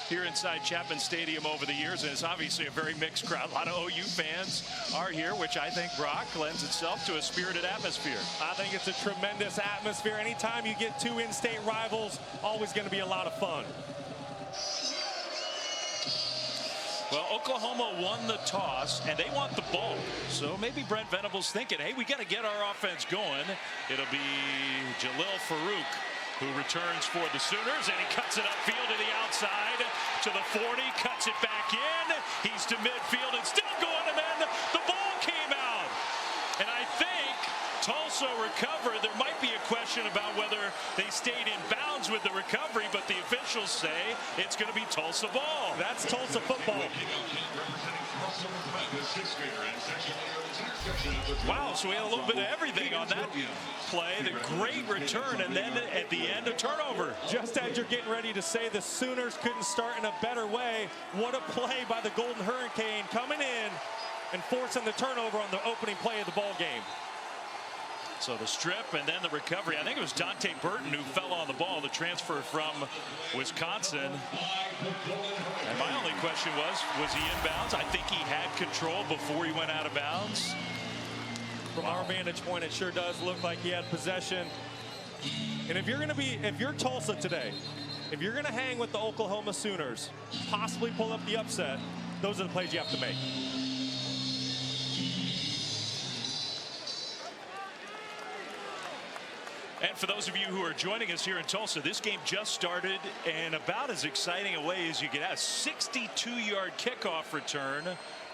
here inside Chapman Stadium over the years, and it's obviously a very mixed crowd. A lot of OU fans are here, which I think, Brock, lends itself to a spirited atmosphere. I think it's a tremendous atmosphere. Anytime you get two in-state rivals, always going to be a lot of fun. Well, Oklahoma won the toss, and they want the ball. So maybe Brent Venables thinking, hey, we got to get our offense going. It'll be Jalil Farooq who returns for the Sooners, and he cuts it upfield to the outside to the 40, cuts it back in. He's to midfield and still going, and then the ball came out. And I think Tulsa recovered. There might be a question about whether they stayed in bounds with the recovery, but the officials say it's going to be Tulsa ball. That's Tulsa football. Wow, so we had a little bit of everything on that play. The great return, and then at the end, a turnover. Just as you're getting ready to say the Sooners couldn't start in a better way, what a play by the Golden Hurricane coming in and forcing the turnover on the opening play of the ball game. So the strip and then the recovery. I think it was Dante Burton who fell on the ball, the transfer from Wisconsin. And my only question was he in bounds? I think he had control before he went out of bounds. From our vantage point, it sure does look like he had possession. And if you're Tulsa today, if you're going to hang with the Oklahoma Sooners, possibly pull up the upset, those are the plays you have to make. And for those of you who are joining us here in Tulsa, this game just started and about as exciting a way as you get at. 62-yard kickoff return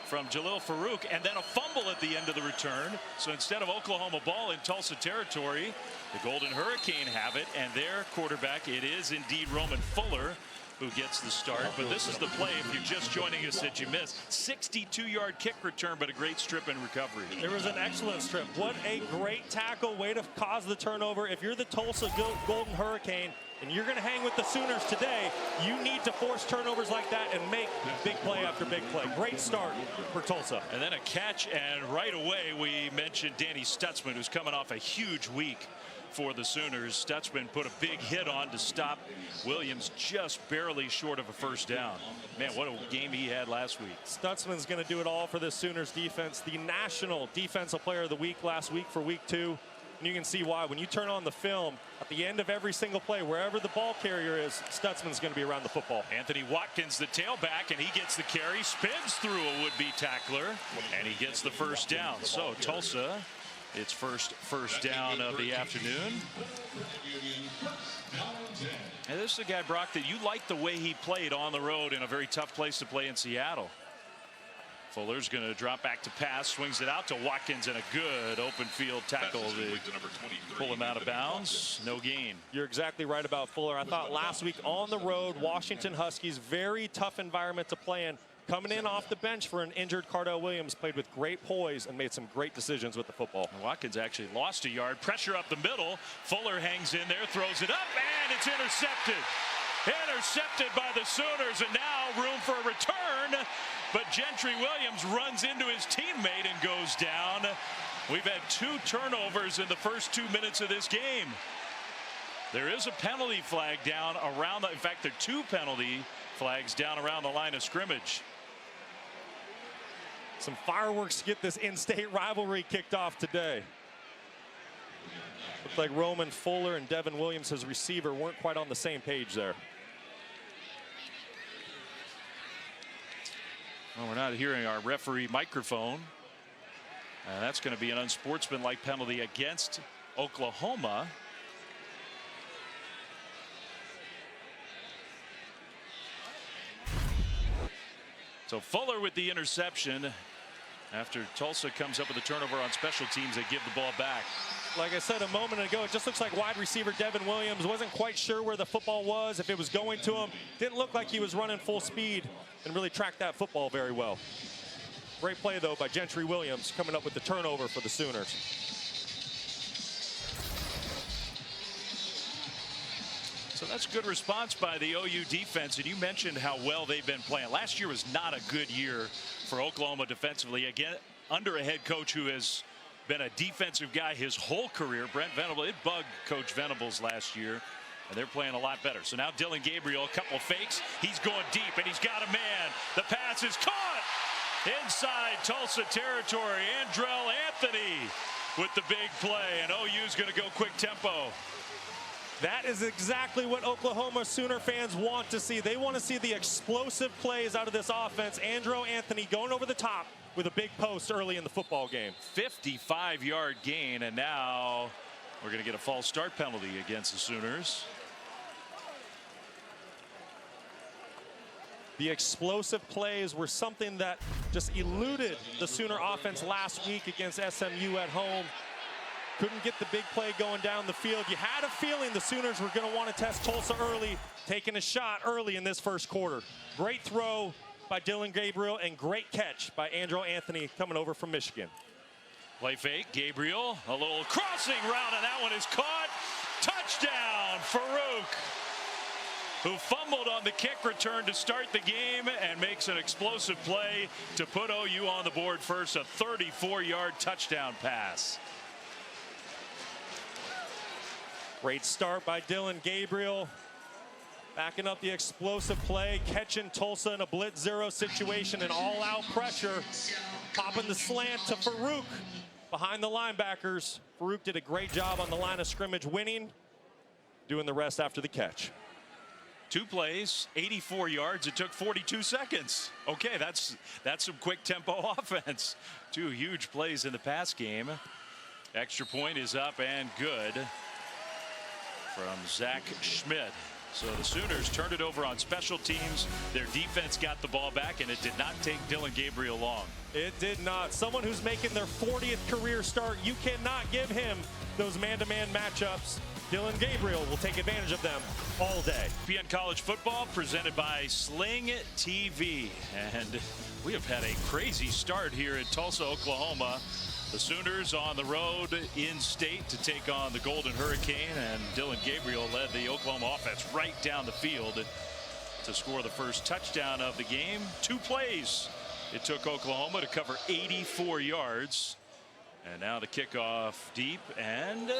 from Jalil Farooq, and then a fumble at the end of the return. So instead of Oklahoma ball in Tulsa territory, the Golden Hurricane have it, and their quarterback, it is indeed Roman Fuller, who gets the start. But this is the play, if you're just joining us, that you missed. 62-yard kick return, but a great strip and recovery. There was an excellent strip. What a great tackle, way to cause the turnover. If you're the Tulsa Golden Hurricane and you're going to hang with the Sooners today, you need to force turnovers like that and make big play after big play. Great start for Tulsa. And then a catch, and right away we mentioned Danny Stutzman, who's coming off a huge week for the Sooners. Stutzman put a big hit on to stop Williams, just barely short of a first down. Man, what a game he had last week. Stutzman's going to do it all for the Sooners defense. The National Defensive Player of the Week last week for week 2. And you can see why. When you turn on the film, at the end of every single play, wherever the ball carrier is, Stutzman's going to be around the football. Anthony Watkins, the tailback, and he gets the carry, spins through a would-be tackler, and he gets the first down. So Tulsa, its first down of the afternoon. And this is a guy, Brock, that you like the way he played on the road in a very tough place to play in Seattle. Fuller's going to drop back to pass, swings it out to Watkins, and a good open field tackle to pull him out of bounds. No gain. You're exactly right about Fuller. I thought last week on the road, Washington Huskies, very tough environment to play in. Coming in off the bench for an injured Cardell Williams, played with great poise and made some great decisions with the football. Watkins actually lost a yard. Pressure up the middle. Fuller hangs in there, throws it up, and it's intercepted. Intercepted by the Sooners, and now room for a return. But Gentry Williams runs into his teammate and goes down. We've had 2 turnovers in the first 2 minutes of this game. There is a penalty flag down around in fact, there are 2 penalty flags down around the line of scrimmage. Some fireworks to get this in-state rivalry kicked off today. Looks like Roman Fuller and Devin Williams, his receiver, weren't quite on the same page there. Well, we're not hearing our referee microphone. That's going to be an unsportsmanlike penalty against Oklahoma. So Fuller with the interception. After Tulsa comes up with a turnover on special teams, they give the ball back. Like I said a moment ago, it just looks like wide receiver Devin Williams wasn't quite sure where the football was, if it was going to him. Didn't look like he was running full speed and really tracked that football very well. Great play, though, by Gentry Williams coming up with the turnover for the Sooners. So that's a good response by the OU defense, and you mentioned how well they've been playing. Last year was not a good year for Oklahoma defensively. Again, under a head coach who has been a defensive guy his whole career, Brent Venables. It bugged Coach Venables last year. and they're playing a lot better. So now Dillon Gabriel, a couple of fakes. He's going deep, and he's got a man. The pass is caught inside Tulsa territory. Andrell Anthony with the big play, and OU's going to go quick tempo. That is exactly what Oklahoma Sooner fans want to see. They want to see the explosive plays out of this offense. Andrell Anthony going over the top with a big post early in the football game. 55-yard gain, and now we're going to get a false start penalty against the Sooners. The explosive plays were something that just eluded the Sooner offense last week against SMU at home. Couldn't get the big play going down the field. You had a feeling the Sooners were going to want to test Tulsa early, taking a shot early in this first quarter. Great throw by Dillon Gabriel and great catch by Andrell Anthony coming over from Michigan. Play fake, Gabriel, a little crossing route, and that one is caught. Touchdown, Farooq, who fumbled on the kick return to start the game and makes an explosive play to put OU on the board first, a 34-yard touchdown pass. Great start by Dillon Gabriel, backing up the explosive play, catching Tulsa in a blitz zero situation and all-out pressure, popping the slant to Farooq behind the linebackers. Farooq did a great job on the line of scrimmage, winning, doing the rest after the catch. 2 plays, 84 yards. It took 42 seconds. Okay, that's some quick tempo offense. 2 huge plays in the pass game. Extra point is up and good from Zach Schmidt. So the Sooners turned it over on special teams. Their defense got the ball back, and it did not take Dillon Gabriel long. It did not. Someone who's making their 40th career start, you cannot give him those man-to-man matchups. Dillon Gabriel will take advantage of them all day. ESPN College Football presented by Sling TV. And we have had a crazy start here in Tulsa, Oklahoma. The Sooners on the road in state to take on the Golden Hurricane, and Dillon Gabriel led the Oklahoma offense right down the field to score the first touchdown of the game. 2 plays it took Oklahoma to cover 84 yards. And now the kickoff deep, and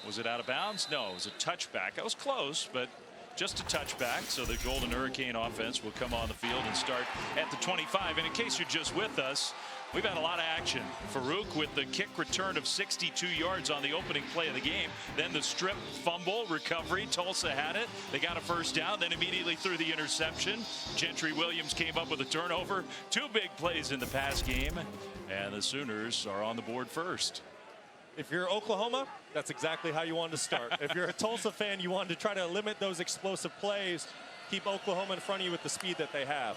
was it out of bounds? No, it was a touchback. That was close, but just a touchback. So the Golden Hurricane offense will come on the field and start at the 25. And in case you're just with us, we've had a lot of action. Farooq with the kick return of 62 yards on the opening play of the game. Then the strip fumble recovery. Tulsa had it. They got a first down, then immediately threw the interception. Gentry Williams came up with a turnover. 2 big plays in the pass game, and the Sooners are on the board first. If you're Oklahoma, that's exactly how you wanted to start. If you're a Tulsa fan, you wanted to try to limit those explosive plays, keep Oklahoma in front of you with the speed that they have.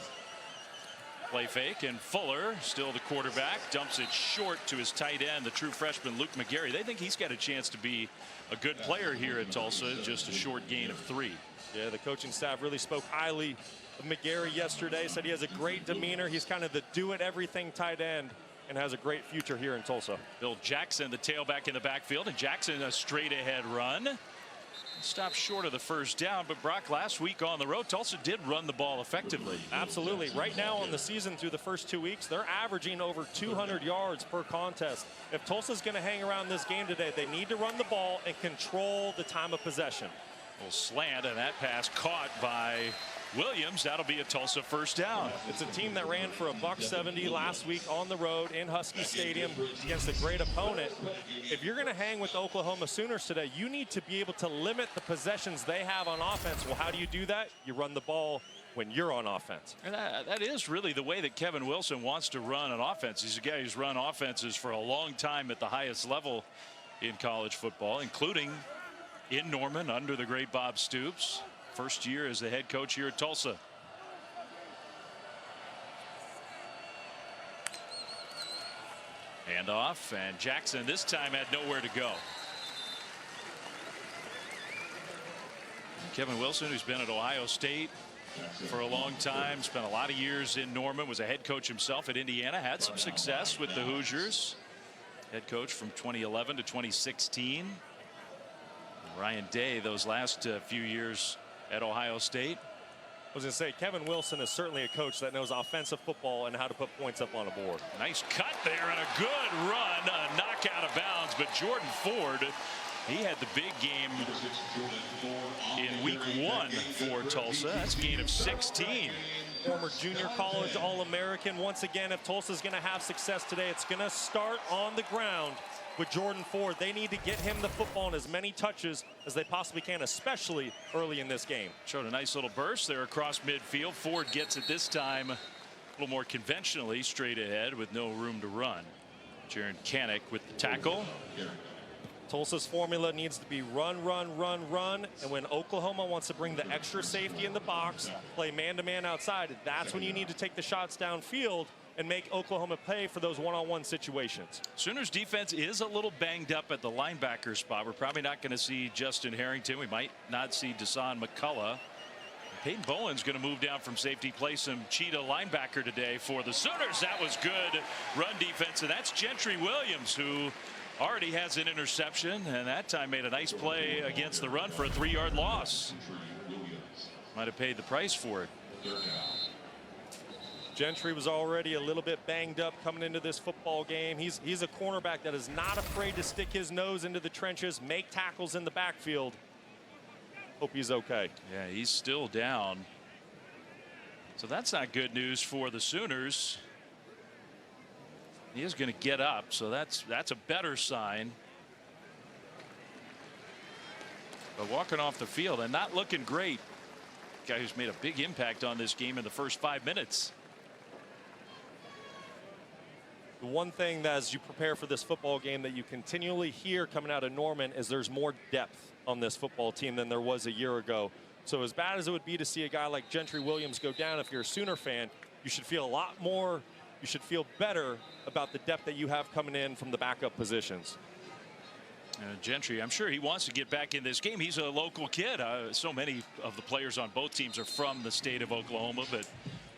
Play fake, and Fuller, still the quarterback, dumps it short to his tight end, the true freshman Luke McGarry. They think he's got a chance to be a good player here at Tulsa, just a short gain of 3. Yeah, the coaching staff really spoke highly of McGarry yesterday, said he has a great demeanor. He's kind of the do-it-everything tight end and has a great future here in Tulsa. Bill Jackson, the tailback in the backfield, and Jackson a straight-ahead run. Stopped short of the first down, but Brock, last week on the road, Tulsa did run the ball effectively. Absolutely. Right now on the season through the first 2 weeks, they're averaging over 200 yards per contest. If Tulsa's going to hang around this game today, they need to run the ball and control the time of possession. Well, slant, and that pass caught by Williams. That'll be a Tulsa first down. It's a team that ran for $170 last week on the road in Husky Stadium against a great opponent. If you're going to hang with the Oklahoma Sooners today, you need to be able to limit the possessions they have on offense. Well, how do you do that? You run the ball when you're on offense. And that is really the way that Kevin Wilson wants to run an offense. He's a guy who's run offenses for a long time at the highest level in college football, including in Norman under the great Bob Stoops. First year as the head coach here at Tulsa. Handoff, and Jackson this time had nowhere to go. Kevin Wilson, who's been at Ohio State for a long time, spent a lot of years in Norman, was a head coach himself at Indiana, had some success with the Hoosiers. Head coach from 2011 to 2016. Ryan Day, those last few years at Ohio State. I was going to say, Kevin Wilson is certainly a coach that knows offensive football and how to put points up on a board. Nice cut there and a good run, a knock out of bounds, but Jordan Ford He had the big game in week 1 for Tulsa. That's a gain of 16. Former junior college All-American. Once again, if Tulsa's going to have success today, it's going to start on the ground with Jordan Ford. They need to get him the football in as many touches as they possibly can, especially early in this game. Showed a nice little burst there across midfield. Ford gets it this time a little more conventionally, straight ahead with no room to run. Jaron Kanik with the tackle. Tulsa's formula needs to be run, run, run, run. And when Oklahoma wants to bring the extra safety in the box, play man-to-man outside, that's when you need to take the shots downfield and make Oklahoma pay for those one-on-one situations. Sooners defense is a little banged up at the linebacker spot. We're probably not going to see Justin Harrington. We might not see Dasan McCullough. Peyton Bowen's going to move down from safety, play some cheetah linebacker today for the Sooners. That was good run defense, and that's Gentry Williams, who already has an interception, and that time made a nice play against the run for a 3-yard loss. Might have paid the price for it. Gentry was already a little bit banged up coming into this football game. He's a cornerback that is not afraid to stick his nose into the trenches, make tackles in the backfield. Hope he's okay. Yeah, he's still down. So that's not good news for the Sooners. He is going to get up, so that's a better sign. But walking off the field and not looking great. Guy who's made a big impact on this game in the first 5 minutes. The one thing that as you prepare for this football game that you continually hear coming out of Norman is there's more depth on this football team than there was a year ago. So as bad as it would be to see a guy like Gentry Williams go down, if you're a Sooner fan, you should feel a lot more, you should feel better about the depth that you have coming in from the backup positions. Gentry, I'm sure he wants to get back in this game. He's a local kid. So many of the players on both teams are from the state of Oklahoma, but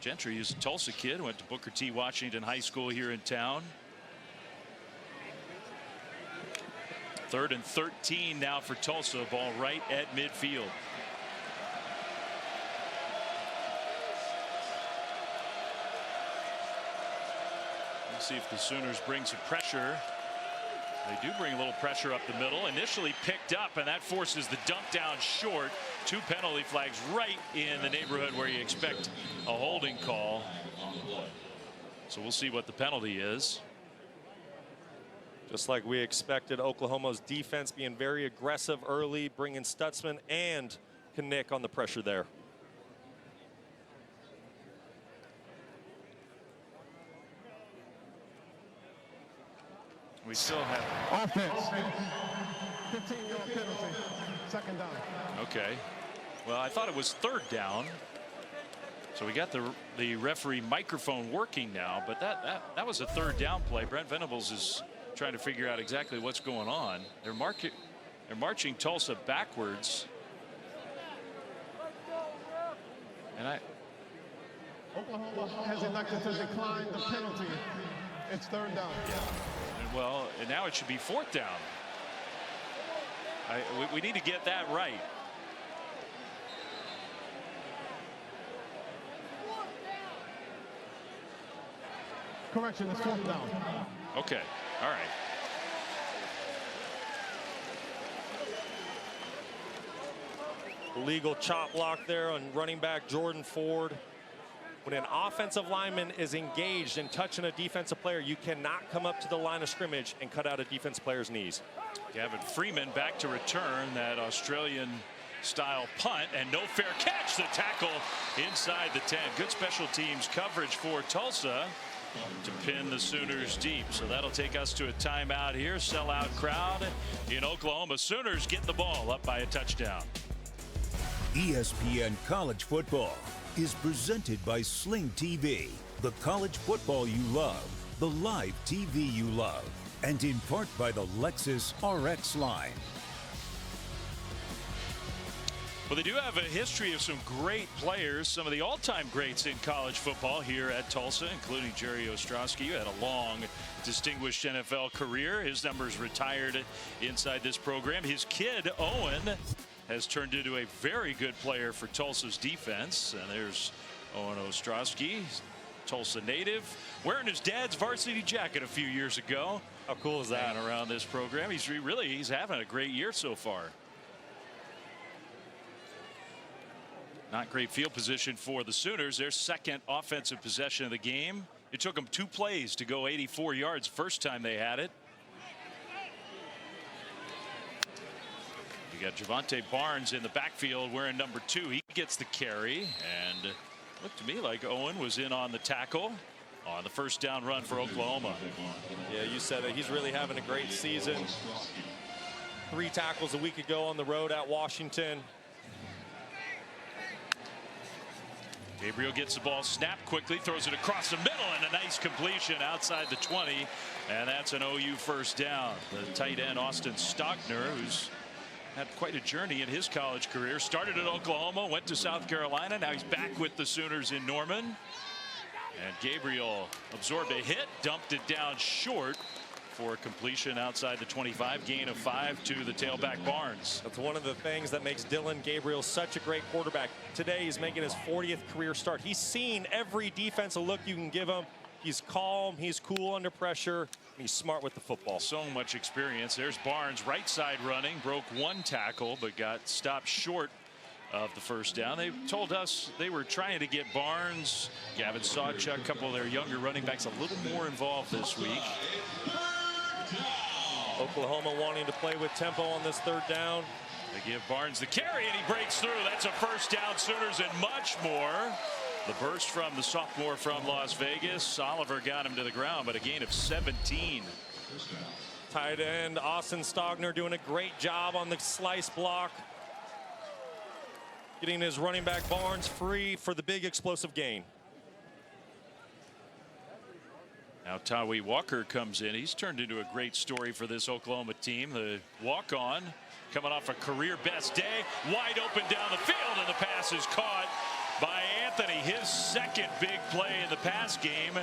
Gentry is a Tulsa kid, went to Booker T. Washington High School here in town. 3rd and 13 now for Tulsa. Ball right at midfield. Let's see if the Sooners bring some pressure. They do bring a little pressure up the middle. Initially picked up, and that forces the dump down short. 2 penalty flags right in the neighborhood where you expect a holding call. So we'll see what the penalty is. Just like we expected, Oklahoma's defense being very aggressive early, bringing Stutzman and Kanik on the pressure there. We still have offense. 15-yard penalty. 2nd down. Okay. Well, I thought it was 3rd down. So we got the referee microphone working now, but that was a 3rd down play. Brent Venables is trying to figure out exactly what's going on. They're marching Tulsa backwards. And Oklahoma has elected to decline the penalty. It's 3rd down. Yeah. Well, and now it should be 4th down. We need to get that right. Correction, it's 4th down. Okay. All right. Illegal chop block there on running back Jordan Ford. When an offensive lineman is engaged in touching a defensive player, you cannot come up to the line of scrimmage and cut out a defensive player's knees. Gavin Freeman back to return that Australian style punt, and no fair catch. The tackle inside the 10. Good special teams coverage for Tulsa to pin the Sooners deep. So that'll take us to a timeout here. Sellout crowd in Oklahoma. Sooners get the ball up by a touchdown. ESPN College Football is presented by Sling TV, the college football you love, the live TV you love, and in part by the Lexus RX line. Well, they do have a history of some great players, some of the all-time greats in college football here at Tulsa, including Jerry Ostrowski, who had a long, distinguished NFL career. His number's retired inside this program. His kid, Owen, has turned into a very good player for Tulsa's defense. And there's Owen Ostrowski, Tulsa native, wearing his dad's varsity jacket a few years ago. How cool is that? hanging around this program. He's having a great year so far. Not great field position for the Sooners. Their second offensive possession of the game. It took them 2 plays to go 84 yards first time they had it. You got Javante Barnes in the backfield wearing number 2. He gets the carry, and looked to me like Owen was in on the tackle on the first down run for Oklahoma. Yeah, you said it. He's really having a great season. 3 tackles a week ago on the road at Washington. Gabriel gets the ball snapped quickly, throws it across the middle, and a nice completion outside the 20, and that's an OU first down. The tight end Austin Stockner, who's had quite a journey in his college career, started at Oklahoma, went to South Carolina, now he's back with the Sooners in Norman. And Gabriel absorbed a hit, dumped it down short for completion outside the 25, gain of 5 to the tailback Barnes. That's one of the things that makes Dillon Gabriel such a great quarterback. Today he's making his 40th career start. He's seen every defensive look you can give him. He's calm, he's cool under pressure, and he's smart with the football. So much experience. There's Barnes, right side running, broke 1 tackle but got stopped short of the first down. They told us they were trying to get Barnes, Gavin Sawchuk, a couple of their younger running backs a little more involved this week. Oklahoma wanting to play with tempo on this 3rd down. They give Barnes the carry, and he breaks through. That's a first down, Sooners, and much more. The burst from the sophomore from Las Vegas. Oliver got him to the ground, but a gain of 17. Tight end Austin Stockner doing a great job on the slice block. Getting his running back Barnes free for the big explosive gain. Now Tawi Walker comes in. He's turned into a great story for this Oklahoma team. The walk-on coming off a career best day. Wide open down the field, and the pass is caught by Anthony. His second big play in the pass game.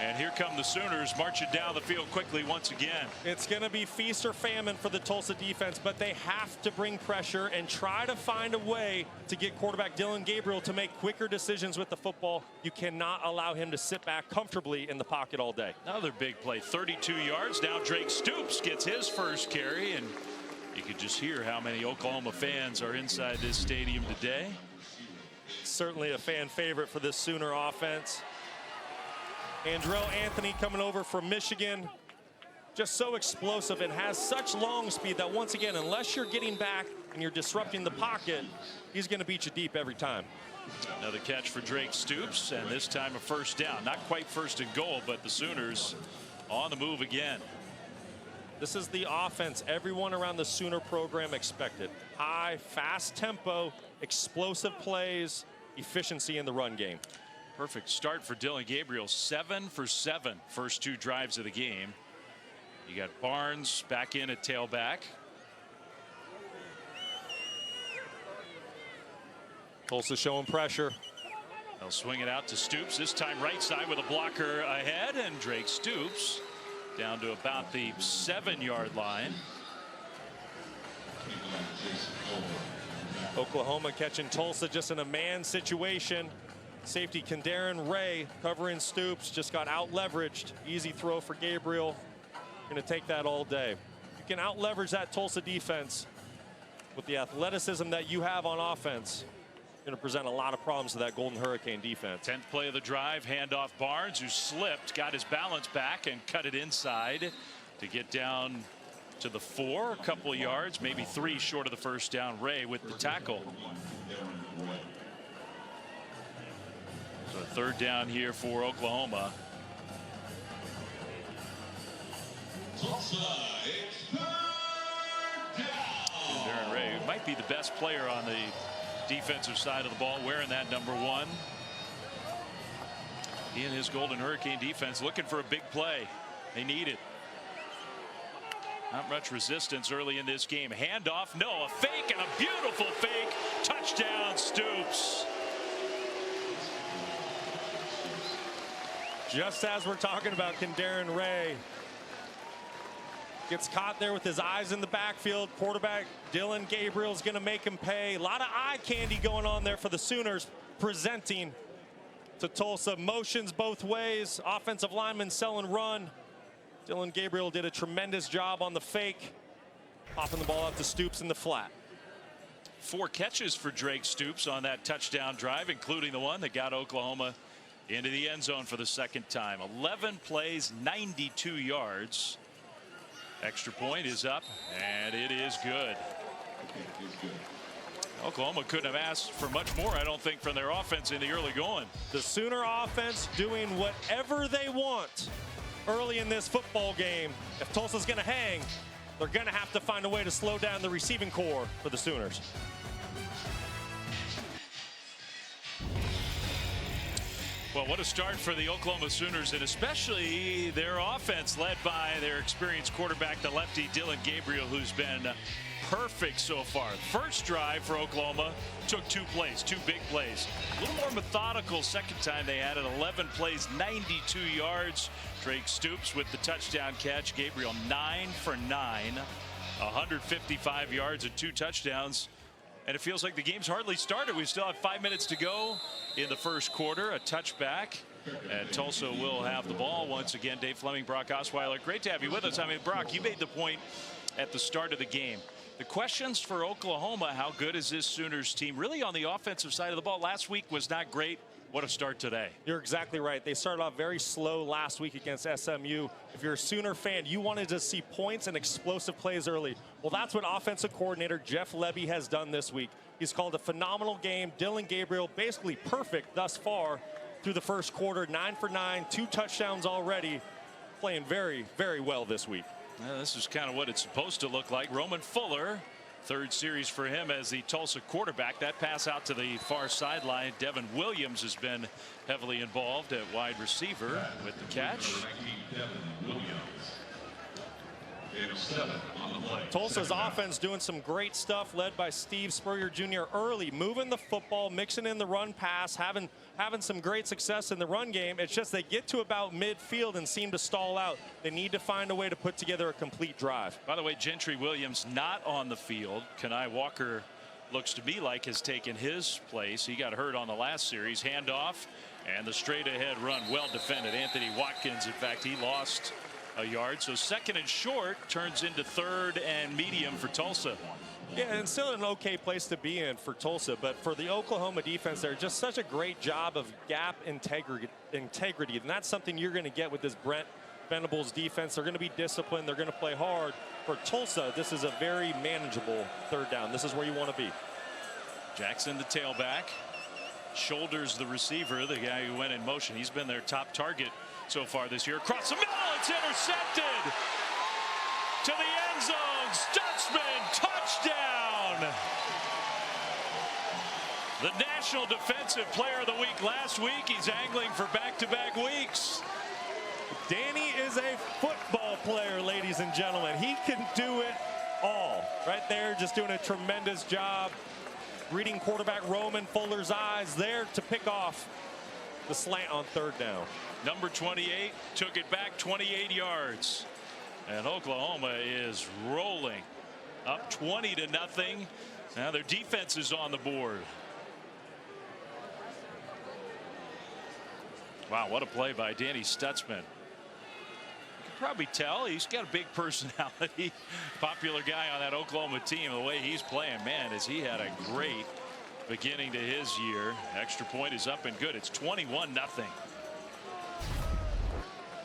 And here come the Sooners marching down the field quickly once again. It's going to be feast or famine for the Tulsa defense, but they have to bring pressure and try to find a way to get quarterback Dillon Gabriel to make quicker decisions with the football. You cannot allow him to sit back comfortably in the pocket all day. Another big play, 32 yards. Now Drake Stoops gets his first carry, and you could just hear how many Oklahoma fans are inside this stadium today. Certainly a fan favorite for this Sooner offense. Andrell Anthony coming over from Michigan, just so explosive and has such long speed that once again, unless you're getting back and you're disrupting the pocket, he's going to beat you deep every time. Another catch for Drake Stoops, and this time a first down. Not quite first and goal, but the Sooners on the move again. This is the offense everyone around the Sooner program expected. High, fast tempo, explosive plays, efficiency in the run game. Perfect start for Dillon Gabriel, 7 for 7 first 2 drives of the game. You got Barnes back in at tailback. Tulsa showing pressure. They'll swing it out to Stoops, this time right side with a blocker ahead, and Drake Stoops down to about the 7-yard line. Oklahoma catching Tulsa just in a man situation. Safety Kendarren Ray covering Stoops, just got out leveraged. Easy throw for Gabriel. Going to take that all day. You can out leverage that Tulsa defense with the athleticism that you have on offense. Going to present a lot of problems to that Golden Hurricane defense. 10th play of the drive, handoff Barnes, who slipped, got his balance back and cut it inside to get down to the 4, a couple of yards, maybe 3 short of the first down. Ray with the tackle. So 3rd down here for Oklahoma. Darren Ray, who might be the best player on the defensive side of the ball, wearing that number 1. He and his Golden Hurricane defense looking for a big play. They need it. Not much resistance early in this game. Handoff, no, a fake, and a beautiful fake. Touchdown, Stoops. Just as we're talking about Kendarren Ray. Gets caught there with his eyes in the backfield. Quarterback Dillon Gabriel's going to make him pay. A lot of eye candy going on there for the Sooners, presenting to Tulsa. Motions both ways. Offensive lineman selling run. Dillon Gabriel did a tremendous job on the fake, popping the ball out to Stoops in the flat. 4 catches for Drake Stoops on that touchdown drive, including the one that got Oklahoma into the end zone for the second time. 11 plays, 92 yards. Extra point is up, and it is good. Oklahoma couldn't have asked for much more, I don't think, from their offense in the early going. The Sooner offense doing whatever they want early in this football game. If Tulsa's going to hang, they're going to have to find a way to slow down the receiving core for the Sooners. Well, what a start for the Oklahoma Sooners, and especially their offense led by their experienced quarterback, the lefty Dillon Gabriel, who's been perfect so far. First drive for Oklahoma took 2 plays, 2 big plays. A little more methodical second time they had it. 11 plays, 92 yards. Drake Stoops with the touchdown catch. Gabriel 9 for 9, 155 yards and 2 touchdowns. And it feels like the game's hardly started. We still have 5 minutes to go in the first quarter. A touchback. And Tulsa will have the ball once again. Dave Fleming, Brock Osweiler, great to have you with us. I mean, Brock, you made the point at the start of the game. The questions for Oklahoma, how good is this Sooners team? Really on the offensive side of the ball. Last week was not great. What a start today. You're exactly right. They started off very slow last week against SMU. If you're a Sooner fan, you wanted to see points and explosive plays early. Well, that's what offensive coordinator Jeff Lebby has done this week. He's called a phenomenal game. Dillon Gabriel basically perfect thus far through the first quarter. 9 for 9, 2 touchdowns already. Playing very, very well this week. This is kind of what it's supposed to look like. Roman Fuller, 3rd series for him as the Tulsa quarterback. That pass out to the far sideline. Devin Williams has been heavily involved at wide receiver with the catch. Tulsa's offense doing some great stuff, led by Steve Spurrier Jr. early, moving the football, mixing in the run pass, having some great success in the run game. It's just they get to about midfield and seem to stall out. They need to find a way to put together a complete drive. By the way, Gentry Williams not on the field. Kenai Walker looks to me like has taken his place. He got hurt on the last series. Handoff and the straight ahead run, well defended. Anthony Watkins, in fact, he lost a yard. So 2nd and short turns into 3rd and medium for Tulsa. Yeah, and still an okay place to be in for Tulsa, but for the Oklahoma defense, they're just such a great job of gap integrity, and that's something you're going to get with this Brent Venables defense. They're going to be disciplined. They're going to play hard. For Tulsa, this is a very manageable 3rd down. This is where you want to be. Jackson, the tailback, shoulders the receiver, the guy who went in motion. He's been their top target so far this year. Across the middle, it's intercepted to the end zone. Stutzman, touchdown. The National Defensive Player of the Week last week. He's angling for back-to-back weeks. Danny is a football player, ladies and gentlemen. He can do it all. Right there, just doing a tremendous job reading quarterback Roman Fuller's eyes there to pick off the slant on 3rd down. Number 28 took it back 28 yards. And Oklahoma is rolling up 20-0. Now their defense is on the board. Wow, what a play by Danny Stutzman. You can probably tell he's got a big personality. Popular guy on that Oklahoma team. The way he's playing, man, is he had a great beginning to his year. Extra point is up and good. It's 21-0.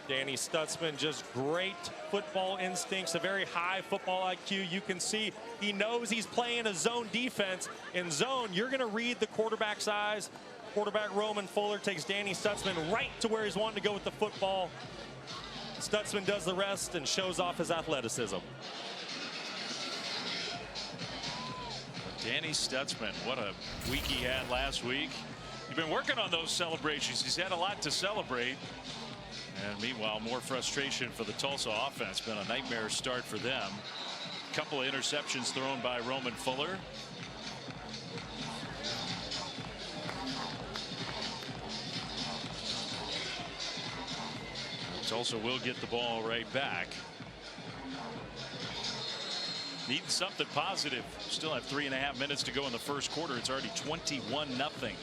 Danny Stutzman, just great football instincts, a very high football IQ. You can see he knows he's playing a zone defense. In zone, you're going to read the quarterback's eyes. Quarterback Roman Fuller takes Danny Stutzman right to where he's wanting to go with the football. Stutzman does the rest and shows off his athleticism. Danny Stutzman, what a week he had last week. He's been working on those celebrations. He's had a lot to celebrate. And meanwhile, more frustration for the Tulsa offense. Been a nightmare start for them. A couple of interceptions thrown by Roman Fuller. Tulsa will get the ball right back. Need something positive. Still have 3.5 minutes to go in the first quarter. It's already 21-0.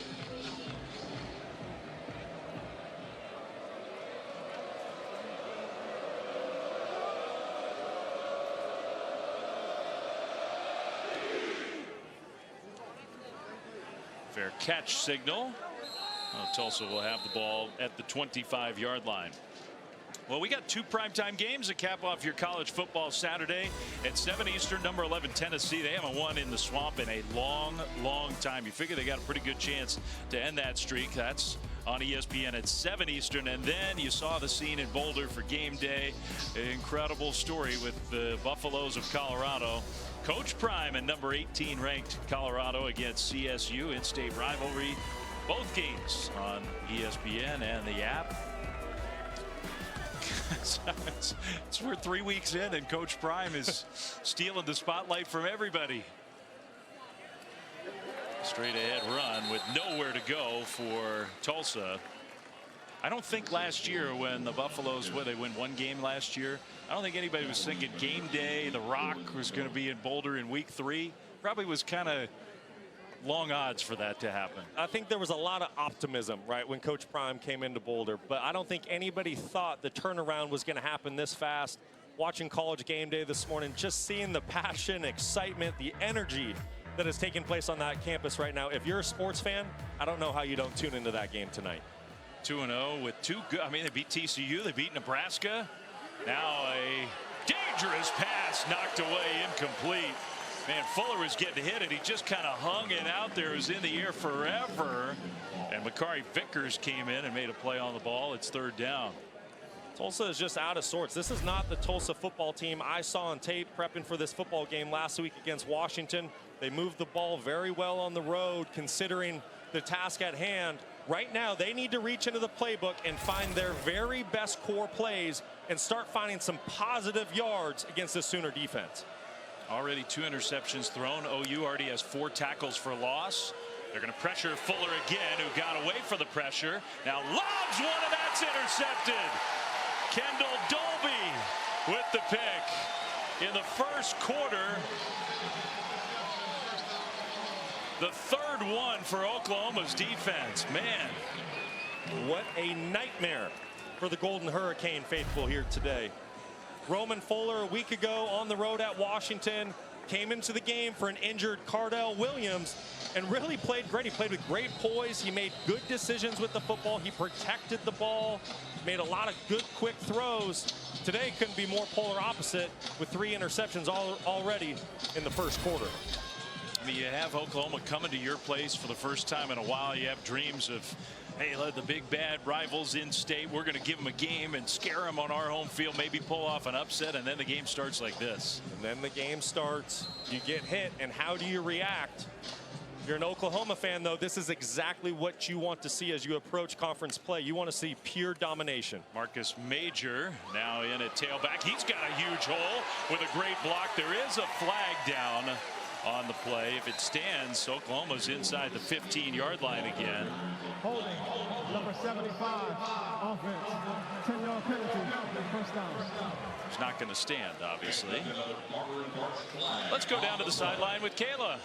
Fair catch signal. Tulsa will have the ball at the 25-yard line. Well, we got 2 primetime games to cap off your college football Saturday. At 7 Eastern, number 11 Tennessee. They haven't won in the swamp in a long time. You figure they got a pretty good chance to end that streak. That's on ESPN at 7 Eastern. And then you saw the scene in Boulder for game day. Incredible story with the Buffaloes of Colorado. Coach Prime and number 18 ranked Colorado against CSU in-state rivalry. Both games on ESPN and the app. We're 3 weeks in and Coach Prime is stealing the spotlight from everybody. Straight ahead run with nowhere to go for Tulsa. I don't think last year when the Buffaloes, they win 1 game last year, I don't think anybody was thinking game day, The Rock was going to be in Boulder in week 3. Probably was kind of long odds for that to happen. I think there was a lot of optimism, right, when Coach Prime came into Boulder, but I don't think anybody thought the turnaround was going to happen this fast. Watching College Game Day this morning, just seeing the passion, excitement, the energy that is taking place on that campus right now. If you're a sports fan, I don't know how you don't tune into that game tonight. 2-0 with 2 good. I mean, they beat TCU, they beat Nebraska. Now a dangerous pass knocked away, incomplete. Man, Fuller was getting hit and he just kind of hung it out there. It was in the air forever. And Makari Vickers came in and made a play on the ball. It's 3rd down. Tulsa is just out of sorts. This is not the Tulsa football team I saw on tape prepping for this football game last week against Washington. They moved the ball very well on the road considering the task at hand. Right now, they need to reach into the playbook and find their very best core plays and start finding some positive yards against the Sooner defense. Already 2 interceptions thrown. OU already has 4 tackles for loss. They're going to pressure Fuller again, who got away from the pressure. Now lobs one, and that's intercepted. Kendall Dolby with the pick in the first quarter. The 3rd one for Oklahoma's defense. Man, what a nightmare for the Golden Hurricane faithful here today. Roman Fuller a week ago on the road at Washington came into the game for an injured Cardell Williams and really played great. He played with great poise. He made good decisions with the football. He protected the ball, made a lot of good quick throws. Today couldn't be more polar opposite with 3 interceptions already in the first quarter. I mean, you have Oklahoma coming to your place for the first time in a while. You have dreams of, hey, let the big bad rivals in state. We're going to give them a game and scare them on our home field, maybe pull off an upset, and then the game starts like this. And then the game starts, you get hit, and how do you react? If you're an Oklahoma fan, though, this is exactly what you want to see as you approach conference play. You want to see pure domination. Marcus Major now in at tailback. He's got a huge hole with a great block. There is a flag down on the play. If it stands, Oklahoma's inside the 15-yard line again. Holding, number 75, offense, 10-yard penalty, 1st down. It's not going to stand, obviously. Let's go down to the sideline with Kayla.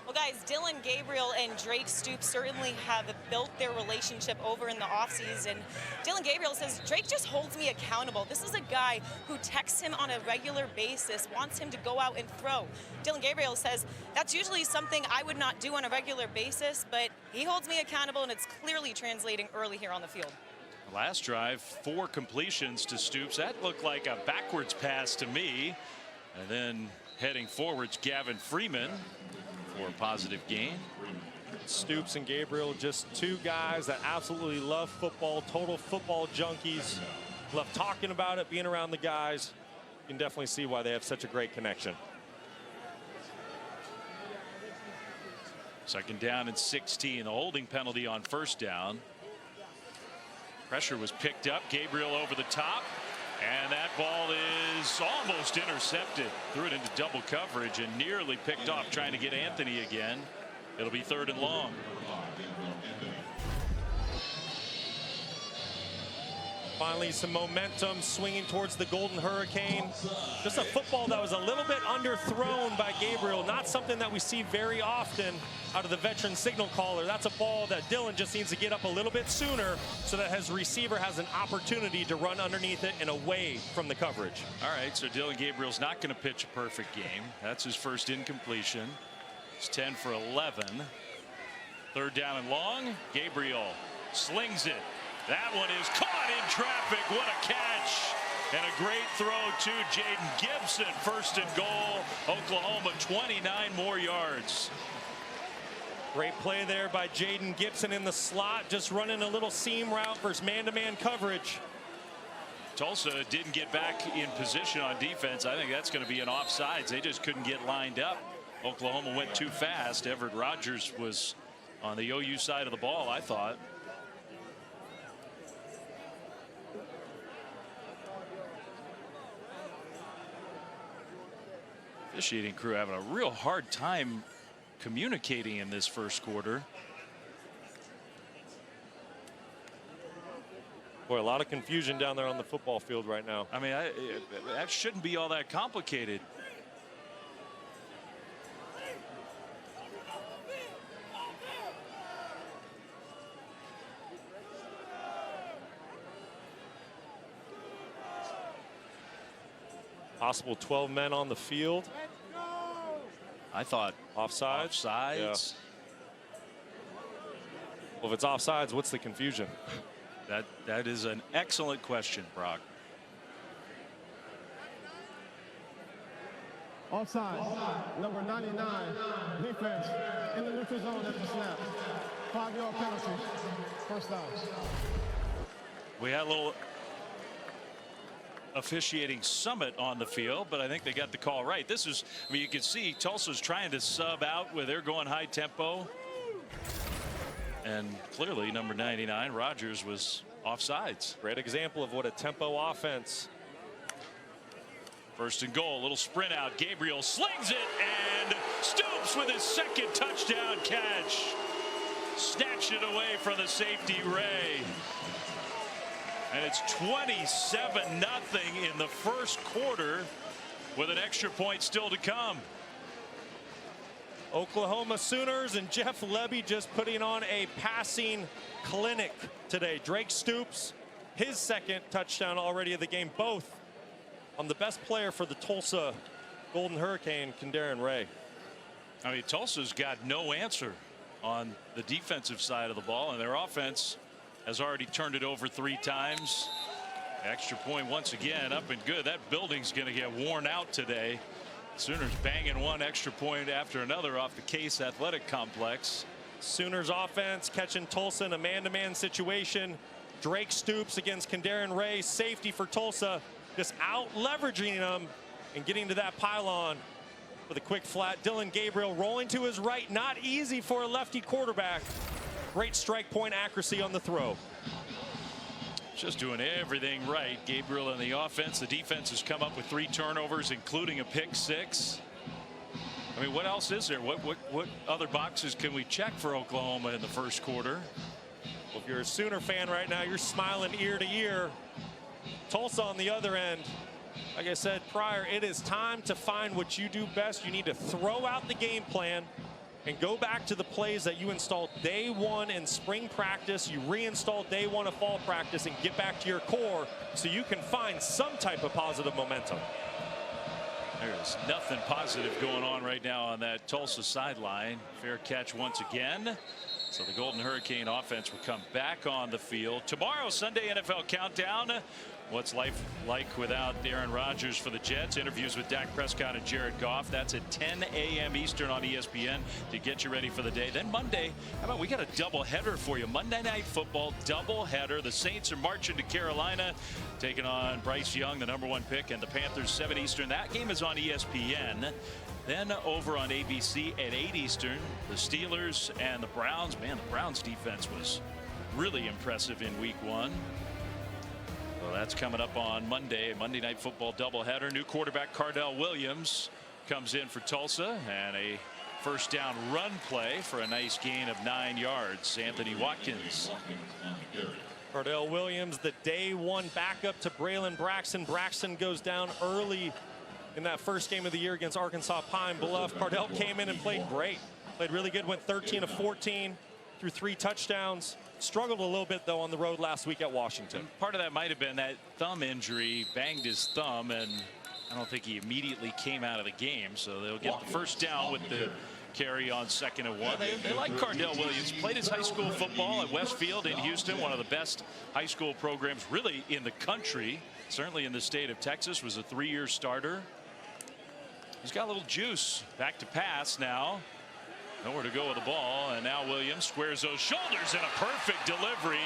Well, guys, Dylan Gabriel and Drake Stoops certainly have built their relationship over in the offseason. Dylan Gabriel says, Drake just holds me accountable. This is a guy who texts him on a regular basis, wants him to go out and throw. Dylan Gabriel says, that's usually something I would not do on a regular basis, but he holds me accountable, and it's clearly translating early here on the field. Last drive, 4 completions to Stoops. That looked like a backwards pass to me. And then heading forwards, Gavin Freeman for a positive gain. Stoops and Gabriel, just 2 guys that absolutely love football, total football junkies, love talking about it, being around the guys. You can definitely see why they have such a great connection. 2nd down and 16. The holding penalty on 1st down. Pressure was picked up. Gabriel over the top. And that ball is almost intercepted. Threw it into double coverage and nearly picked off trying to get Anthony again. It'll be 3rd and long. Finally, some momentum swinging towards the Golden Hurricane. Just a football that was a little bit underthrown by Gabriel. Not something that we see very often out of the veteran signal caller. That's a ball that Dylan just needs to get up a little bit sooner so that his receiver has an opportunity to run underneath it and away from the coverage. All right, so Dylan Gabriel's not going to pitch a perfect game. That's his first incompletion. It's 10 for 11. Third down and long. Gabriel slings it. That one is caught in traffic. What a catch. And a great throw to Jaden Gibson. First and goal. Oklahoma 29 more yards. Great play there by Jaden Gibson in the slot, just running a little seam route versus man-to-man coverage. Tulsa didn't get back in position on defense. I think that's going to be an offsides. They just couldn't get lined up. Oklahoma went too fast. Everett Rogers was on the OU side of the ball, I thought. Officiating crew having a real hard time communicating in this first quarter. Boy, a lot of confusion down there on the football field right now. I mean, that shouldn't be all that complicated. Possible 12 men on the field. I thought Offsides? Offsides. Yeah. Well, if it's offsides, what's the confusion? That is an excellent question, Brock. Offside. Number 99. Defense in the neutral zone at the snap. 5-yard penalty. First down. We had a little officiating summit on the field, but I think they got the call right. This is, I mean, you can see Tulsa's trying to sub out where they're going high tempo. And clearly, number 99, Rogers, was offsides. Great example of what a tempo offense. First and goal, a little sprint out. Gabriel slings it and Stoops with his second touchdown catch. Snatched it away from the safety, Ray. And it's 27-0 in the first quarter with an extra point still to come. Oklahoma Sooners and Jeff Lebby just putting on a passing clinic today. Drake Stoops, his second touchdown already of the game, both on the best player for the Tulsa Golden Hurricane, Kendarren Ray. I mean, Tulsa's got no answer on the defensive side of the ball, and their offense has already turned it over 3 times. Extra point once again, up and good. That building's going to get worn out today. Sooners banging one extra point after another off the Case Athletic Complex. Sooners offense catching Tulsa in a man-to-man situation. Drake Stoops against Kendarren Ray. Safety for Tulsa, just out leveraging them and getting to that pylon with a quick flat. Dylan Gabriel rolling to his right. Not easy for a lefty quarterback. Great strike point accuracy on the throw. Just doing everything right. Gabriel in the offense. The defense has come up with 3 turnovers, including a pick 6. I mean, what else is there? What other boxes can we check for Oklahoma in the first quarter? Well, if you're a Sooner fan right now, you're smiling ear to ear. Tulsa on the other end. Like I said prior, it is time to find what you do best. You need to throw out the game plan and go back to the plays that you installed day 1 in spring practice. You reinstall day 1 of fall practice and get back to your core so you can find some type of positive momentum. There's nothing positive going on right now on that Tulsa sideline. Fair catch once again. So the Golden Hurricane offense will come back on the field. Tomorrow, Sunday NFL Countdown. What's life like without Aaron Rodgers for the Jets? Interviews with Dak Prescott and Jared Goff. That's at 10 a.m. Eastern on ESPN to get you ready for the day. Then Monday, how about we got a doubleheader for you? Monday Night Football doubleheader. The Saints are marching to Carolina, taking on Bryce Young, the #1 pick, and the Panthers 7 Eastern. That game is on ESPN. Then over on ABC at 8 Eastern, the Steelers and the Browns. Man, the Browns defense was really impressive in week 1. So that's coming up on Monday. Monday Night Football doubleheader. New quarterback Cardell Williams comes in for Tulsa, and a first down run play for a nice gain of 9 yards. Anthony Watkins. Cardell Williams, the day 1 backup to Braylon Braxton. Braxton goes down early in that first game of the year against Arkansas Pine Bluff. Cardell came in and played great. Played really good, went 13 of 14, threw 3 touchdowns. Struggled a little bit, though, on the road last week at Washington. And part of that might have been that thumb injury, banged his thumb, and I don't think he immediately came out of the game. So they'll get the first down with the carry on 2nd and 1. They like Cardell Williams. Played his high school football at Westfield in Houston, one of the best high school programs really in the country, certainly in the state of Texas. Was a 3-year starter. He's got a little juice. Back to pass now. Nowhere to go with the ball, and now Williams squares those shoulders and a perfect delivery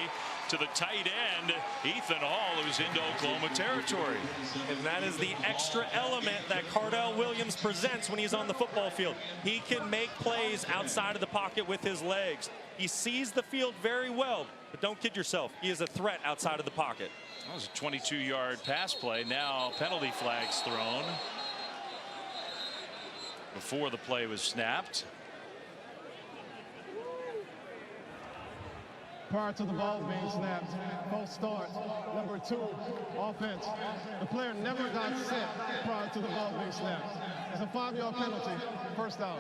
to the tight end, Ethan Hall, who's into Oklahoma territory. And that is the extra element that Cardell Williams presents when he's on the football field. He can make plays outside of the pocket with his legs. He sees the field very well, but don't kid yourself, he is a threat outside of the pocket. That was a 22-yard pass play. Now penalty flags thrown before the play was snapped. Prior to the ball being snapped, false start, number 2, offense. The player never got set prior to the ball being snapped. It's a 5-yard penalty, first down.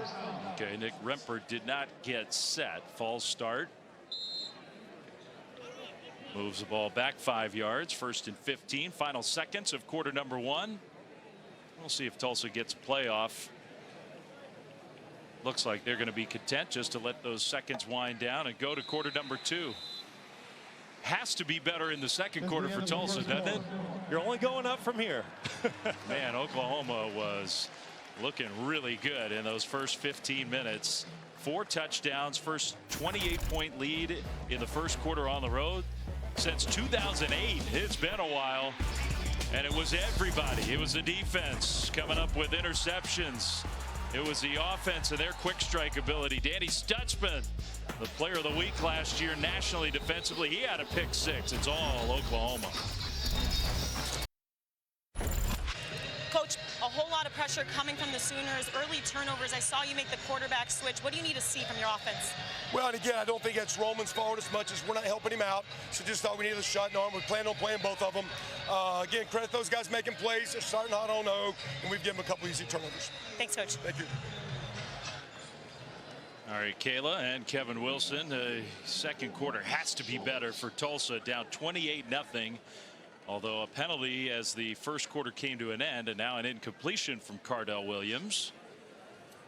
Okay, Nick Rempert did not get set. False start. Moves the ball back 5 yards, 1st and 15. Final seconds of quarter number 1. We'll see if Tulsa gets a playoff. Looks like they're going to be content just to let those seconds wind down and go to quarter number 2. Has to be better in the second quarter for Tulsa, doesn't it? You're only going up from here. Man, Oklahoma was looking really good in those first 15 minutes. 4 touchdowns, first 28-point lead in the first quarter on the road since 2008. It's been a while, and it was everybody. It was the defense coming up with interceptions. It was the offense and their quick strike ability. Danny Stutzman, the player of the week last year nationally defensively. He had a pick 6. It's all Oklahoma. Coach, a whole lot of pressure coming from the Sooners. Early turnovers. I saw you make the quarterback switch. What do you need to see from your offense? Well, and again, I don't think that's Roman's fault as much as we're not helping him out. So just thought we needed a shot in arm. We plan on playing both of them. Again, credit those guys making plays. They're starting hot on Oak, and we've given them a couple easy turnovers. Thanks, Coach. Thank you. All right, Kayla and Kevin Wilson. Second quarter has to be better for Tulsa, down 28-0. Although a penalty as the first quarter came to an end, and now an incompletion from Cardell Williams.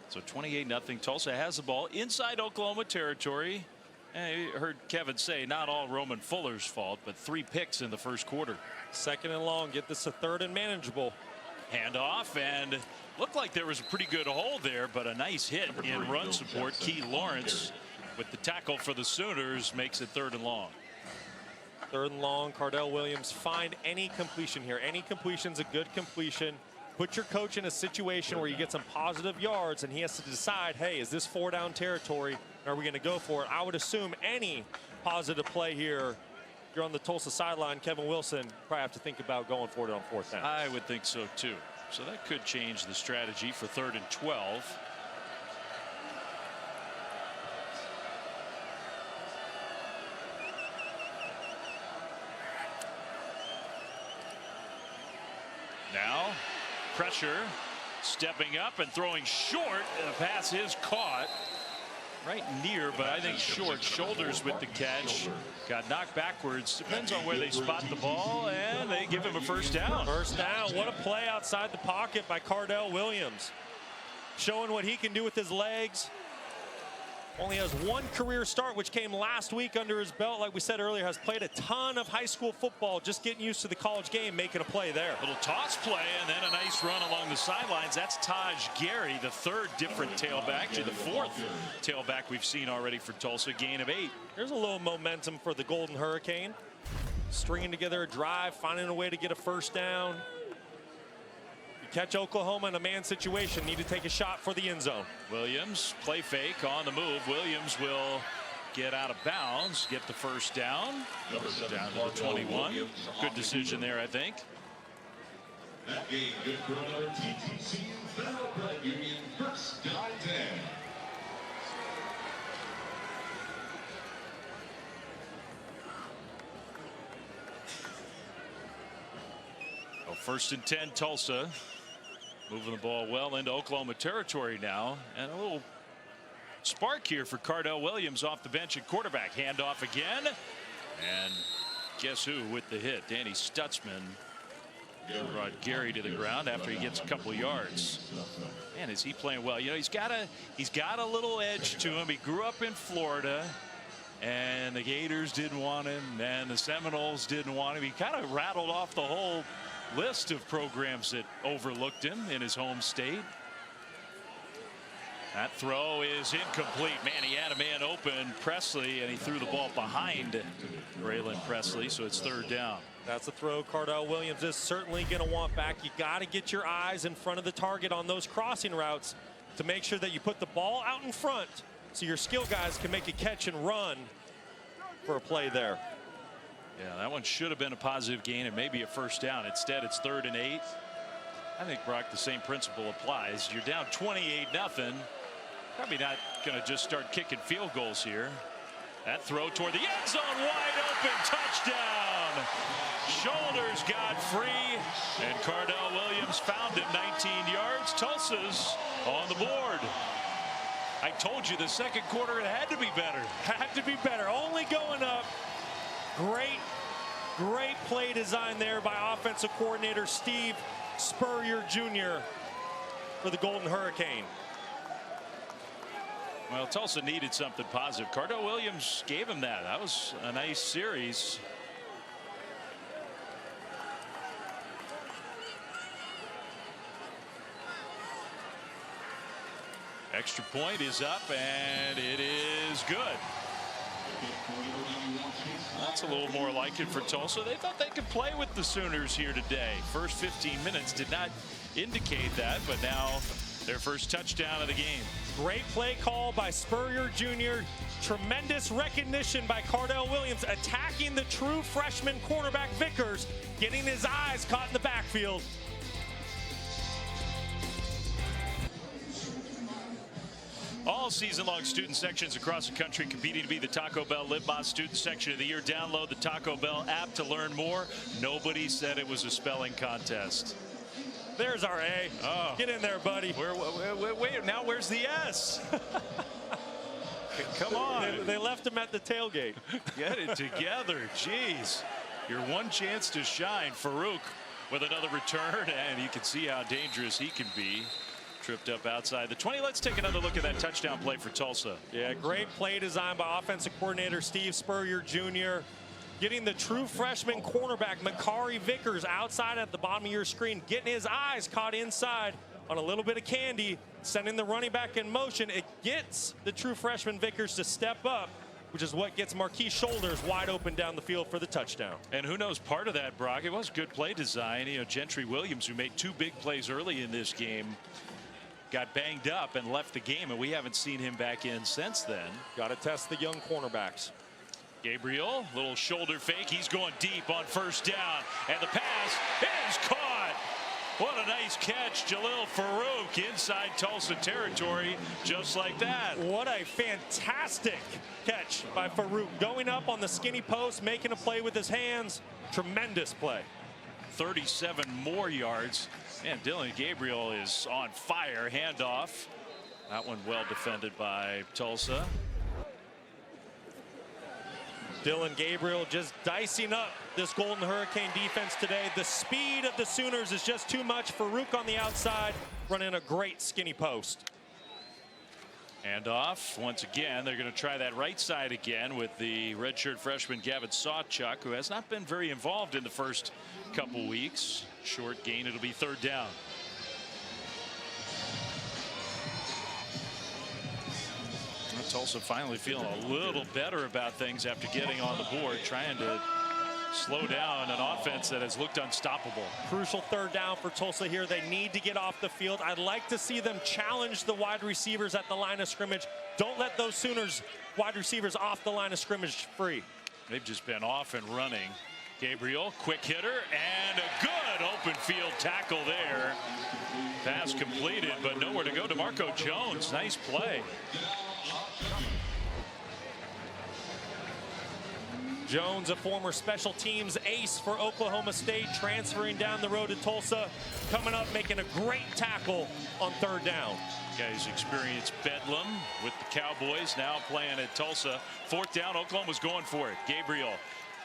So 28-0. Tulsa has the ball inside Oklahoma territory. And you heard Kevin say not all Roman Fuller's fault, but 3 picks in the first quarter. 2nd and long, get this to 3rd and manageable. Handoff, and looked like there was a pretty good hole there, but a nice hit in run support. Key Lawrence with the tackle for the Sooners makes it 3rd and long. 3rd and long, Cardell Williams, find any completion here. Any completion's a good completion. Put your coach in a situation where you get some positive yards and he has to decide, hey, is this 4-down territory? Are we going to go for it? I would assume any positive play here. If you're on the Tulsa sideline, Kevin Wilson, probably have to think about going for it on 4th down. I would think so too. So that could change the strategy for 3rd and 12. Now pressure, stepping up and throwing short. The pass is caught right near, but I think short. Shoulders with the catch. Got knocked backwards. Depends on where they spot the ball, and they give him a 1st down. 1st down. What a play outside the pocket by Cardell Williams. Showing what he can do with his legs. Only has 1 career start, which came last week under his belt. Like we said earlier, has played a ton of high school football, just getting used to the college game, making a play there. Little toss play and then a nice run along the sidelines. That's Taj Gary, the 3rd different tailback, actually the 4th tailback we've seen already for Tulsa. Gain of 8. There's a little momentum for the Golden Hurricane. Stringing together a drive, finding a way to get a 1st down. Catch Oklahoma in a man situation, need to take a shot for the end zone. Williams, play fake on the move. Williams will get out of bounds, get the 1st down. Down to the 21. Good decision there, I think. That game good for another TTC Federal Credit Union 1st down 10. Well, 1st and 10 Tulsa. Moving the ball well into Oklahoma territory now. And a little spark here for Cardell Williams off the bench at quarterback. Handoff again. And guess who with the hit? Danny Stutzman. Brought Gary to the ground after he gets a couple yards. Man, is he playing well? You know, he's got a little edge to him. He grew up in Florida, and the Gators didn't want him, and the Seminoles didn't want him. He kind of rattled off the whole list of programs that overlooked him in his home state. That throw is incomplete. Man, he had a man open, Presley, and he threw the ball behind Braylon Presley, so it's third down. That's a throw Cardell Williams is certainly going to want back. You got to get your eyes in front of the target on those crossing routes to make sure that you put the ball out in front so your skill guys can make a catch and run for a play there. Yeah, that one should have been a positive gain and maybe a first down. Instead, it's 3rd and 8. I think, Brock, the same principle applies. You're down 28-0. Probably not going to just start kicking field goals here. That throw toward the end zone, wide open, touchdown. Shoulders got free, and Cardell Williams found him 19 yards. Tulsa's on the board. I told you the second quarter it had to be better. Had to be better. Only going up. Great play design there by offensive coordinator Steve Spurrier Jr. for the Golden Hurricane. Well, Tulsa needed something positive. Cardell Williams gave him that. That was a nice series. Extra point is up, and it is good. That's a little more like it for Tulsa. They thought they could play with the Sooners here today. First 15 minutes did not indicate that, but now their first touchdown of the game. Great play call by Spurrier Jr. Tremendous recognition by Cardell Williams, attacking the true freshman cornerback Vickers, getting his eyes caught in the backfield. All season-long student sections across the country competing to be the Taco Bell Lip Moss Student Section of the Year. Download the Taco Bell app to learn more. Nobody said it was a spelling contest. There's our A. Oh. Get in there, buddy. Wait, now where's the S? Come on. They left him at the tailgate. Get it together. Jeez. Your one chance to shine. Farooq with another return, and you can see how dangerous he can be. Tripped up outside the 20. Let's take another look at that touchdown play for Tulsa. Yeah, great play design by offensive coordinator Steve Spurrier Jr. Getting the true freshman cornerback Makari Vickers outside at the bottom of your screen, getting his eyes caught inside on a little bit of candy, sending the running back in motion. It gets the true freshman Vickers to step up, which is what gets Marquise Shoulders wide open down the field for the touchdown. And who knows, part of that, Brock, it was good play design. You know, Gentry Williams, who made 2 big plays early in this game, got banged up and left the game, and we haven't seen him back in since then. Got to test the young cornerbacks. Gabriel, little shoulder fake. He's going deep on first down, and the pass is caught. What a nice catch. Jalil Farooq inside Tulsa territory, just like that. What a fantastic catch by Farooq. Going up on the skinny post, making a play with his hands. Tremendous play. 37 more yards. And Dylan Gabriel is on fire. Handoff. That one well defended by Tulsa. Dylan Gabriel just dicing up this Golden Hurricane defense today. The speed of the Sooners is just too much. Farooq on the outside running a great skinny post. Handoff. Once again, they're going to try that right side again with the redshirt freshman Gavin Sawchuk, who has not been very involved in the first couple weeks. Short gain. It'll be 3rd down. Tulsa finally feeling a little better about things after getting on the board, trying to slow down an offense that has looked unstoppable. Crucial 3rd down for Tulsa here. They need to get off the field. I'd like to see them challenge the wide receivers at the line of scrimmage. Don't let those Sooners wide receivers off the line of scrimmage free. They've just been off and running. Gabriel, quick hitter, and a good open field tackle there. Pass completed, but nowhere to go. DeMarco Jones, nice play. Jones, a former special teams ace for Oklahoma State, transferring down the road to Tulsa, coming up making a great tackle on 3rd down. Guys experienced Bedlam with the Cowboys, now playing at Tulsa. 4th down, Oklahoma's going for it. Gabriel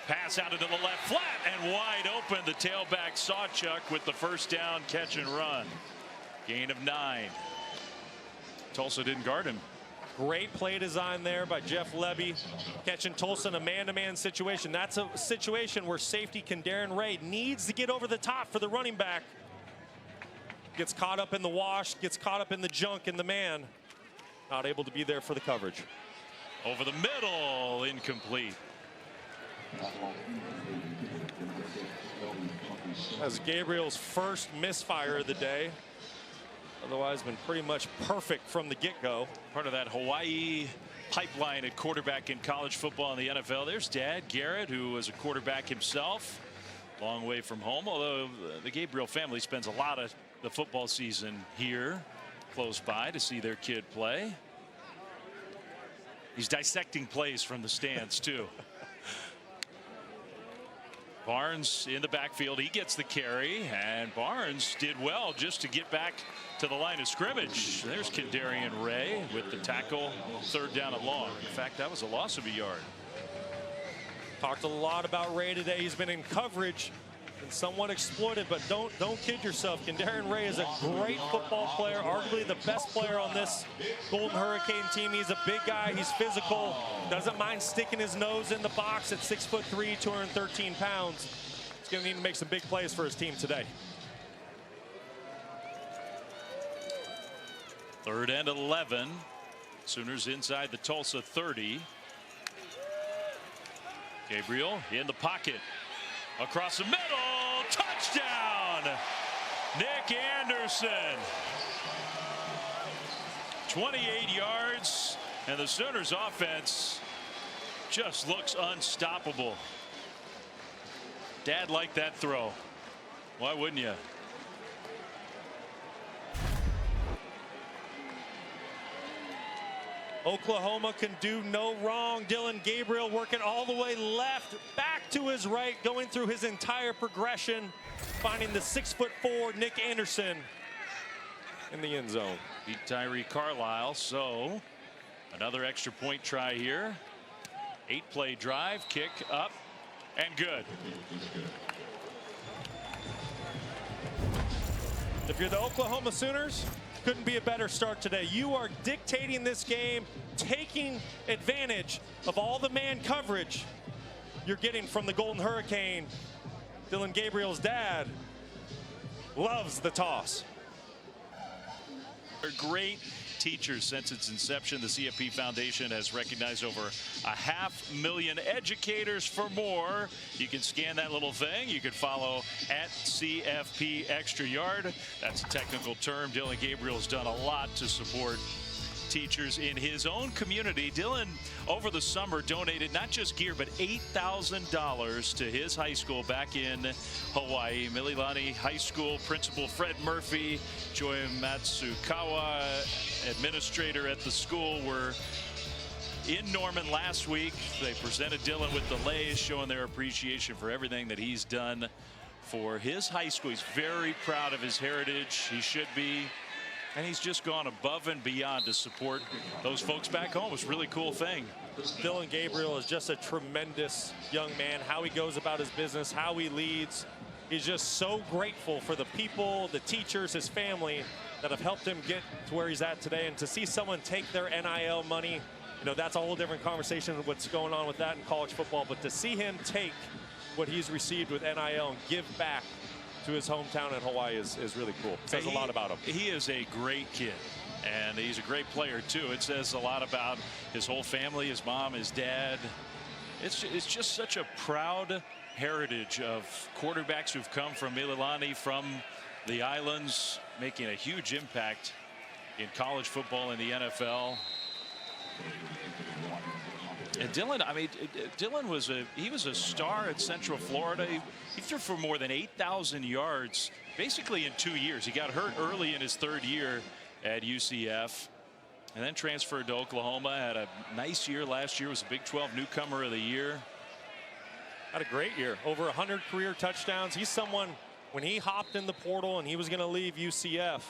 Pass out into the left flat and wide open. The tailback Sawchuk with the first down catch and run. Gain of 9. Tulsa didn't guard him. Great play design there by Jeff Levy, catching Tulsa in a man-to-man situation. That's a situation where safety Darren Ray needs to get over the top for the running back. Gets caught up in the wash, gets caught up in the junk in the man. Not able to be there for the coverage. Over the middle, incomplete. That's Gabriel's first misfire of the day. Otherwise been pretty much perfect from the get-go. Part of that Hawaii pipeline at quarterback in college football and the NFL. There's Dad Garrett, who was a quarterback himself. Long way from home, although the Gabriel family spends a lot of the football season here close by to see their kid play. He's dissecting plays from the stands too. Barnes in the backfield. He gets the carry, and Barnes did well just to get back to the line of scrimmage. There's Kendarian Ray with the tackle, 3rd down and long. In fact, that was a loss of a yard. Talked a lot about Ray today. He's been in coverage and somewhat exploited, but don't kid yourself. Kendarian Ray is a great football player, arguably the best player on this Golden Hurricane team. He's a big guy. He's physical. Doesn't mind sticking his nose in the box at 6'3", 213 pounds. He's going to need to make some big plays for his team today. 3rd and 11. Sooners inside the Tulsa 30. Gabriel in the pocket. Across the middle. Touchdown. Nick Anderson. 28 yards. And the Sooners offense just looks unstoppable. Dad liked that throw. Why wouldn't you? Oklahoma can do no wrong. Dillon Gabriel working all the way left, back to his right, going through his entire progression, finding the 6'4" Nick Anderson in the end zone. Beat Tyree Carlisle, so another extra point try here. 8-play drive, kick up, and good. If you're the Oklahoma Sooners, couldn't be a better start today. You are dictating this game, taking advantage of all the man coverage you're getting from the Golden Hurricane. Dillon Gabriel's dad loves the toss. They're great teachers since its inception. The CFP Foundation has recognized over 500,000 educators. For more, you can scan that little thing. You can follow at CFP Extra Yard. That's a technical term. Dillon Gabriel's done a lot to support teachers in his own community. Dillon, over the summer, donated not just gear, but $8,000 to his high school back in Hawaii. Mililani High School principal Fred Murphy, Joy Matsukawa, administrator at the school, were in Norman last week. They presented Dillon with the leis, showing their appreciation for everything that he's done for his high school. He's very proud of his heritage. He should be. And he's just gone above and beyond to support those folks back home. It's a really cool thing. Dillon Gabriel is just a tremendous young man. How he goes about his business, how he leads. He's just so grateful for the people, the teachers, his family that have helped him get to where he's at today. And to see someone take their NIL money, you know, that's a whole different conversation of what's going on with that in college football. But to see him take what he's received with NIL and give back to his hometown in Hawaii is really cool. It says a lot about him. He is a great kid, and he's a great player too. It says a lot about his whole family, his mom, his dad. It's just such a proud heritage of quarterbacks who've come from Mililani, from the islands, making a huge impact in college football and the NFL. And Dillon, I mean, Dillon was a star at Central Florida. He threw for more than 8,000 yards basically in 2 years. He got hurt early in his 3rd year at UCF and then transferred to Oklahoma. Had a nice year last year. Was a Big 12 newcomer of the year. Had a great year. Over 100 career touchdowns. He's someone, when he hopped in the portal and he was going to leave UCF,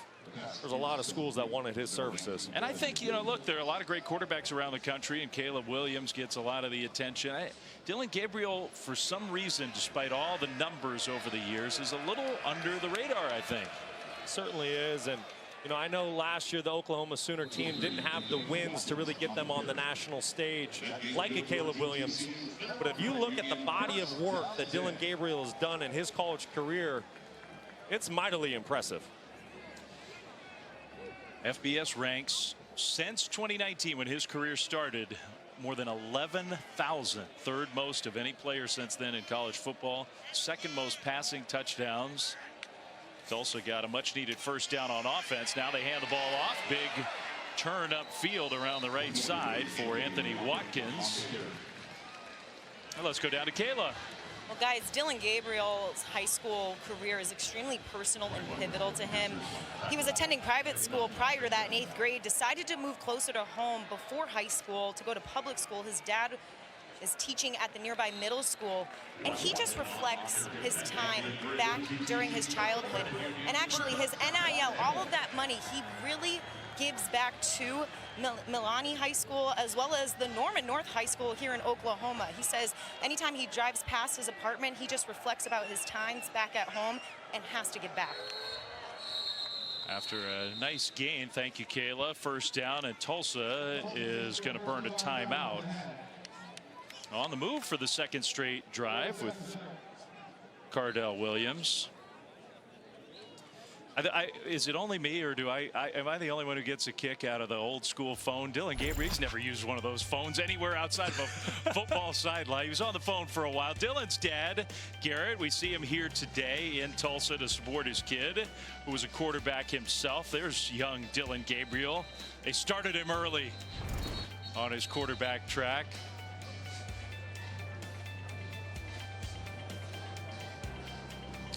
there's a lot of schools that wanted his services. And I think, you know, look, there are a lot of great quarterbacks around the country, and Caleb Williams gets a lot of the attention. Dillon Gabriel, for some reason, despite all the numbers over the years, is a little under the radar, I think. Certainly is. And, you know, I know last year the Oklahoma Sooner team didn't have the wins to really get them on the national stage like a Caleb Williams. But if you look at the body of work that Dillon Gabriel has done in his college career, it's mightily impressive. FBS ranks since 2019, when his career started, more than 11,000, third most of any player since then in college football, second most passing touchdowns. Tulsa got a much needed first down on offense. Now they hand the ball off. Big turn upfield around the right side for Anthony Watkins. Well, let's go down to Kayla. Well, guys, Dillon Gabriel's high school career is extremely personal and pivotal to him. He was attending private school prior to that in 8th grade, decided to move closer to home before high school to go to public school. His dad is teaching at the nearby middle school, and he just reflects his time back during his childhood. And actually, his NIL, all of that money, he really gives back to Milani High School as well as the Norman North High School here in Oklahoma. He says anytime he drives past his apartment, he just reflects about his times back at home and has to give back. After a nice gain, thank you, Kayla. First down, and Tulsa is going to burn a timeout. On the move for the second straight drive with Cardell Williams. Is it only me, or am I the only one who gets a kick out of the old school phone? Dillon Gabriel's never used one of those phones anywhere outside of a football sideline. He was on the phone for a while. Dillon's dad, Garrett, we see him here today in Tulsa to support his kid, who was a quarterback himself. There's young Dillon Gabriel. They started him early on his quarterback track.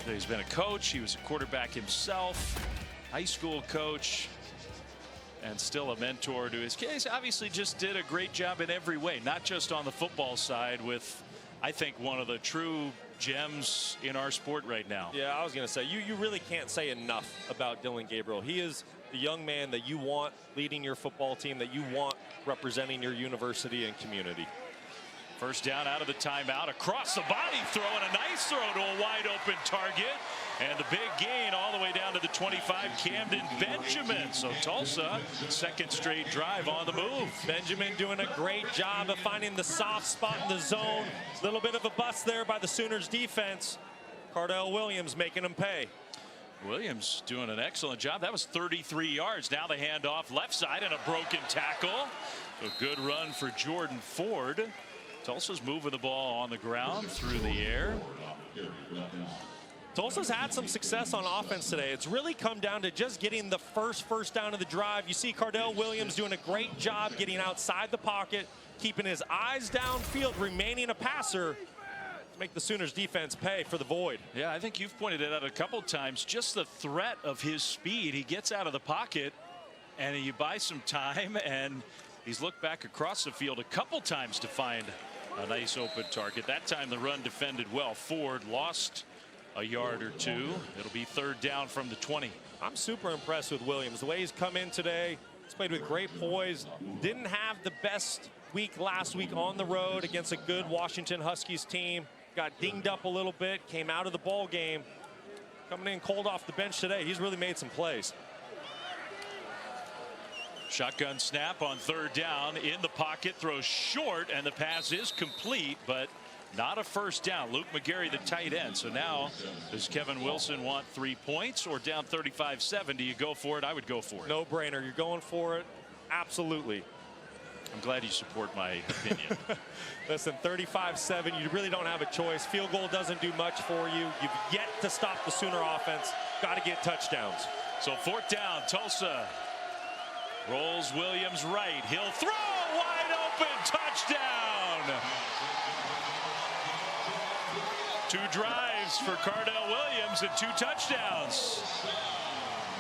He's been a coach. He was a quarterback himself, high school coach, and still a mentor to his kids. Obviously just did a great job in every way, not just on the football side, with, I think, one of the true gems in our sport right now. Yeah, I was going to say, you really can't say enough about Dillon Gabriel. He is the young man that you want leading your football team, that you want representing your university and community. First down out of the timeout, across the body throw, and a nice throw to a wide open target. And the big gain all the way down to the 25, Camden Benjamin. So Tulsa, second straight drive on the move. Benjamin doing a great job of finding the soft spot in the zone. Little bit of a bust there by the Sooners defense. Cardell Williams making them pay. Williams doing an excellent job. That was 33 yards. Now the handoff left side and a broken tackle. A good run for Jordan Ford. Tulsa's moving the ball on the ground through the air. Tulsa's had some success on offense today. It's really come down to just getting the first down of the drive. You see Cardell Williams doing a great job getting outside the pocket, keeping his eyes downfield, remaining a passer to make the Sooners defense pay for the void. Yeah, I think you've pointed it out a couple times. Just the threat of his speed. He gets out of the pocket and you buy some time, and he's looked back across the field a couple times to find a nice open target. That time the run defended well. Ford lost a yard or two. It'll be third down from the 20. I'm super impressed with Williams. The way he's come in today, he's played with great poise. Didn't have the best week last week on the road against a good Washington Huskies team. Got dinged up a little bit, came out of the ball game. Coming in cold off the bench today, he's really made some plays. Shotgun snap on third down, in the pocket, throws short, and the pass is complete, but not a first down. Luke McGarry, the tight end. So now, does Kevin Wilson want 3 points, or down 35-7? Do you go for it? I would go for it. No brainer. You're going for it. Absolutely. I'm glad you support my opinion. Listen, 35-7, you really don't have a choice. Field goal doesn't do much for you. You've yet to stop the Sooner offense. Got to get touchdowns. So fourth down, Tulsa. Rolls Williams right. He'll throw, wide open, touchdown. 2 drives for Cardell Williams and 2 touchdowns.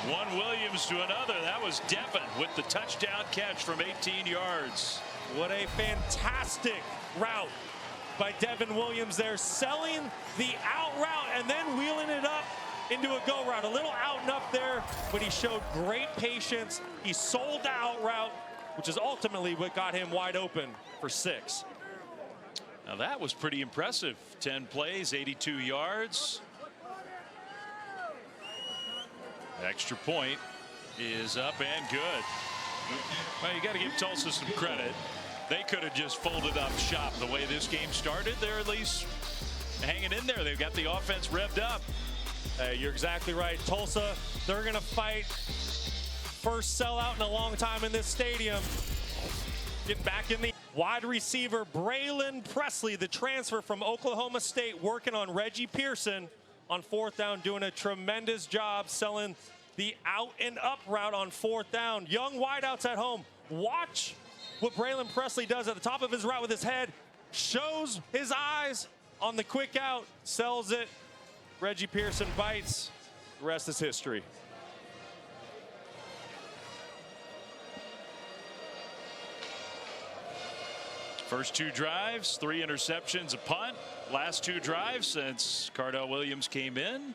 One Williams to another. That was Devin with the touchdown catch from 18 yards. What a fantastic route by Devin Williams there, selling the out route and then wheeling it up into a go route. A little out and up there, but he showed great patience. He sold the out route, which is ultimately what got him wide open for 6. Now that was pretty impressive. 10 plays, 82 yards. Extra point is up and good. Well, you got to give Tulsa some credit. They could have just folded up shop the way this game started. They're at least hanging in there. They've got the offense revved up. You're exactly right. Tulsa, they're going to fight. First sellout in a long time in this stadium. Getting back in the wide receiver, Braylon Presley, the transfer from Oklahoma State, working on Reggie Pearson on 4th down, doing a tremendous job selling the out and up route on 4th down. Young wideouts at home. Watch what Braylon Presley does at the top of his route with his head. Shows his eyes on the quick out, sells it. Reggie Pearson bites. The rest is history. First 2 drives, 3 interceptions, a punt. Last 2 drives since Cardell Williams came in.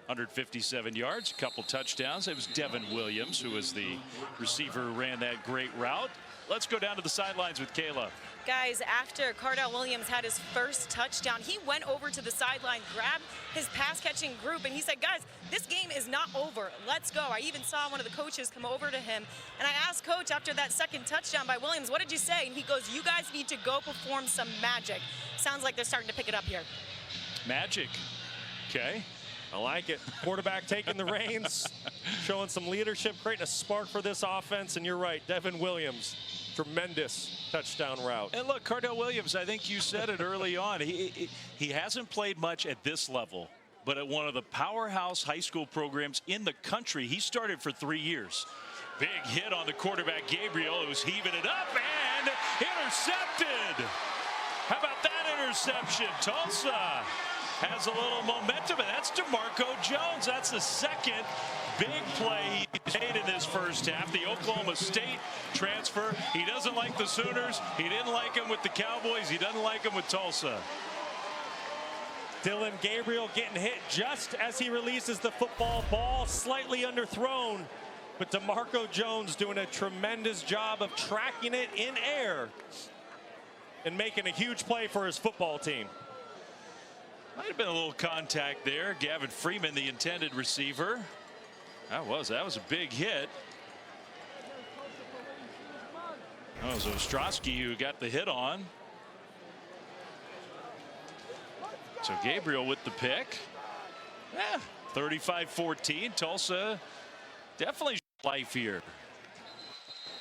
157 yards, a couple touchdowns. It was Devin Williams who was the receiver who ran that great route. Let's go down to the sidelines with Kayla. Guys, after Cardell Williams had his first touchdown, he went over to the sideline, grabbed his pass-catching group, and he said, guys, this game is not over. Let's go. I even saw one of the coaches come over to him, and I asked Coach after that second touchdown by Williams, what did you say? And he goes, you guys need to go perform some magic. Sounds like they're starting to pick it up here. Magic. Okay. I like it. Quarterback taking the reins, showing some leadership, creating a spark for this offense, and you're right, Devin Williams, tremendous touchdown route. And look, Cardell Williams, I think you said it early on. He hasn't played much at this level, but at one of the powerhouse high school programs in the country. He started for 3 years. Big hit on the quarterback, Gabriel, who's heaving it up and intercepted. How about that interception? Tulsa has a little momentum, and that's DeMarco Jones. That's the second big play he made in this first half. The Oklahoma State transfer. He doesn't like the Sooners. He didn't like him with the Cowboys. He doesn't like him with Tulsa. Dillon Gabriel getting hit just as he releases the football. Ball slightly underthrown, but DeMarco Jones doing a tremendous job of tracking it in air and making a huge play for his football team. Might have been a little contact there. Gavin Freeman, the intended receiver. That was a big hit. That was Ostrowski who got the hit on. So Gabriel with the pick. 35-14. Tulsa definitely life here.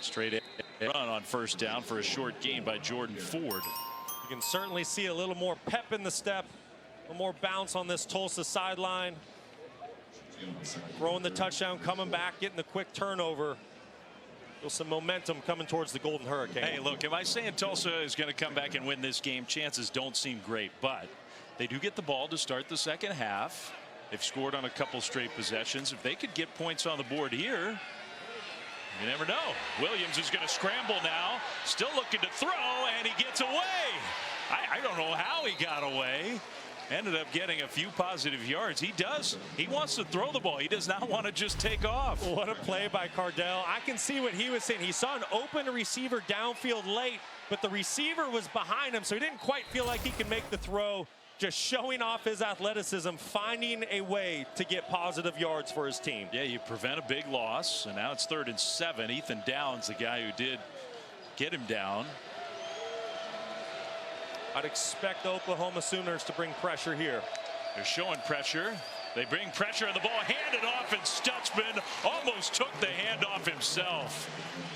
Straight run on first down for a short gain by Jordan Ford. You can certainly see a little more pep in the step. A little more bounce on this Tulsa sideline. Throwing the touchdown, coming back, getting the quick turnover. Feel some momentum coming towards the Golden Hurricane. Hey, look, am I saying Tulsa is going to come back and win this game? Chances don't seem great, but they do get the ball to start the second half. They've scored on a couple straight possessions. If they could get points on the board here, you never know. Williams is going to scramble now, still looking to throw, and he gets away. I don't know how he got away. Ended up getting a few positive yards. He does. He wants to throw the ball. He does not want to just take off. What a play by Cardell. I can see what he was saying. He saw an open receiver downfield late, but the receiver was behind him, so he didn't quite feel like he could make the throw. Just showing off his athleticism, finding a way to get positive yards for his team. Yeah, you prevent a big loss, and now it's 3rd and 7. Ethan Downs, the guy who did get him down. I'd expect the Oklahoma Sooners to bring pressure here. They're showing pressure. They bring pressure, and the ball handed off, and Stutzman almost took the handoff himself.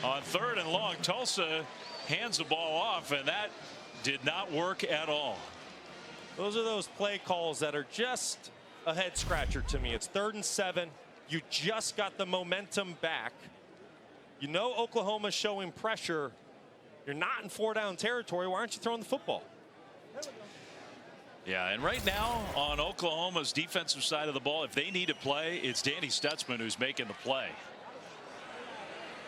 On 3rd and long, Tulsa hands the ball off, and that did not work at all. Those are those play calls that are just a head scratcher to me. It's 3rd and 7. You just got the momentum back. You know Oklahoma's showing pressure. You're not in 4-down territory. Why aren't you throwing the football? Yeah, and right now on Oklahoma's defensive side of the ball, if they need a play, it's Danny Stutzman who's making the play.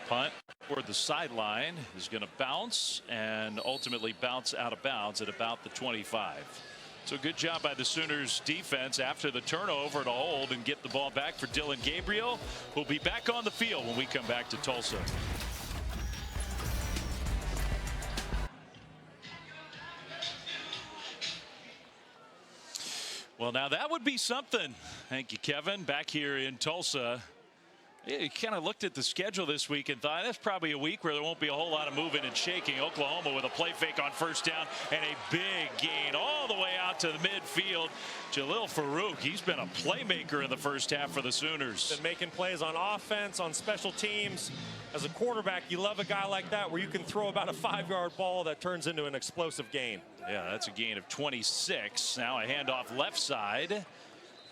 Punt toward the sideline is going to bounce and ultimately bounce out of bounds at about the 25. So good job by the Sooners defense after the turnover to hold and get the ball back for Dillon Gabriel. We'll be back on the field when we come back to Tulsa. Well, now that would be something. Thank you, Kevin. Back here in Tulsa. You kind of looked at the schedule this week and thought that's probably a week where there won't be a whole lot of moving and shaking. Oklahoma with a play fake on first down and a big gain all the way out to the midfield. Jalil Farooq, he's been a playmaker in the first half for the Sooners. Been making plays on offense, on special teams. As a quarterback, you love a guy like that where you can throw about a 5-yard ball that turns into an explosive gain. Yeah, that's a gain of 26. Now a handoff left side.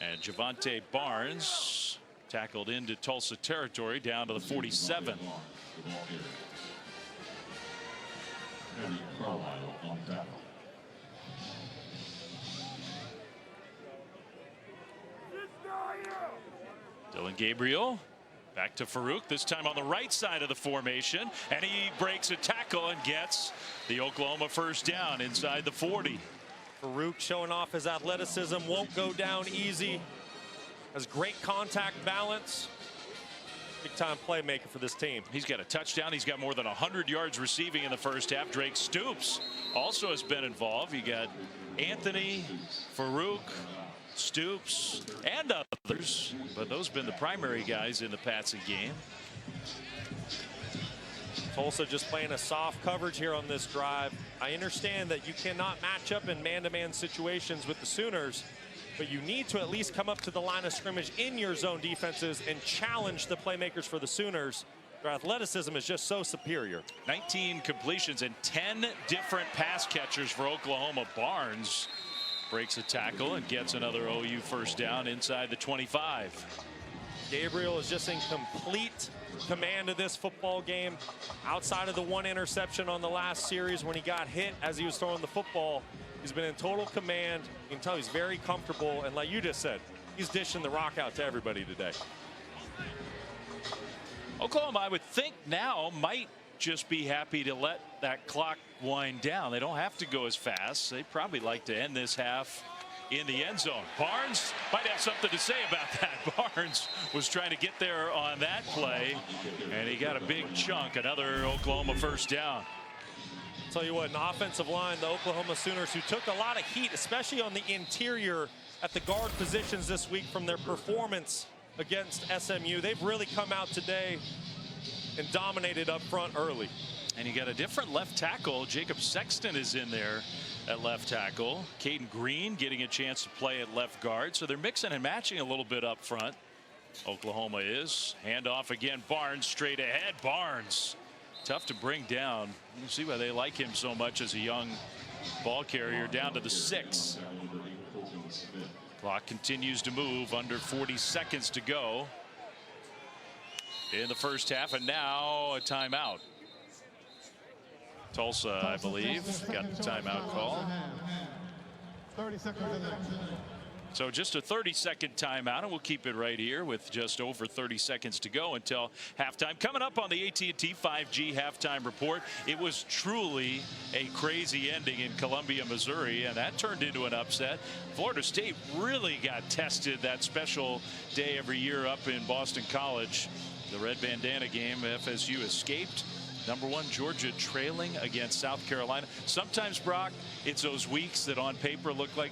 And Javonte Barnes tackled into Tulsa territory down to the 47. Dillon Gabriel back to Farooq, this time on the right side of the formation, and he breaks a tackle and gets the Oklahoma first down inside the 40. Farooq showing off his athleticism, won't go down easy. Has great contact balance. Big time playmaker for this team. He's got a touchdown. He's got more than 100 yards receiving in the first half. Drake Stoops also has been involved. You got Anthony, Farooq, Stoops, and others, but those have been the primary guys in the passing game. Tulsa just playing a soft coverage here on this drive. I understand that you cannot match up in man-to-man situations with the Sooners, but you need to at least come up to the line of scrimmage in your zone defenses and challenge the playmakers for the Sooners. Their athleticism is just so superior. 19 completions and 10 different pass catchers for Oklahoma. Barnes breaks a tackle and gets another OU first down inside the 25. Gabriel is just in complete command of this football game. Outside of the one interception on the last series when he got hit as he was throwing the football, he's been in total command. You can tell he's very comfortable, and like you just said, he's dishing the rock out to everybody today. Oklahoma, I would think now, might just be happy to let that clock wind down. They don't have to go as fast. They probably like to end this half in the end zone. Barnes might have something to say about that. Barnes was trying to get there on that play, and he got a big chunk. Another Oklahoma first down. Tell you what, an offensive line, the Oklahoma Sooners, who took a lot of heat, especially on the interior at the guard positions this week from their performance against SMU. They've really come out today and dominated up front early. And you got a different left tackle. Jacob Sexton is in there at left tackle. Caden Green getting a chance to play at left guard. So they're mixing and matching a little bit up front. Oklahoma is. Handoff again. Barnes straight ahead. Barnes. Tough to bring down. You see why they like him so much as a young ball carrier. Down to the 6. Clock continues to move. Under 40 seconds to go in the first half, and now a timeout. Tulsa, I believe, got the timeout call. 30 seconds in there. So just a 30-second timeout, and we'll keep it right here with just over 30 seconds to go until halftime. Coming up on the AT&T 5G halftime report, it was truly a crazy ending in Columbia, Missouri, and that turned into an upset. Florida State really got tested that special day every year up in Boston College. The red bandana game, FSU escaped. Number 1 Georgia trailing against South Carolina. Sometimes, Brock, it's those weeks that on paper look like,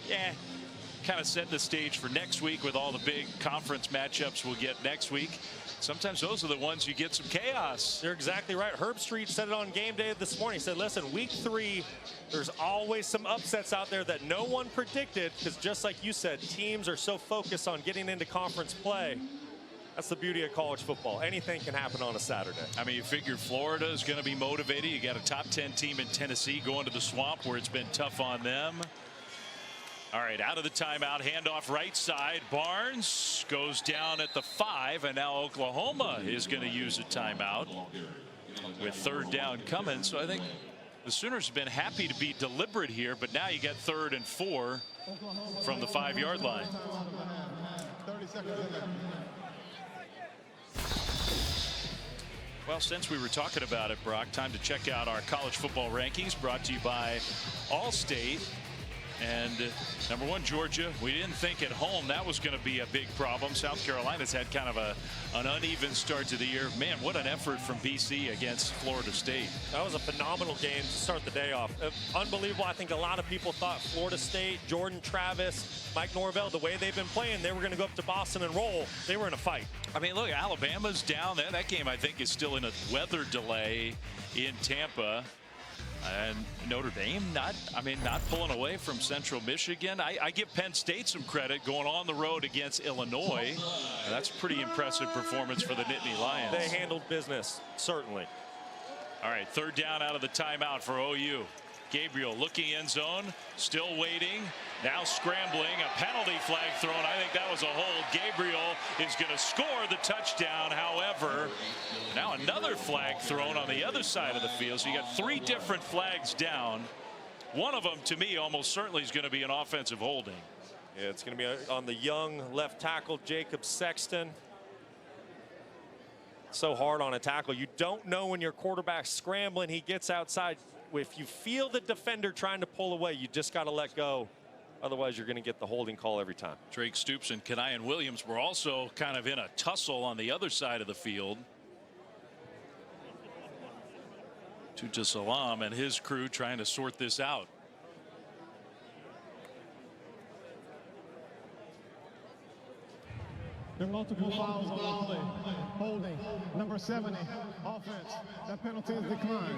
kind of setting the stage for next week with all the big conference matchups we'll get next week. Sometimes those are the ones you get some chaos. You're exactly right. Herb Street said it on game day this morning. He said, listen, week 3, there's always some upsets out there that no one predicted, because just like you said, teams are so focused on getting into conference play. That's the beauty of college football. Anything can happen on a Saturday. I mean, you figure Florida is going to be motivated. You got a top 10 team in Tennessee going to the Swamp where it's been tough on them. All right, out of the timeout, handoff right side. Barnes goes down at the 5, and now Oklahoma is going to use a timeout with third down coming. So I think the Sooners have been happy to be deliberate here, but now you got 3rd and 4 from the 5-yard line. 30 seconds in there. Well, since we were talking about it, Brock, time to check out our college football rankings brought to you by Allstate. And number one, Georgia, we didn't think at home that was going to be a big problem. South Carolina's had kind of an uneven start to the year. Man, what an effort from BC against Florida State. That was a phenomenal game to start the day off. Unbelievable. I think a lot of people thought Florida State, Jordan Travis, Mike Norvell, the way they've been playing, they were going to go up to Boston and roll. They were in a fight. I mean, look, Alabama's down there. That game, I think, is still in a weather delay in Tampa. And Notre Dame not pulling away from Central Michigan. I give Penn State some credit going on the road against Illinois. That's a pretty impressive performance for the Nittany Lions. They handled business, certainly. All right, third down out of the timeout for OU. Gabriel looking end zone, still waiting, now scrambling, a penalty flag thrown. I think that was a hold. Gabriel is going to score the touchdown. However, now another flag thrown on the other side of the field. So you got three different flags down. One of them, to me, almost certainly is going to be an offensive holding. Yeah, it's going to be on the young left tackle, Jacob Sexton. So hard on a tackle. You don't know when your quarterback's scrambling. He gets outside. If you feel the defender trying to pull away, you just got to let go. Otherwise, you're going to get the holding call every time. Drake Stoops and Kanian Williams were also kind of in a tussle on the other side of the field. Tuta Salam and his crew trying to sort this out. There are multiple fouls on the play. Holding, number 70, offense. That penalty is declined.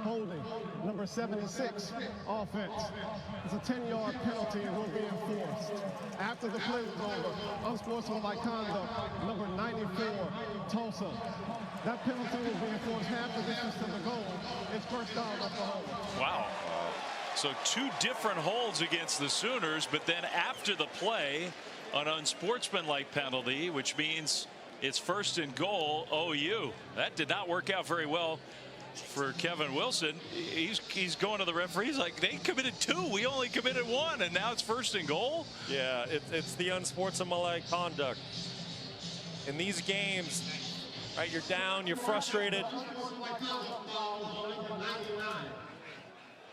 Holding, number 76, offense. It's a 10-yard penalty and will be enforced. After the play was over, unsportsmanlike conduct, number 94, Tulsa. That penalty will be enforced half the distance to the goal. It's first down Oklahoma. Wow. So two different holds against the Sooners, but then after the play, an unsportsmanlike penalty, which means it's first and goal OU. That did not work out very well for Kevin Wilson. He's going to the referee. He's like, they committed two. We only committed one, and now it's first and goal. Yeah, it's the unsportsmanlike conduct. In these games, right, you're down, you're frustrated.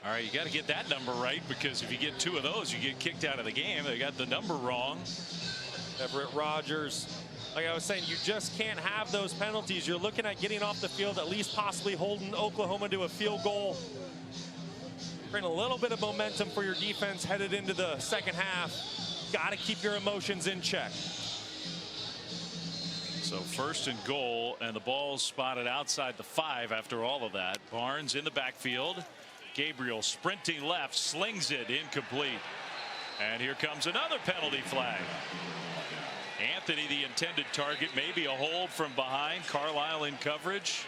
All right, you got to get that number right, because if you get two of those, you get kicked out of the game. They got the number wrong. Everett Rogers, like I was saying, you just can't have those penalties. You're looking at getting off the field, at least possibly holding Oklahoma to a field goal. Bring a little bit of momentum for your defense headed into the second half. Got to keep your emotions in check. So first and goal, and the ball's spotted outside the 5 after all of that. Barnes in the backfield. Gabriel sprinting left, slings it, incomplete. And here comes another penalty flag. Anthony, the intended target, maybe a hold from behind. Carlisle in coverage.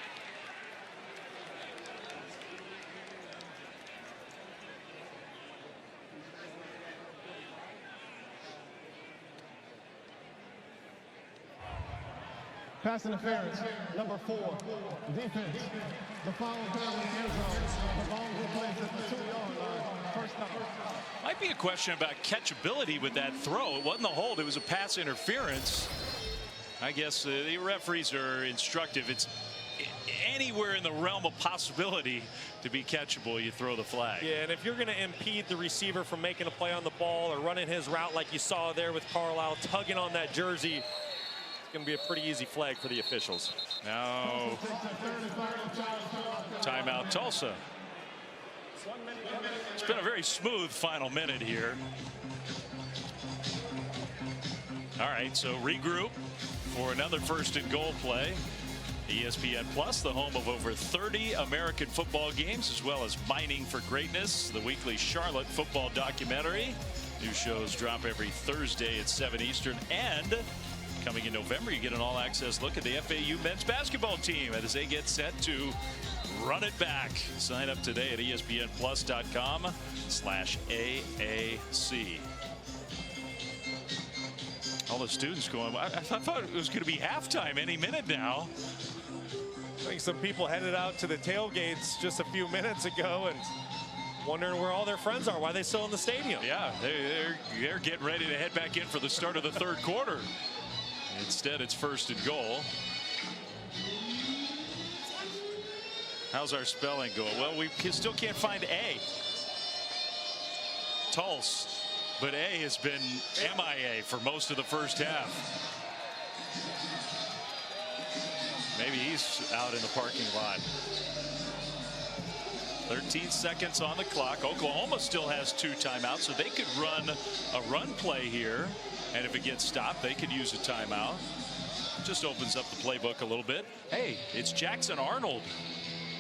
Pass interference, number 4, defense. The foul occurred in the end zone. The ball will be placed at the 2-yard line. First down. Might be a question about catchability with that throw. It wasn't a hold, it was a pass interference. I guess the referees are instructive. It's anywhere in the realm of possibility to be catchable, you throw the flag. Yeah, and if you're going to impede the receiver from making a play on the ball or running his route like you saw there with Carlisle, tugging on that jersey, it's going to be a pretty easy flag for the officials. Now, timeout Tulsa. It's been a very smooth final minute here. All right, so regroup for another first and goal play. ESPN Plus, the home of over 30 American football games, as well as Mining for Greatness, the weekly Charlotte football documentary. New shows drop every Thursday at 7 Eastern. And coming in November, you get an all-access look at the FAU men's basketball team as they get set to run it back. Sign up today at ESPNplus.com/AAC. All the students going, I thought it was going to be halftime any minute now. I think some people headed out to the tailgates just a few minutes ago and wondering where all their friends are, why they still in the stadium. Yeah, they're getting ready to head back in for the start of the third quarter. Instead, it's first and goal. How's our spelling going? Well, we still can't find A. Tulsa, but A has been MIA for most of the first half. Maybe he's out in the parking lot. 13 seconds on the clock. Oklahoma still has 2 timeouts, so they could run a run play here. And if it gets stopped, they could use a timeout. Just opens up the playbook a little bit. Hey, it's Jackson Arnold,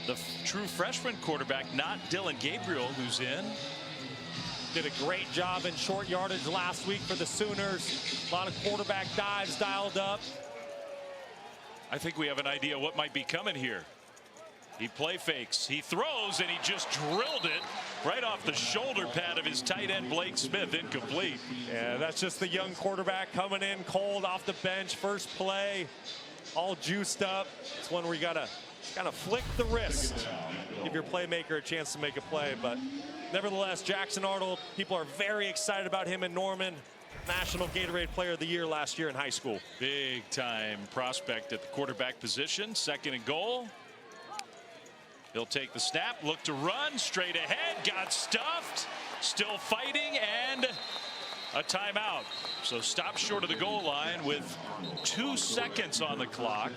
the true freshman quarterback, not Dylan Gabriel, who's in. Did a great job in short yardage last week for the Sooners. A lot of quarterback dives dialed up. I think we have an idea what might be coming here. He play fakes, he throws, and he just drilled it right off the shoulder pad of his tight end Blake Smith. Incomplete. Yeah, that's just the young quarterback coming in cold off the bench. First play, all juiced up. It's one where you gotta kind of flick the wrist, give your playmaker a chance to make a play. But nevertheless, Jackson Arnold, people are very excited about him in Norman. National Gatorade Player of the Year last year in high school. Big time prospect at the quarterback position. Second and goal. He'll take the snap, look to run, straight ahead, got stuffed, still fighting, and a timeout. So stop short of the goal line with 2 seconds on the clock.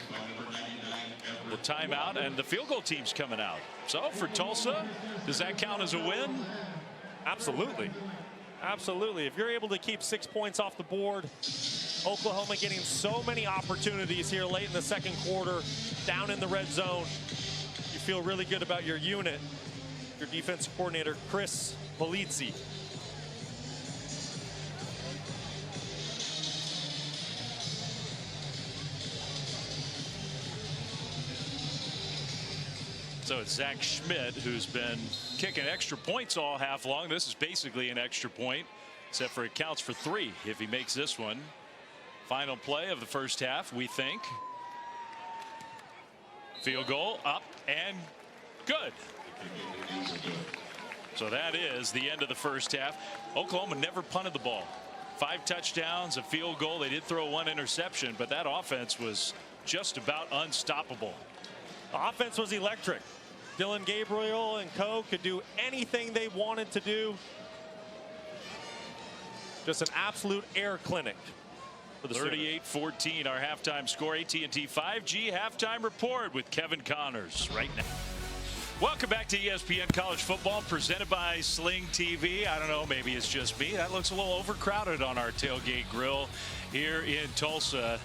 The timeout, and the field goal team's coming out. So for Tulsa, does that count as a win? Absolutely. Absolutely. If you're able to keep 6 points off the board, Oklahoma getting so many opportunities here late in the second quarter, down in the red zone. You feel really good about your unit. Your defensive coordinator, Chris Polizzi. So it's Zach Schmidt, who's been kicking extra points all half long. This is basically an extra point, except for it counts for 3 if he makes this one. Final play of the first half, we think. Field goal up and good. So that is the end of the first half. Oklahoma never punted the ball. 5 touchdowns, a field goal. They did throw 1 interception, but that offense was just about unstoppable. The offense was electric. Dylan Gabriel and co could do anything they wanted to do. Just an absolute air clinic for the 38-14 our halftime score. AT&T 5G halftime report with Kevin Connors right now. Welcome back to ESPN College Football, presented by Sling TV. I don't know, maybe it's just me. That looks a little overcrowded on our tailgate grill here in Tulsa.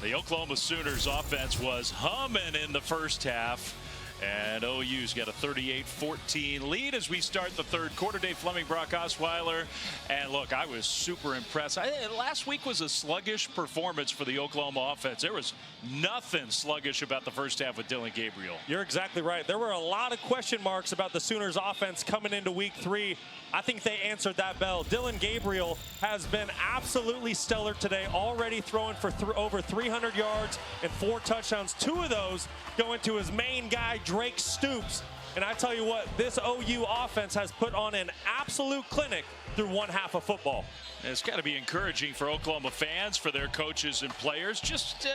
The Oklahoma Sooners offense was humming in the first half, and OU's got a 38-14 lead as we start the third quarter. Dave Fleming, Brock Osweiler, and look, I was super impressed. Last week was a sluggish performance for the Oklahoma offense. There was nothing sluggish about the first half with Dylan Gabriel. You're exactly right. There were a lot of question marks about the Sooners offense coming into week 3. I think they answered that bell. Dylan Gabriel has been absolutely stellar today, already throwing for over 300 yards and 4 touchdowns. 2 of those going to his main guy, Drake Stoops. And I tell you what, this OU offense has put on an absolute clinic through one half of football. It's got to be encouraging for Oklahoma fans, for their coaches and players. Just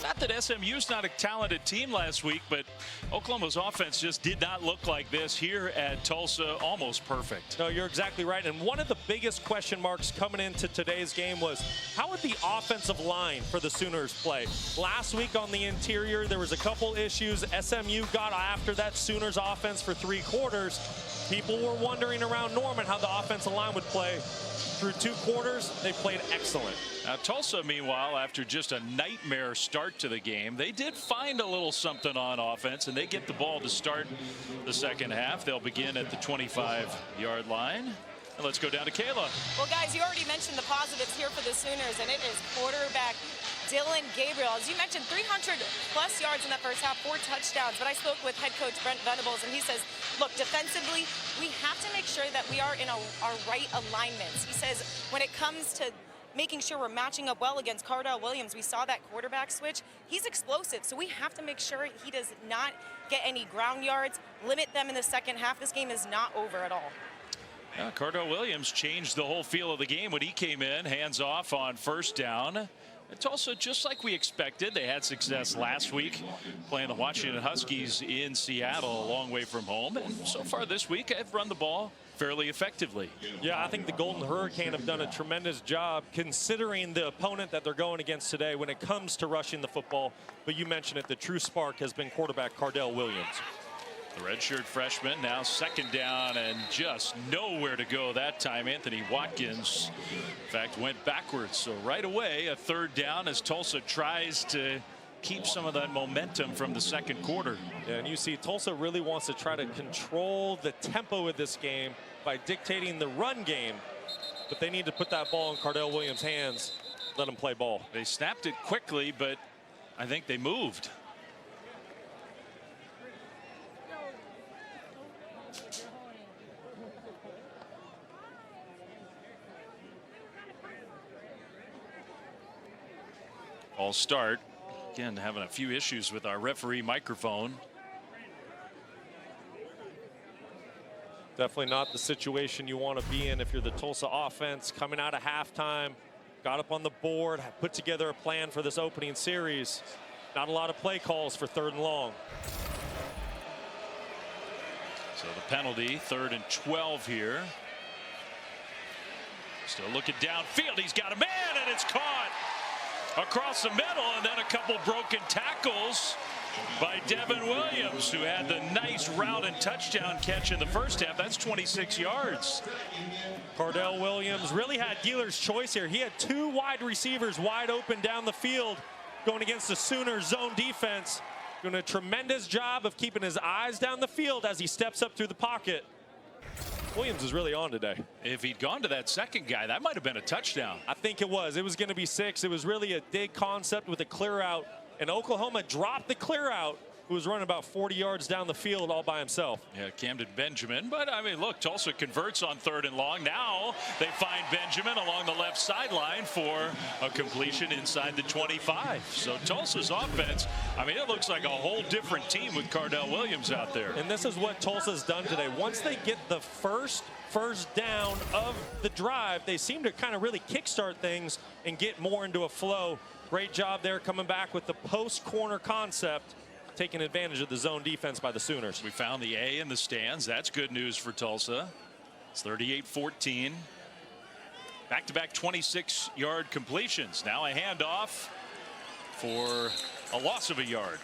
not that SMU's not a talented team last week, but Oklahoma's offense just did not look like this here at Tulsa. Almost perfect. No, you're exactly right. And one of the biggest question marks coming into today's game was, how would the offensive line for the Sooners play? Last week on the interior, there was a couple issues. SMU got after that Sooners offense for 3 quarters. People were wondering around Norman how the offensive line would play. Through 2 quarters, they played excellent. Now Tulsa, meanwhile, after just a nightmare start to the game, they did find a little something on offense, and they get the ball to start the second half. They'll begin at the 25-yard line. And let's go down to Kayla. Well, guys, you already mentioned the positives here for the Sooners, and it is quarterback Dylan Gabriel. As you mentioned, 300-plus yards in that first half, 4 touchdowns. But I spoke with head coach Brent Venables, and he says, look, defensively, we have to make sure that we are in our right alignments. He says when it comes to making sure we're matching up well against Cardell Williams, we saw that quarterback switch. He's explosive, so we have to make sure he does not get any ground yards, limit them in the second half. This game is not over at all. Cardell Williams changed the whole feel of the game when he came in, hands off on first down. It's also just like we expected. They had success last week playing the Washington Huskies in Seattle, a long way from home. And so far this week, they've run the ball fairly effectively. Yeah, I think the Golden Hurricane have done a tremendous job considering the opponent that they're going against today when it comes to rushing the football. But you mentioned it, the true spark has been quarterback Cardell Williams. The redshirt freshman now second down and just nowhere to go that time. Anthony Watkins, in fact, went backwards. So right away, a third down as Tulsa tries to keep some of that momentum from the second quarter. Yeah, and you see Tulsa really wants to try to control the tempo of this game by dictating the run game. But they need to put that ball in Cardell Williams' hands, let him play ball. They snapped it quickly, but I think they moved. All start. Again, having a few issues with our referee microphone. Definitely not the situation you want to be in if you're the Tulsa offense coming out of halftime. Got up on the board, put together a plan for this opening series. Not a lot of play calls for 3rd and long. So the penalty, 3rd and 12 here. Still looking downfield. He's got a man, and it's caught across the middle, and then a couple broken tackles by Devin Williams, who had the nice route and touchdown catch in the first half. That's 26 yards. Cardell Williams really had dealer's choice here. He had 2 wide receivers wide open down the field going against the Sooners zone defense. Doing a tremendous job of keeping his eyes down the field as he steps up through the pocket. Williams is really on today. If he'd gone to that second guy, that might have been a touchdown. I think it was. It was going to be 6. It was really a dig concept with a clear out. And Oklahoma dropped the clear out, who was running about 40 yards down the field all by himself. Yeah, Camden Benjamin. But, I mean, look, Tulsa converts on 3rd and long. Now they find Benjamin along the left sideline for a completion inside the 25. So Tulsa's offense, I mean, it looks like a whole different team with Cardell Williams out there. And this is what Tulsa's done today. Once they get the first down of the drive, they seem to kind of really kickstart things and get more into a flow. Great job there coming back with the post corner concept, taking advantage of the zone defense by the Sooners. We found the A in the stands. That's good news for Tulsa. It's 38-14. Back-to-back 26-yard completions. Now a handoff for a loss of a yard.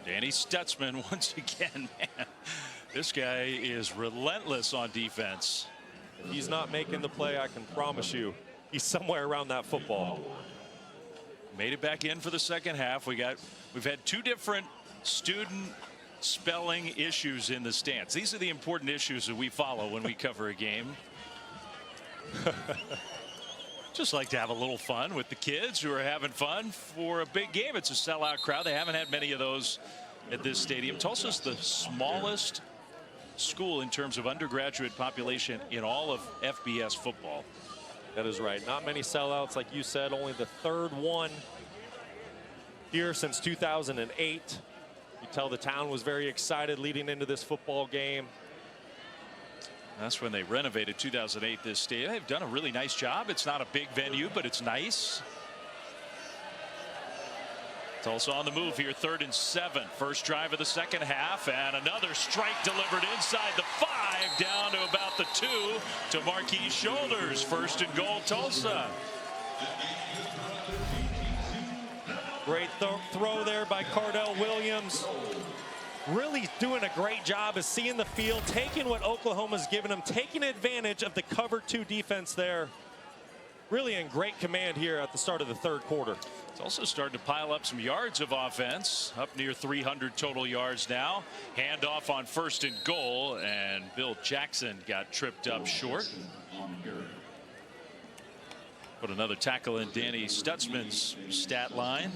Danny Stutzman once again, man. This guy is relentless on defense. If he's not making the play, I can promise you he's somewhere around that football. Made it back in for the second half. We've had 2 different student spelling issues in the stands. These are the important issues that we follow when we cover a game. Just like to have a little fun with the kids who are having fun for a big game. It's a sellout crowd. They haven't had many of those at this stadium. Tulsa's the smallest school in terms of undergraduate population in all of FBS football. That is right. Not many sellouts, like you said. Only the 3rd one here since 2008. You tell the town was very excited leading into this football game. That's when they renovated 2008 this stadium. They've done a really nice job. It's not a big venue, but it's nice. Tulsa on the move here, 3rd and 7. First drive of the second half, and another strike delivered inside the 5, down to about the 2 to Marquis Shoulders. 1st and goal, Tulsa. Great throw there by Cardell Williams. Really doing a great job of seeing the field, taking what Oklahoma's given him, taking advantage of the cover 2 defense there. Really in great command here at the start of the 3rd quarter. It's also starting to pile up some yards of offense, up near 300 total yards now. Handoff on 1st and goal, and Bill Jackson got tripped up short. Put another tackle in Danny Stutzman's stat line.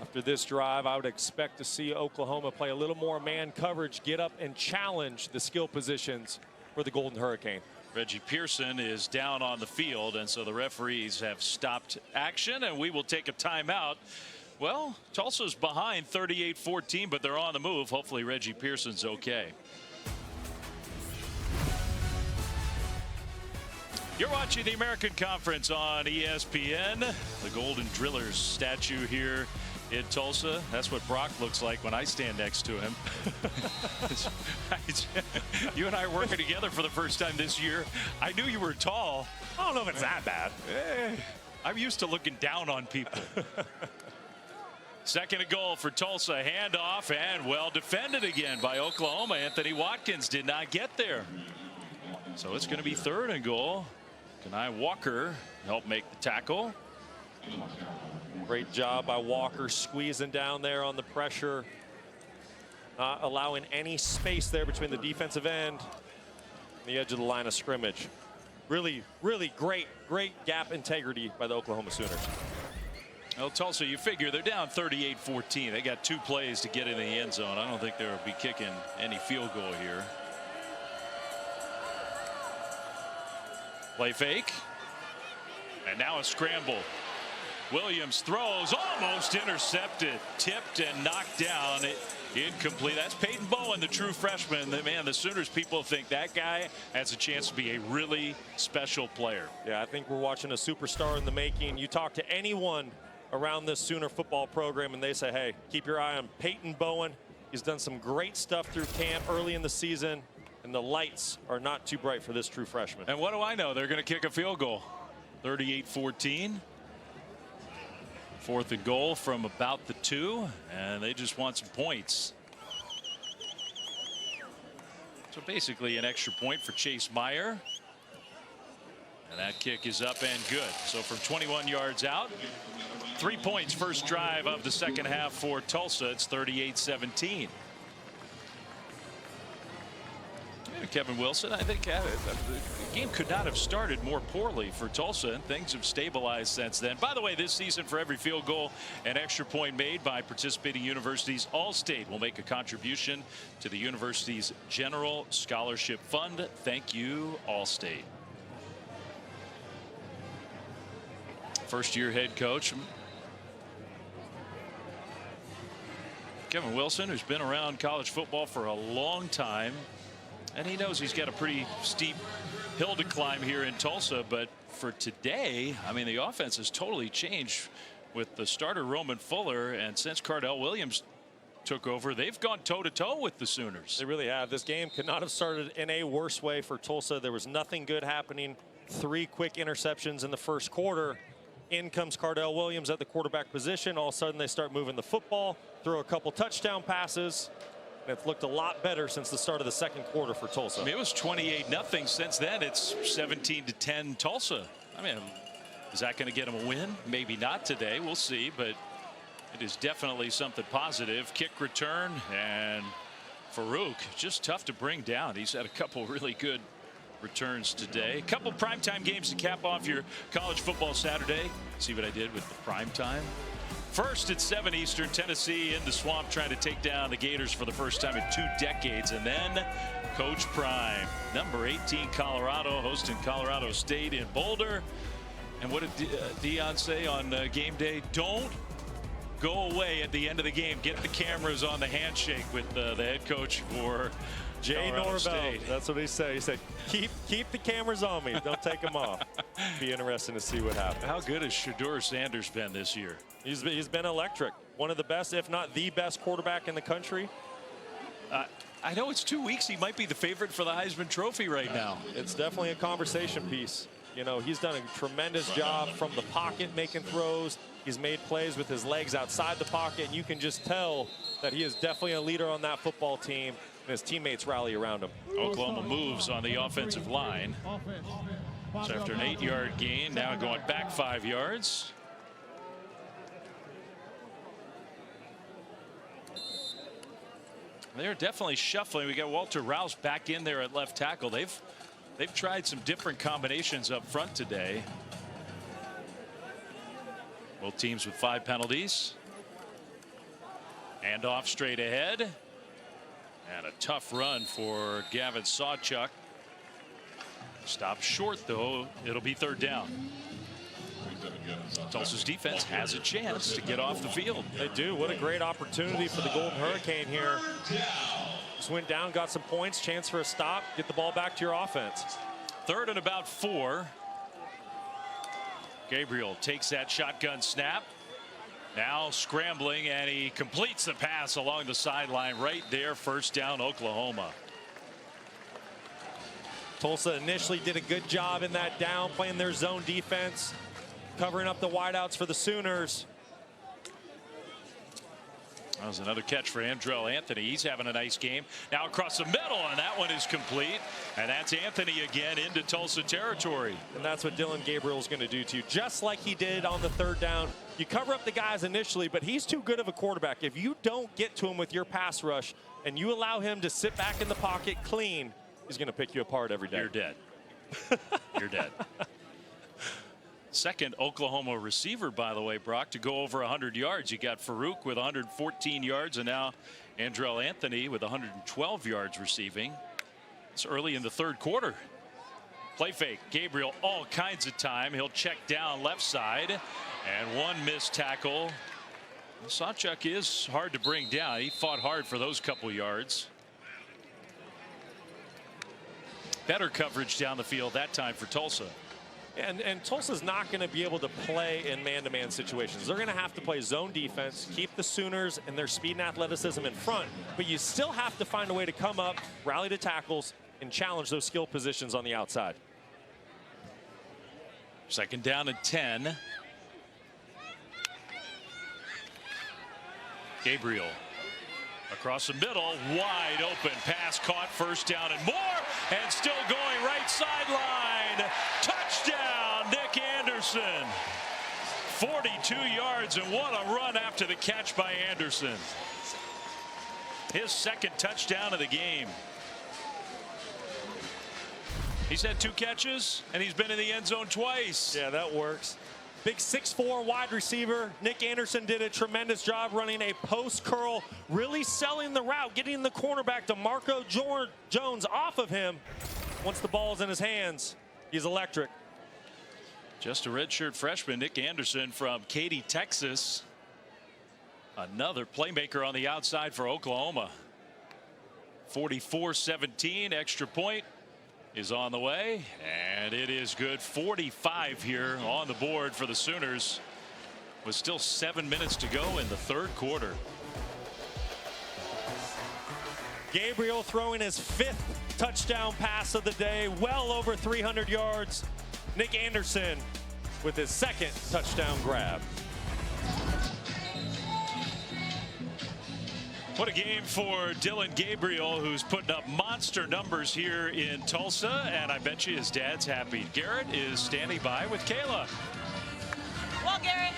After this drive, I would expect to see Oklahoma play a little more man coverage, get up and challenge the skill positions for the Golden Hurricane. Reggie Pearson is down on the field, and so the referees have stopped action, and we will take a timeout. Well, Tulsa's behind 38-14, but they're on the move. Hopefully Reggie Pearson's okay. You're watching the American Conference on ESPN. The Golden Drillers statue here in Tulsa. That's what Brock looks like when I stand next to him. You and I are working together for the first time this year. I knew you were tall. I don't know if it's that bad. I'm used to looking down on people. Second and goal for Tulsa. Handoff and well defended again by Oklahoma. Anthony Watkins did not get there. So it's going to be third and goal. Kenai Walker help make the tackle. Great job by Walker squeezing down there on the pressure. Not allowing any space there between the defensive end and the edge of the line of scrimmage. Really, really great gap integrity by the Oklahoma Sooners. Well, Tulsa, you figure they're down 38-14. They got 2 plays to get in the end zone. I don't think they'll be kicking any field goal here. Play fake. And now a scramble. Williams throws, almost intercepted, tipped and knocked down. Incomplete. That's Peyton Bowen, the true freshman. Man, the Sooners people think that guy has a chance to be a really special player. Yeah, I think we're watching a superstar in the making. You talk to anyone around this Sooner football program and they say, hey, keep your eye on Peyton Bowen. He's done some great stuff through camp early in the season, and the lights are not too bright for this true freshman. And what do I know? They're going to kick a field goal. 38-14. Fourth and goal from about the 2, and they just want some points. So basically an extra point for Chase Meyer. And that kick is up and good. So from 21 yards out, 3 points first drive of the second half for Tulsa. It's 38-17. Kevin Wilson, I think the game could not have started more poorly for Tulsa, and things have stabilized since then. By the way, this season, for every field goal and extra point made by participating universities, All-State will make a contribution to the university's General Scholarship Fund. Thank you, All-State. First-year head coach Kevin Wilson, who's been around college football for a long time. And he knows he's got a pretty steep hill to climb here in Tulsa. But for today, I mean, the offense has totally changed with the starter Roman Fuller. And since Cardell Williams took over, they've gone toe-to-toe with the Sooners. They really have. This game could not have started in a worse way for Tulsa. There was nothing good happening. 3 quick interceptions in the first quarter. In comes Cardell Williams at the quarterback position. All of a sudden, they start moving the football, throw a couple touchdown passes. It's looked a lot better since the start of the second quarter for Tulsa. I mean, it was 28-0. Since then, it's 17-10 Tulsa. I mean, is that going to get them a win? Maybe not today. We'll see. But it is definitely something positive. Kick return, and Farooq, just tough to bring down. He's had a couple really good returns today. A couple primetime games to cap off your college football Saturday. See what I did with the primetime? First at 7 Eastern, Tennessee in the swamp trying to take down the Gators for the first time in 2 decades. And then Coach Prime, number 18 Colorado, hosting Colorado State in Boulder. And what did Deion say on game day? Don't go away at the end of the game. Get the cameras on the handshake with the head coach for Jay Colorado Norvell. State. That's what he said. He said, keep the cameras on me. Don't take them off. Be interesting to see what happens. How good has Shedeur Sanders been this year? He's been electric. One of the best, if not the best quarterback in the country. I know it's 2 weeks. He might be the favorite for the Heisman Trophy right now. It's definitely a conversation piece. You know, he's done a tremendous job from the pocket making throws. He's made plays with his legs outside the pocket, and you can just tell that he is definitely a leader on that football team, and his teammates rally around him. Oklahoma moves on the offensive line. So after an 8-yard gain, now going back 5 yards. They're definitely shuffling. We got Walter Rouse back in there at left tackle. They've tried some different combinations up front today. Both teams with 5 penalties. Hand off straight ahead. And a tough run for Gavin Sawchuk. Stop short, though. It'll be 3rd down. Tulsa's defense has a chance to get off the field. They do. What a great opportunity for the Golden Hurricane here. Just went down, got some points, chance for a stop, get the ball back to your offense. 3rd and about 4. Gabriel takes that shotgun snap. Now scrambling, and he completes the pass along the sideline right there. First down, Oklahoma. Tulsa initially did a good job in that down, playing their zone defense, covering up the wideouts for the Sooners. That was another catch for Andrell Anthony. He's having a nice game. Now across the middle, and that one is complete. And that's Anthony again into Tulsa territory. And that's what Dillon Gabriel is going to do to you, just like he did on the third down. You cover up the guys initially, but he's too good of a quarterback. If you don't get to him with your pass rush and you allow him to sit back in the pocket clean, he's going to pick you apart every day. You're dead. You're dead. Second Oklahoma receiver, by the way, Brock, to go over 100 yards. You got Farooq with 114 yards, and now Andrell Anthony with 112 yards receiving. It's early in the third quarter. Play fake. Gabriel all kinds of time. He'll check down left side, and one missed tackle. Sawchuk is hard to bring down. He fought hard for those couple yards. Better coverage down the field that time for Tulsa. And Tulsa's not going to be able to play in man-to-man situations. They're going to have to play zone defense, keep the Sooners and their speed and athleticism in front, but you still have to find a way to come up, rally to tackles, and challenge those skill positions on the outside. Second down and 10. Gabriel across the middle, wide open pass caught, first down and more, and still going right sideline. Touchdown, Nick Anderson. 42 yards, and what a run after the catch by Anderson. His second touchdown of the game. He's had 2 catches, and he's been in the end zone twice. Yeah, that works. Big 6'4" wide receiver. Nick Anderson did a tremendous job running a post curl, really selling the route, getting the cornerback DeMarco Jones off of him. Once the ball's in his hands, he's electric. Just a redshirt freshman, Nick Anderson from Katy, Texas. Another playmaker on the outside for Oklahoma. 44-17, extra point is on the way, and it is good. 45 here on the board for the Sooners, with still 7 minutes to go in the third quarter. Gabriel throwing his 5th touchdown pass of the day, well over 300 yards. Nick Anderson with his 2nd touchdown grab. What a game for Dillon Gabriel, who's putting up monster numbers here in Tulsa, and I bet you his dad's happy. Garrett is standing by with Kayla. Well, Garrett,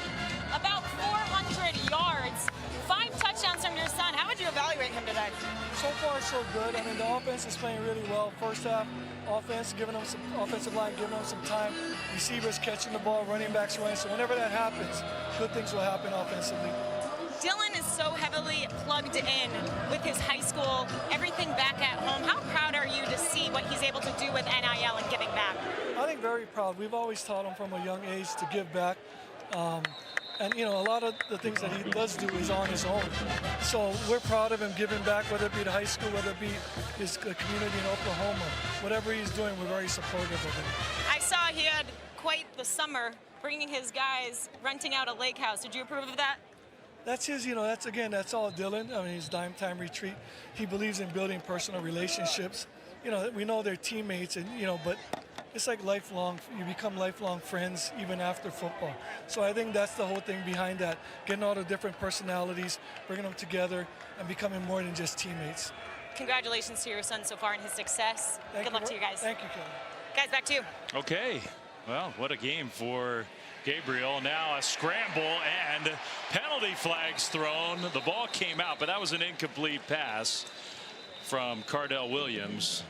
about 400 yards, 5 touchdowns from your son. How would you evaluate him today? So far, so good. I mean, the offense is playing really well. First half, offense giving them some offensive line, giving them some time. Receivers catching the ball, running backs running. So whenever that happens, good things will happen offensively. Dillon is so heavily plugged in with his high school, everything back at home. How proud are you to see what he's able to do with NIL and giving back? I think very proud. We've always taught him from a young age to give back. And, you know, a lot of the things that he does do is on his own. So we're proud of him giving back, whether it be the high school, whether it be his community in Oklahoma. Whatever he's doing, we're very supportive of him. I saw he had quite the summer bringing his guys, renting out a lake house. Did you approve of that? That's his, you know, that's all Dillon. I mean, his dime time retreat. He believes in building personal relationships. You know, we know they're teammates, and, you know, but it's like lifelong, you become lifelong friends even after football. So I think that's the whole thing behind that, getting all the different personalities, bringing them together, and becoming more than just teammates. Congratulations to your son so far and his success. Good luck to you guys. Thank you, Kelly. Guys, back to you. Okay, well, what a game for Gabriel. Now a scramble and penalty flags thrown. The ball came out, but that was an incomplete pass from Cardell Williams.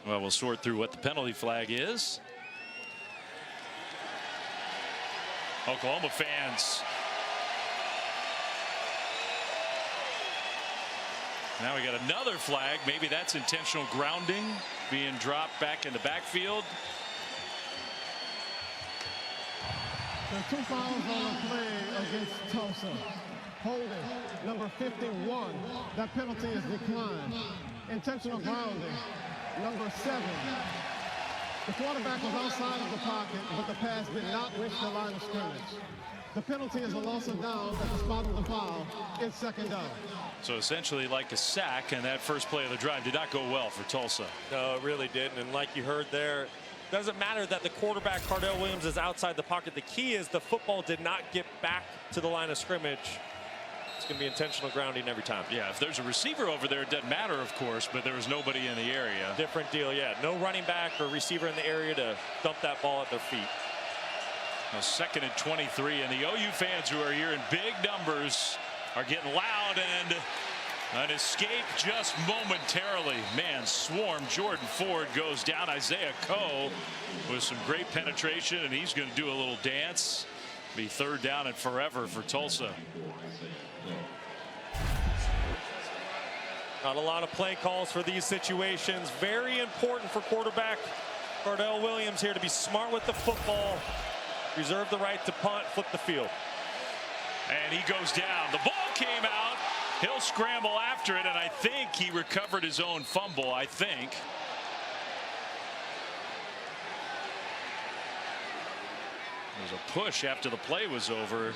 Well, we'll sort through what the penalty flag is. Oklahoma fans. Now we got another flag. Maybe that's intentional grounding being dropped back in the backfield. There are 2 fouls on the play against Tulsa. Holding, number 51. That penalty is declined. Intentional grounding, number 7. The quarterback was outside of the pocket, but the pass did not reach the line of scrimmage. The penalty is a loss of downs at the spot of the foul. It's 2nd down. So essentially like a sack, and that first play of the drive did not go well for Tulsa. No, it really didn't. And like you heard there, doesn't matter that the quarterback, Cardell Williams, is outside the pocket. The key is the football did not get back to the line of scrimmage. It's going to be intentional grounding every time. Yeah, if there's a receiver over there, it doesn't matter, of course, but there was nobody in the area. Different deal, yeah. No running back or receiver in the area to dump that ball at their feet. Now 2nd and 23, and the OU fans who are here in big numbers are getting loud, and an escape just momentarily. Man, swarm. Jordan Ford goes down. Isaiah Coe with some great penetration, and he's going to do a little dance. Be 3rd down and forever for Tulsa. Not a lot of play calls for these situations. Very important for quarterback Cardell Williams here to be smart with the football. Reserve the right to punt, flip the field. And he goes down. The ball came out. He'll scramble after it, and I think he recovered his own fumble, I think. There was a push after the play was over.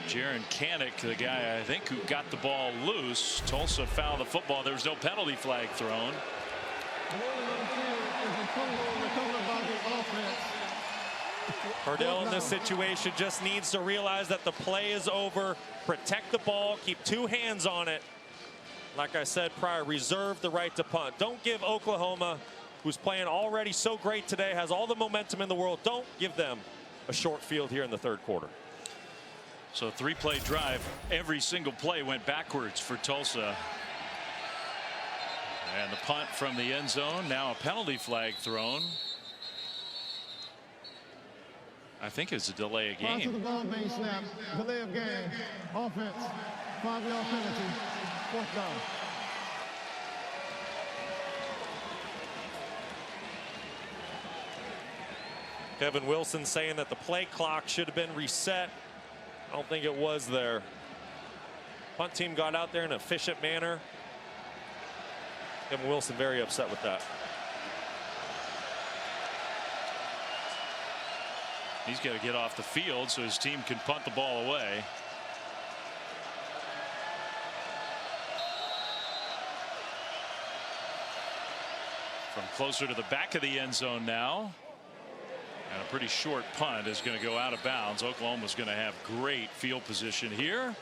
Jaron Kanik, the guy I think who got the ball loose. Tulsa fouled the football. There was no penalty flag thrown. Cardell in this situation just needs to realize that the play is over. Protect the ball. Keep 2 hands on it. Like I said prior, reserve the right to punt. Don't give Oklahoma, who's playing already so great today, has all the momentum in the world, don't give them a short field here in the 3rd quarter. So 3-play drive. Every single play went backwards for Tulsa. And the punt from the end zone. Now a penalty flag thrown. I think it's a delay of Prior to game. the ball being snapped, delay of game, offense, 5-yard penalty, 4th down. Kevin Wilson saying that the play clock should have been reset. I don't think it was there. Punt team got out there in an efficient manner. Kevin Wilson very upset with that. He's got to get off the field so his team can punt the ball away. From closer to the back of the end zone now. And a pretty short punt is going to go out of bounds. Oklahoma's going to have great field position here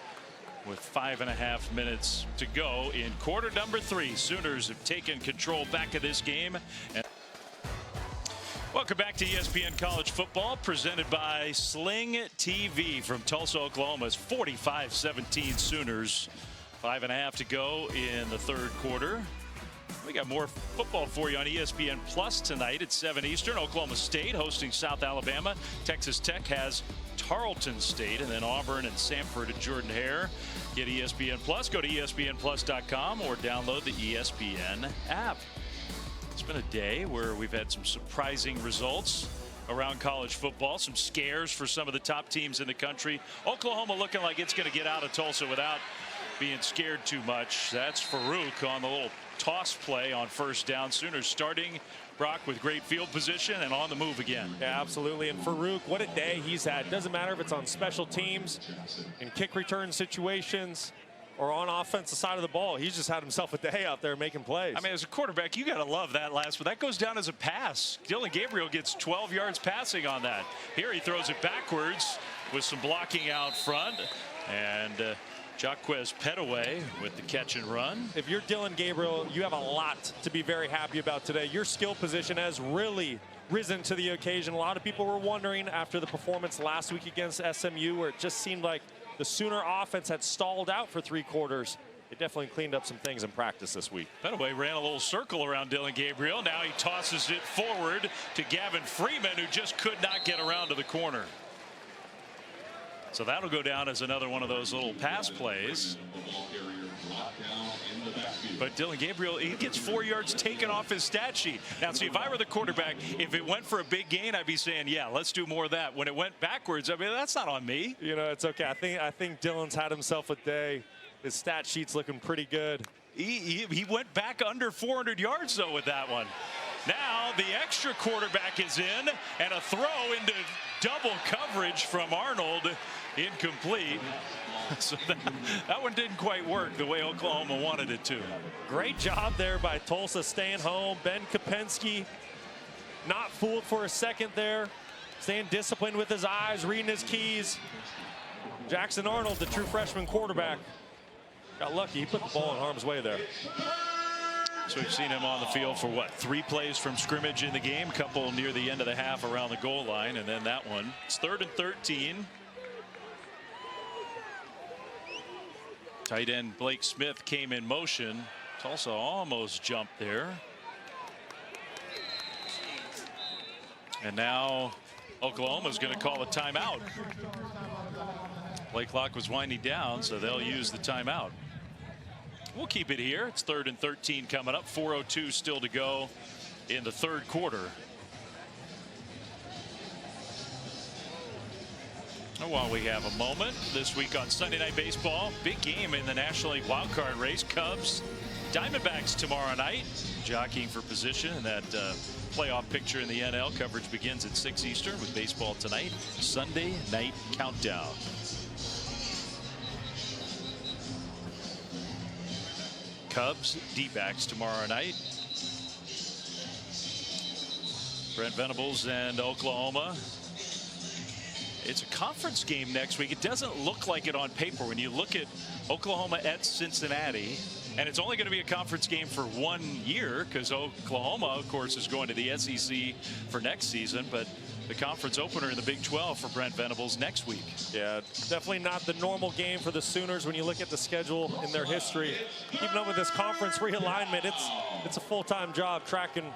with 5.5 minutes to go in quarter number 3. Sooners have taken control back of this game. And welcome back to ESPN College Football, presented by Sling TV from Tulsa, Oklahoma. It's 45-17 Sooners. 5.5 to go in the 3rd quarter. We got more football for you on ESPN Plus tonight at 7 Eastern. Oklahoma State hosting South Alabama. Texas Tech has Tarleton State, and then Auburn and Samford and Jordan Hare. Get ESPN Plus. Go to ESPNplus.com or download the ESPN app. It's been a day where we've had some surprising results around college football, some scares for some of the top teams in the country. Oklahoma looking like it's going to get out of Tulsa without being scared too much. That's Farooq on the little toss play on 1st down. Sooners starting Brock with great field position and on the move again. Yeah, absolutely. And Farooq, what a day he's had. Doesn't matter if it's on special teams, in kick return situations, or on offensive side of the ball. He's just had himself a day out there making plays. I mean, as a quarterback, you got to love that last one. That goes down as a pass. Dylan Gabriel gets 12 yards passing on that. Here he throws it backwards with some blocking out front. And Jaquez Petaway with the catch and run. If you're Dylan Gabriel, you have a lot to be very happy about today. Your skill position has really risen to the occasion. A lot of people were wondering after the performance last week against SMU, where it just seemed like the Sooner offense had stalled out for 3 quarters. It definitely cleaned up some things in practice this week. Petaway ran a little circle around Dylan Gabriel. Now he tosses it forward to Gavin Freeman, who just could not get around to the corner. So that'll go down as another one of those little pass plays. But Dillon Gabriel, he gets 4 yards taken off his stat sheet. Now, see, if I were the quarterback, if it went for a big gain, I'd be saying, yeah, let's do more of that. When it went backwards, I mean, that's not on me. You know, it's okay. I think Dillon's had himself a day. His stat sheet's looking pretty good. He went back under 400 yards, though, with that one. Now the extra quarterback is in, and a throw into double coverage from Arnold, incomplete. So that one didn't quite work the way Oklahoma wanted it to. Great job there by Tulsa staying home. Ben Kopensky not fooled for a second there, staying disciplined with his eyes, reading his keys. Jackson Arnold, the true freshman quarterback, got lucky. He put the ball in harm's way there. So we've seen him on the field for, what, 3 plays from scrimmage in the game, couple near the end of the half around the goal line, and then that one. It's 3rd and 13. Tight end Blake Smith came in motion. Tulsa almost jumped there. And now Oklahoma's going to call a timeout. Play clock was winding down, so they'll use the timeout. We'll keep it here. It's 3rd and 13 coming up. 4:02 still to go in the 3rd quarter. And while we have a moment, this week on Sunday Night Baseball, big game in the National League wildcard race. Cubs, Diamondbacks tomorrow night, jockeying for position in that playoff picture in the NL. Coverage begins at 6 Eastern with baseball tonight. Sunday night countdown. Cubs, D-backs tomorrow night. Brent Venables and Oklahoma. It's a conference game next week. It doesn't look like it on paper when you look at Oklahoma at Cincinnati. And it's only going to be a conference game for 1 year because Oklahoma, of course, is going to the SEC for next season. But the conference opener in the Big 12 for Brent Venables next week. Yeah, definitely not the normal game for the Sooners when you look at the schedule in their history. Keeping up with this conference realignment, it's a full-time job tracking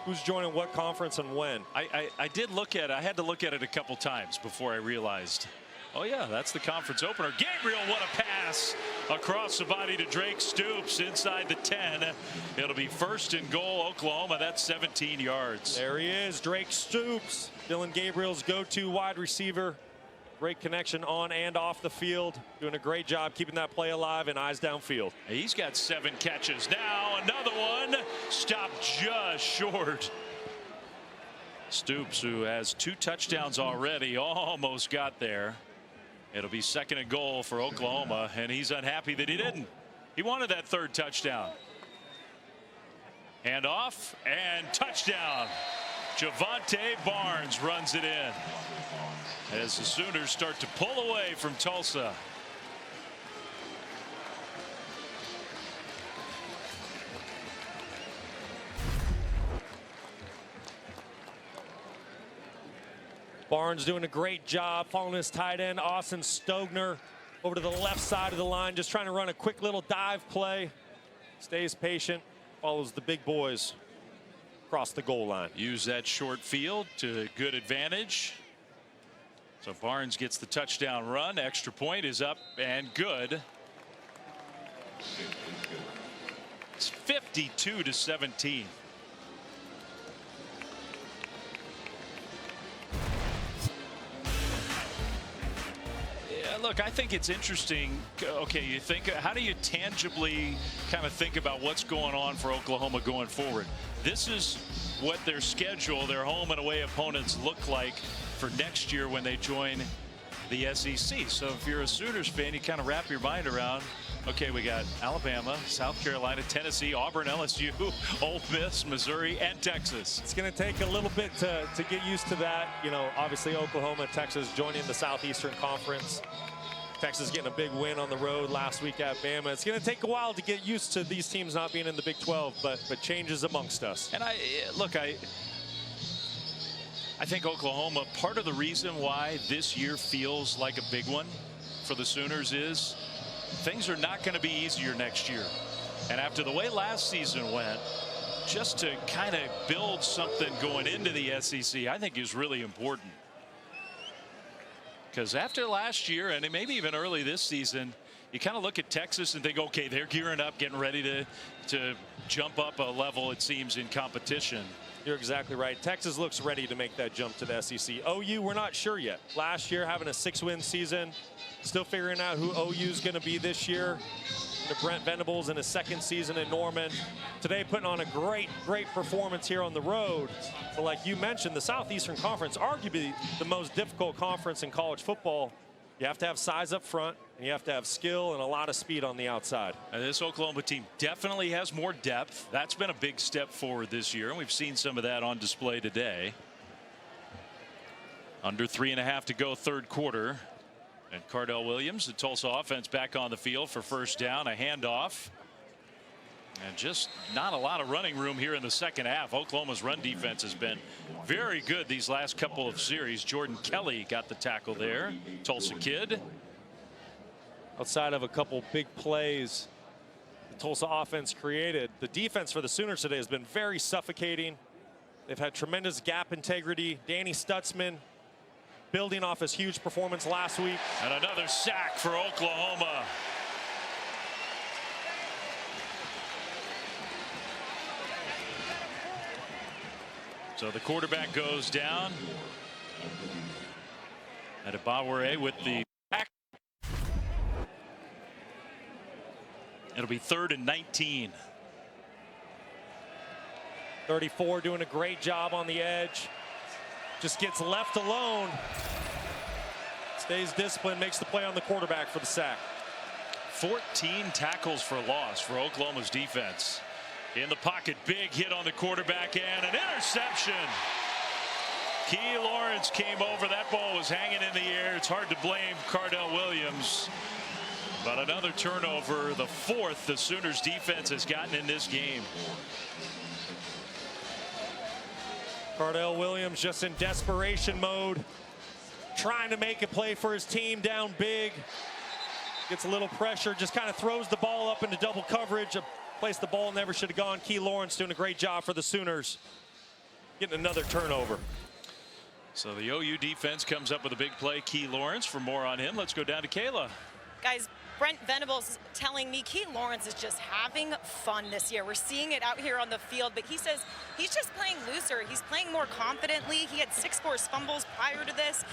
who's joining what conference and when. I did look at it. I had to look at it a couple times before I realized, oh yeah, that's the conference opener. Gabriel, what a pass across the body to Drake Stoops inside the 10. It'll be 1st and goal, Oklahoma. That's 17 yards. There he is, Drake Stoops, Dillon Gabriel's go-to wide receiver. Great connection on and off the field. Doing a great job keeping that play alive and eyes downfield. He's got 7 catches. Now another one stopped just short. Stoops, who has 2 touchdowns already, almost got there. It'll be 2nd and goal for Oklahoma, and he's unhappy that he didn't. He wanted that 3rd touchdown. Hand off and touchdown. Javante Barnes runs it in as the Sooners start to pull away from Tulsa. Barnes doing a great job following his tight end Austin Stogner over to the left side of the line, just trying to run a quick little dive play. Stays patient, follows the big boys across the goal line. Use that short field to good advantage. So Barnes gets the touchdown run. Extra point is up and good. It's 52-17. Look, I think it's interesting. Okay, you think, how do you tangibly kind of think about what's going on for Oklahoma going forward? This is what their schedule, their home and away opponents look like for next year when they join the SEC. So if you're a Sooners fan, you kind of wrap your mind around, okay, we got Alabama, South Carolina, Tennessee, Auburn, LSU, Ole Miss, Missouri, and Texas. It's going to take a little bit to get used to that. You know, obviously Oklahoma and Texas joining the Southeastern Conference. Texas getting a big win on the road last week at Bama. It's going to take a while to get used to these teams not being in the Big 12, but changes amongst us. And I think Oklahoma, part of the reason why this year feels like a big one for the Sooners is things are not going to be easier next year. And after the way last season went, just to kind of build something going into the SEC, I think is really important. Because after last year, and maybe even early this season, you kind of look at Texas and think, okay, they're gearing up, getting ready to jump up a level, it seems, in competition. You're exactly right. Texas looks ready to make that jump to the SEC. OU, we're not sure yet. Last year, having a 6-win season, still figuring out who OU is going to be this year. To Brent Venables in his second season in Norman. Today, putting on a great performance here on the road. But like you mentioned, the Southeastern Conference, arguably the most difficult conference in college football. You have to have size up front, and you have to have skill and a lot of speed on the outside. And this Oklahoma team definitely has more depth. That's been a big step forward this year, and we've seen some of that on display today. Under 3.5 to go, third quarter. And Cardell Williams, the Tulsa offense, back on the field for first down, a handoff. And just not a lot of running room here in the second half. Oklahoma's run defense has been very good these last couple of series. Jordan Kelly got the tackle there. Tulsa kid. Outside of a couple big plays the Tulsa offense created, the defense for the Sooners today has been very suffocating. They've had tremendous gap integrity. Danny Stutzman building off his huge performance last week. And another sack for Oklahoma. So the quarterback goes down. Adebawore with the back. It'll be 3rd and 19. 34 doing a great job on the edge. Just gets left alone. Stays disciplined, makes the play on the quarterback for the sack. 14 tackles for loss for Oklahoma's defense. In the pocket, big hit on the quarterback and an interception. Key Lawrence came over. That ball was hanging in the air. It's hard to blame Cardell Williams. But another turnover, the 4th the Sooners defense has gotten in this game. Cardell Williams just in desperation mode, trying to make a play for his team down big. Gets a little pressure, just kind of throws the ball up into double coverage. A place the ball never should have gone. Key Lawrence doing a great job for the Sooners. Getting another turnover. So the OU defense comes up with a big play. Key Lawrence. For more on him, let's go down to Kayla. Guys, Brent Venables telling me Key Lawrence is just having fun this year. We're seeing it out here on the field, but he says he's just playing looser. He's playing more confidently. He had 6 forced fumbles prior to this.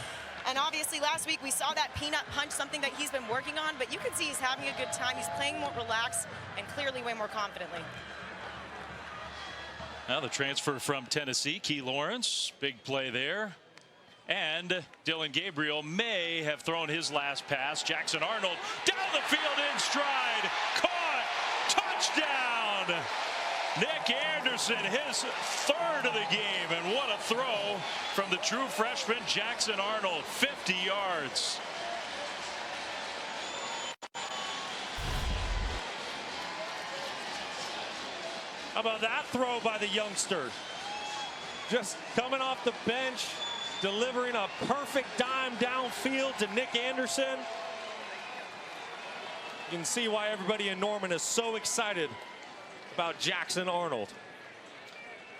And obviously last week we saw that peanut punch, something that he's been working on, but you can see he's having a good time. He's playing more relaxed and clearly way more confidently. Now the transfer from Tennessee, Key Lawrence, big play there. And Dylan Gabriel may have thrown his last pass. Jackson Arnold down the field in stride. Caught. Touchdown. Nick Anderson, his 3rd of the game. And what a throw from the true freshman Jackson Arnold. 50 yards. How about that throw by the youngster? Just coming off the bench, delivering a perfect dime downfield to Nick Anderson. You can see why everybody in Norman is so excited about Jackson Arnold.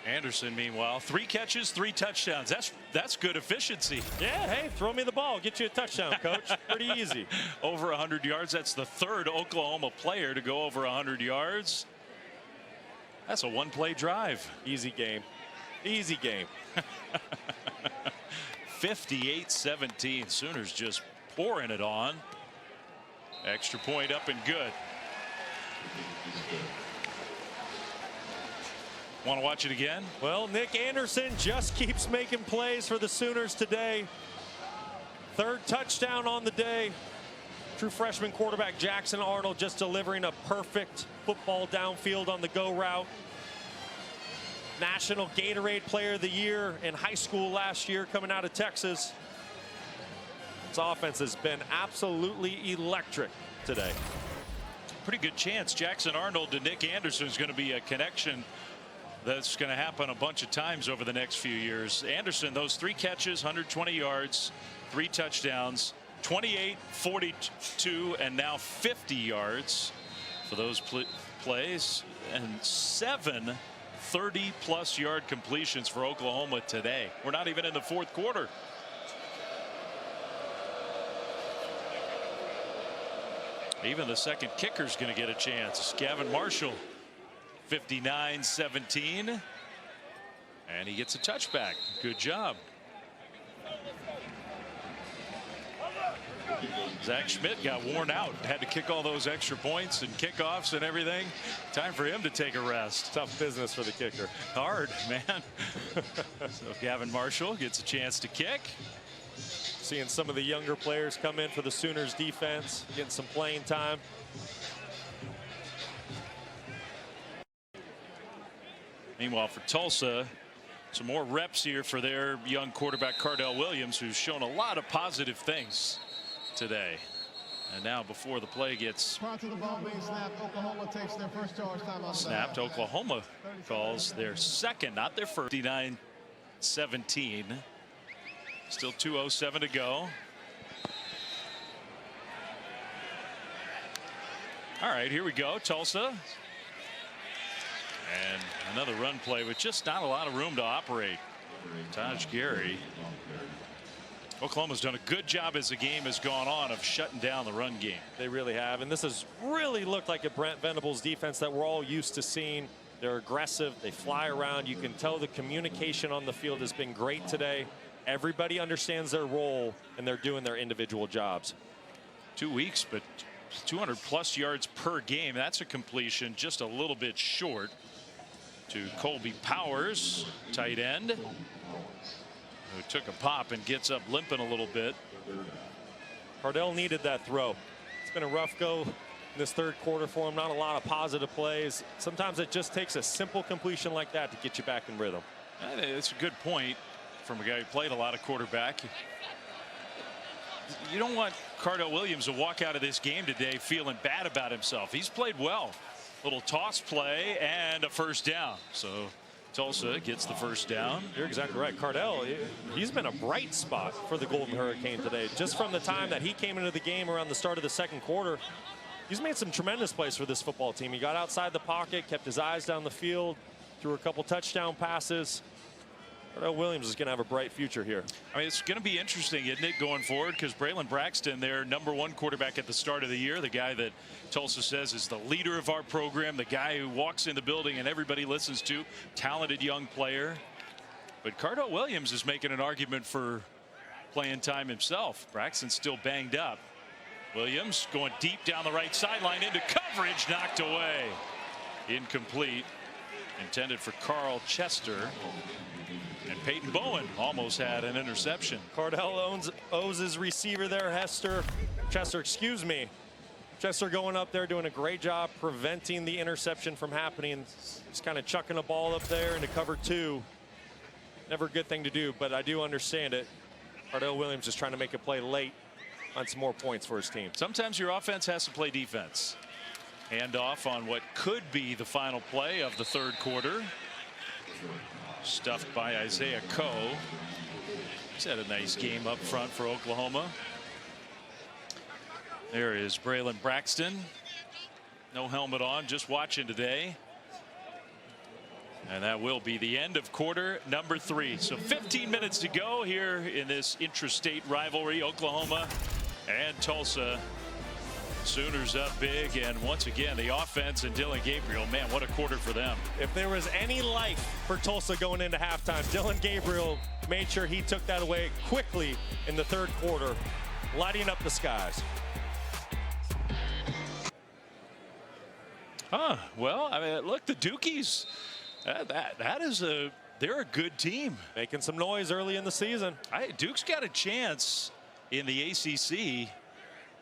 Anderson, meanwhile, 3 catches, 3 touchdowns. That's good efficiency. Yeah, hey, throw me the ball, get you a touchdown, coach. Pretty easy. Over 100 yards. That's the 3rd Oklahoma player to go over 100 yards. That's a one-play drive. Easy game. Easy game. 58-17. Sooners just pouring it on. Extra point up and good. Want to watch it again? Well, Nick Anderson just keeps making plays for the Sooners today. 3rd touchdown on the day. True freshman quarterback Jackson Arnold just delivering a perfect football downfield on the go route. National Gatorade Player of the Year in high school last year coming out of Texas. This offense has been absolutely electric today. Pretty good chance Jackson Arnold to Nick Anderson is going to be a connection that's going to happen a bunch of times over the next few years. Anderson, those 3 catches, 120 yards, 3 touchdowns, 28, 42, and now 50 yards for those plays, and 7 30-plus yard completions for Oklahoma today. We're not even in the 4th quarter. Even the second kicker's going to get a chance. Gavin Marshall, 59-17. And he gets a touchback. Good job. Zach Schmidt got worn out, had to kick all those extra points and kickoffs and everything. Time for him to take a rest. Tough business for the kicker. Hard, man. So Gavin Marshall gets a chance to kick. Seeing some of the younger players come in for the Sooners defense, getting some playing time. Meanwhile, for Tulsa, some more reps here for their young quarterback Cardell Williams, who's shown a lot of positive things today. And now, before the play gets Prior to the ball being snapped, Oklahoma takes their first charge timeout. snapped, Oklahoma calls their second, not their first. 59-17. Still 2:07 to go. All right, here we go. Tulsa. And another run play with just not a lot of room to operate. Taj Gary. Oklahoma's done a good job as the game has gone on of shutting down the run game. They really have. And this has really looked like a Brent Venables defense that we're all used to seeing. They're aggressive. They fly around. You can tell the communication on the field has been great today. Everybody understands their role, and they're doing their individual jobs. 2 weeks, but 200+ yards per game. That's a completion just a little bit short to Colby Powers, tight end, who took a pop and gets up limping a little bit. Cardell needed that throw. It's been a rough go in this third quarter for him. Not a lot of positive plays. Sometimes it just takes a simple completion like that to get you back in rhythm. It's a good point from a guy who played a lot of quarterback. You don't want Cardell Williams to walk out of this game today feeling bad about himself. He's played well. Little toss play and a first down. So Tulsa gets the first down. You're exactly right. Cardell, he's been a bright spot for the Golden Hurricane today. Just from the time that he came into the game around the start of the second quarter, he's made some tremendous plays for this football team. He got outside the pocket, kept his eyes down the field, threw a couple touchdown passes. Cardell Williams is going to have a bright future here. I mean, it's going to be interesting, isn't it, going forward? Because Braylon Braxton, their #1 quarterback at the start of the year, the guy that Tulsa says is the leader of our program, the guy who walks in the building and everybody listens to, talented young player. But Cardell Williams is making an argument for playing time himself. Braxton's still banged up. Williams going deep down the right sideline into coverage, knocked away. Incomplete. Intended for Carl Chester. And Peyton Bowen almost had an interception. Cardell owes his receiver there, Chester, excuse me. Chester going up there doing a great job preventing the interception from happening. Just kind of chucking a ball up there into cover 2. Never a good thing to do, but I do understand it. Cardell Williams is trying to make a play late on some more points for his team. Sometimes your offense has to play defense. Hand off on what could be the final play of the third quarter. Stuffed by Isaiah Coe. He's had a nice game up front for Oklahoma. There is Braylon Braxton. No helmet on, just watching today. And that will be the end of quarter number 3. So 15 minutes to go here in this intrastate rivalry, Oklahoma and Tulsa. Sooners up big, and once again the offense and Dillon Gabriel, man, what a quarter for them. If there was any life for Tulsa going into halftime, Dillon Gabriel made sure he took that away quickly in the third quarter, lighting up the skies. Well, I mean, look, the Dukies, they're a good team. Making some noise early in the season. Duke's got a chance in the ACC.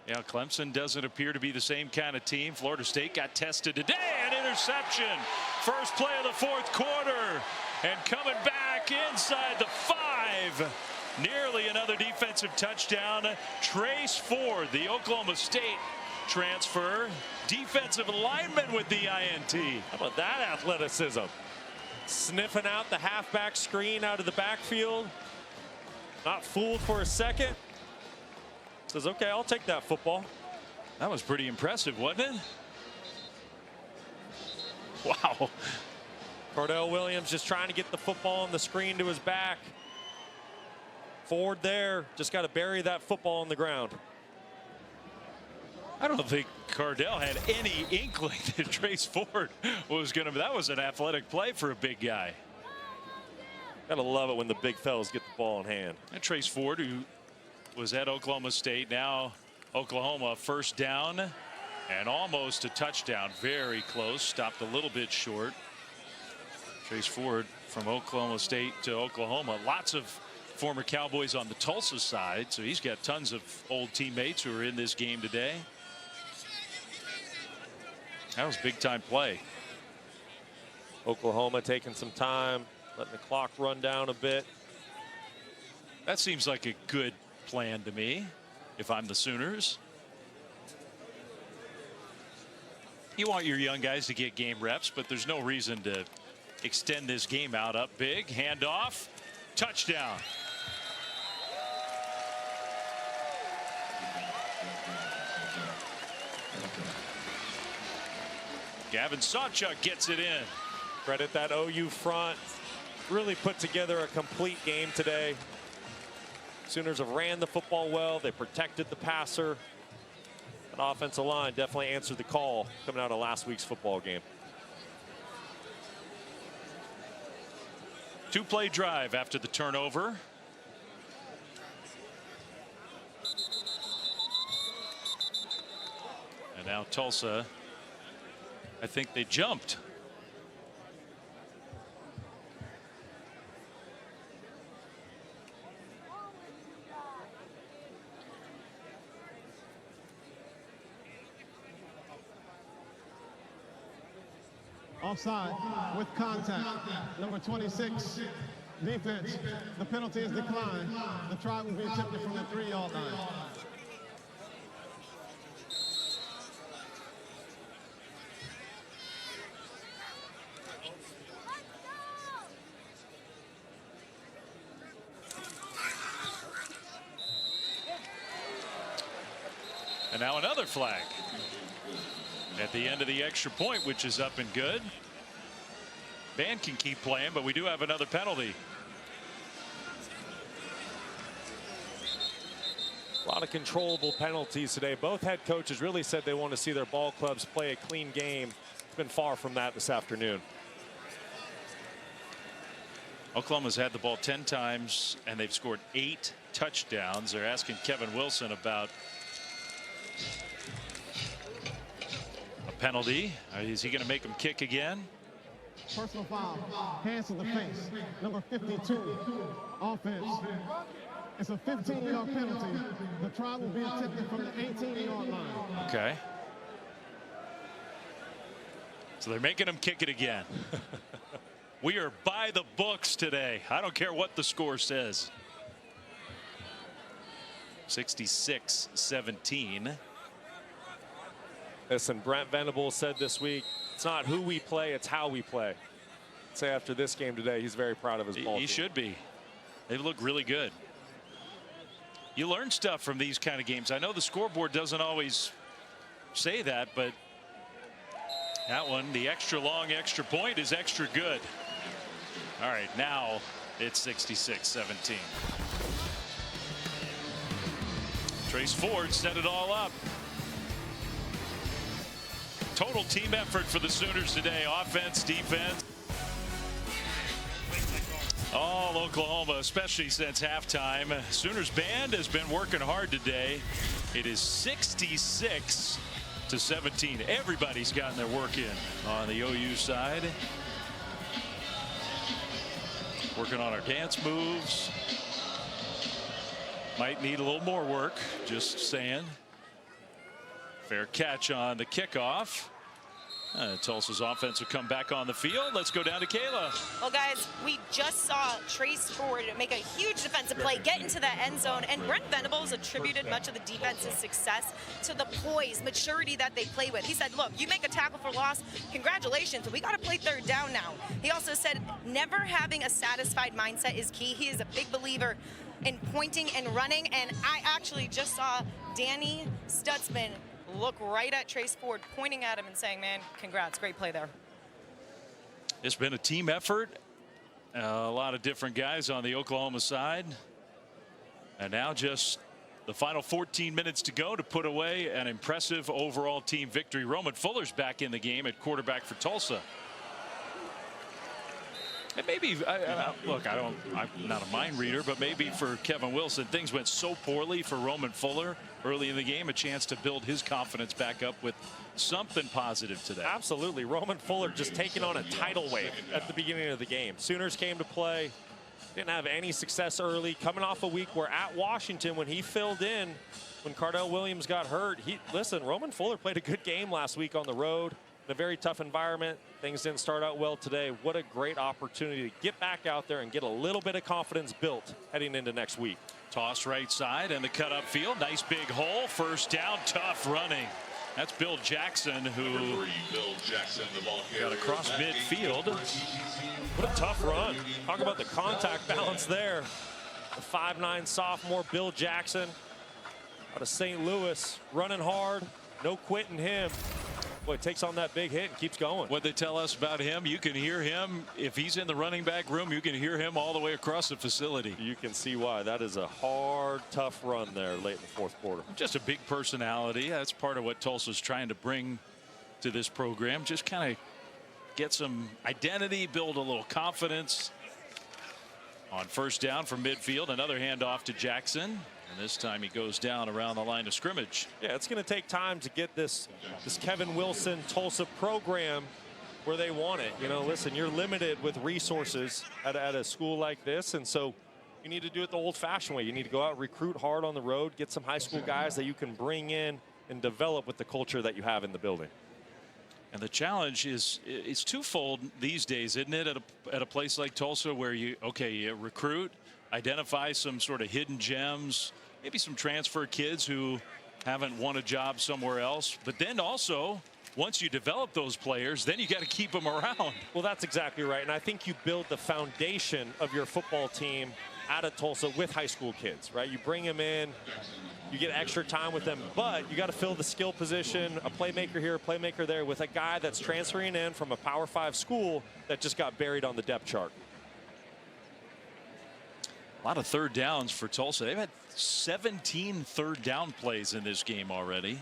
Yeah, Clemson doesn't appear to be the same kind of team. Florida State got tested today. An interception. First play of the fourth quarter. And coming back inside the 5. Nearly another defensive touchdown. Trace Ford, the Oklahoma State transfer. Defensive lineman with the INT. How about that athleticism? Sniffing out the halfback screen out of the backfield. Not fooled for a second. Says, okay, I'll take that football. That was pretty impressive, wasn't it? Wow. Cardell Williams just trying to get the football on the screen to his back. Ford there, just got to bury that football on the ground. I don't think Cardell had any inkling that Trace Ford was going to. That was an athletic play for a big guy. Gotta love it when the big fellas get the ball in hand. And Trace Ford, who was at Oklahoma State, now Oklahoma, first down and almost a touchdown. Very close. Stopped a little bit short. Trace Ford from Oklahoma State to Oklahoma. Lots of former Cowboys on the Tulsa side, so he's got tons of old teammates who are in this game today. That was big time play. Oklahoma taking some time, letting the clock run down a bit. That seems like a good plan to me if I'm the Sooners. You want your young guys to get game reps, but there's no reason to extend this game out. Up big, handoff, touchdown. Gavin Sawchuk gets it in. Credit that OU front. Really put together a complete game today. Sooners have ran the football well. They protected the passer. That offensive line definitely answered the call coming out of last week's football game. Two-play drive after the turnover. And now Tulsa, I think they jumped. Offside with contact. Number 26, defense. The penalty is declined. The try will be attempted from the 3-yard line. And now another flag at the end of the extra point, which is up and good. Band can keep playing, but we do have another penalty. A lot of controllable penalties today. Both head coaches really said they want to see their ball clubs play a clean game. It's been far from that this afternoon. Oklahoma's had the ball 10 times and they've scored 8 touchdowns. They're asking Kevin Wilson about a penalty. Is he going to make him kick again? Personal foul, hands to the face. Number 52, offense. It's a 15-yard penalty. The try will be attempted from the 18-yard line. Okay. So they're making him kick it again. We are by the books today. I don't care what the score says. 66-17. Listen, Brent Venables said this week, it's not who we play, it's how we play. I'd say after this game today, he's very proud of his ball team. He should be. They look really good. You learn stuff from these kind of games. I know the scoreboard doesn't always say that, but that one, the extra long extra point, is extra good. All right, now it's 66-17. Trace Ford set it all up. Total team effort for the Sooners today. Offense, defense. All Oklahoma, especially since halftime. Sooners band has been working hard today. It is 66-17. Everybody's gotten their work in on the OU side. Working on our dance moves. Might need a little more work, just saying. Fair catch on the kickoff. Tulsa's offense will come back on the field. Let's go down to Kayla. Well, guys, we just saw Trace Ford make a huge defensive play, get into that end zone, and Brent Venables attributed much of the defense's success to the poise, maturity that they play with. He said, look, you make a tackle for loss, congratulations, we got to play third down now. He also said never having a satisfied mindset is key. He is a big believer in pointing and running, and I actually just saw Danny Stutzman look right at Trace Ford, pointing at him and saying, man, congrats, great play there. It's been a team effort. A lot of different guys on the Oklahoma side. And now just The final 14 minutes to go to put away an impressive overall team victory. Roman Fuller's back in the game at quarterback for Tulsa. And maybe, look, I'm not a mind reader, but maybe for Kevin Wilson, things went so poorly for Roman Fuller early in the game, a chance to build his confidence back up with something positive today. Absolutely. Roman Fuller just taking on a tidal wave at the beginning of the game. Sooners came to play, didn't have any success early, coming off a week where at Washington, when he filled in, when Cardell Williams got hurt, listen, Roman Fuller played a good game last week on the road in a very tough environment. Things didn't start out well today. What a great opportunity to get back out there and get a little bit of confidence built heading into next week. Toss right side and the cut up field. Nice big hole. First down. Tough running. That's Bill Jackson, who got across midfield. What a tough run. Talk about the contact balance there. The 5'9" sophomore Bill Jackson out of St. Louis, running hard. No quitting him. Boy, takes on that big hit and keeps going. What they tell us about him, you can hear him. If he's in the running back room, you can hear him all the way across the facility. You can see why. That is a hard, tough run there late in the fourth quarter. Just a big personality. That's part of what Tulsa's trying to bring to this program. Just kind of get some identity, build a little confidence. On first down from midfield, another handoff to Jackson. And this time he goes down around the line of scrimmage. Yeah, it's going to take time to get this Kevin Wilson Tulsa program where they want it. You know, listen, you're limited with resources at a school like this, and so you need to do it the old-fashioned way. You need to go out, recruit hard on the road, get some high school guys that you can bring in and develop with the culture that you have in the building. And the challenge is it's twofold these days, isn't it? At a place like Tulsa, where you recruit, identify some sort of hidden gems, maybe some transfer kids who haven't won a job somewhere else. But then also, once you develop those players, then you got to keep them around. Well, that's exactly right. And I think you build the foundation of your football team out of Tulsa with high school kids, right? You bring them in, you get extra time with them, but you got to fill the skill position, a playmaker here, a playmaker there, with a guy that's transferring in from a Power 5 school that just got buried on the depth chart. A lot of third downs for Tulsa. They've had 17 third down plays in this game already.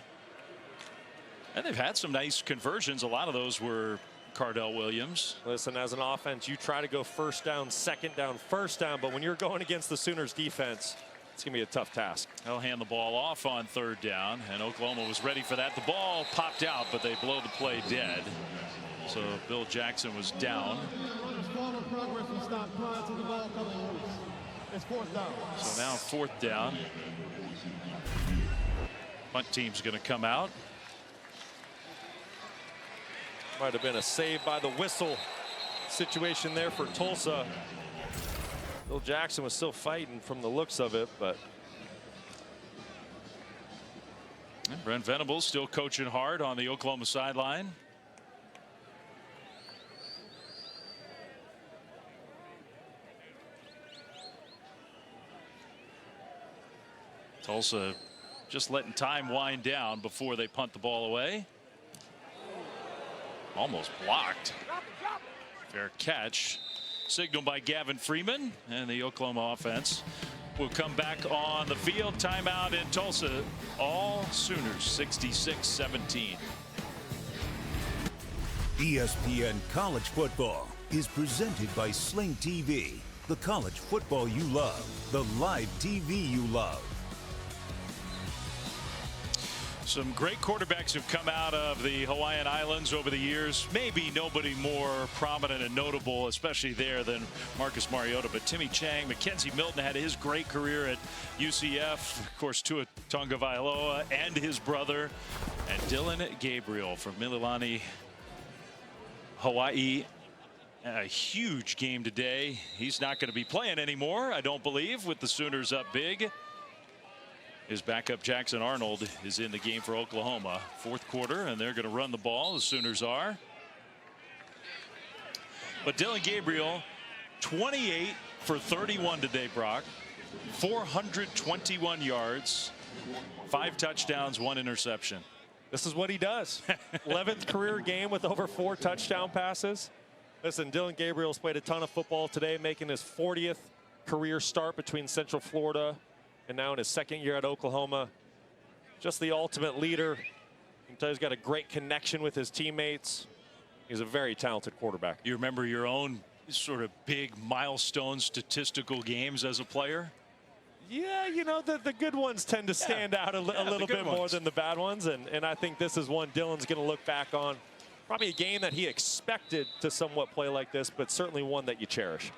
And they've had some nice conversions. A lot of those were Cardell Williams. Listen, as an offense, you try to go first down, second down, first down, but when you're going against the Sooners defense, it's going to be a tough task. They'll hand the ball off on third down, and Oklahoma was ready for that. The ball popped out, but they blow the play dead. So Bill Jackson was down. It's fourth down. So now fourth down. Punt team's going to come out. Might have been a save by the whistle situation there for Tulsa. Bill Jackson was still fighting from the looks of it, but and Brent Venables still coaching hard on the Oklahoma sideline. Tulsa just letting time wind down before they punt the ball away. Almost blocked. Fair catch. Signaled by Gavin Freeman, and the Oklahoma offense will come back on the field. Timeout in Tulsa. All Sooners 66-17. ESPN College Football is presented by Sling TV. The college football you love, the live TV you love. Some great quarterbacks have come out of the Hawaiian Islands over the years. Maybe nobody more prominent and notable, especially there, than Marcus Mariota. But Timmy Chang, Mackenzie Milton had his great career at UCF. Of course, Tua Tagovailoa and his brother. And Dylan Gabriel from Mililani, Hawaii. A huge game today. He's not going to be playing anymore, I don't believe, with the Sooners up big. His backup Jackson Arnold is in the game for Oklahoma. Fourth quarter, and they're going to run the ball. The Sooners are. But Dylan Gabriel, 28 for 31 today, Brock. 421 yards, 5 touchdowns, 1 interception. This is what he does. 11th career game with over 4 touchdown passes. Listen, Dylan Gabriel's played a ton of football today, making his 40th career start between Central Florida and now in his second year at Oklahoma, just the ultimate leader. He's got a great connection with his teammates. He's a very talented quarterback. You remember your own sort of big milestone statistical games as a player? Yeah, you know, the good ones tend to stand out a little bit more than the bad ones. And I think this is one Dylan's going to look back on. Probably a game that he expected to somewhat play like this, but certainly one that you cherish.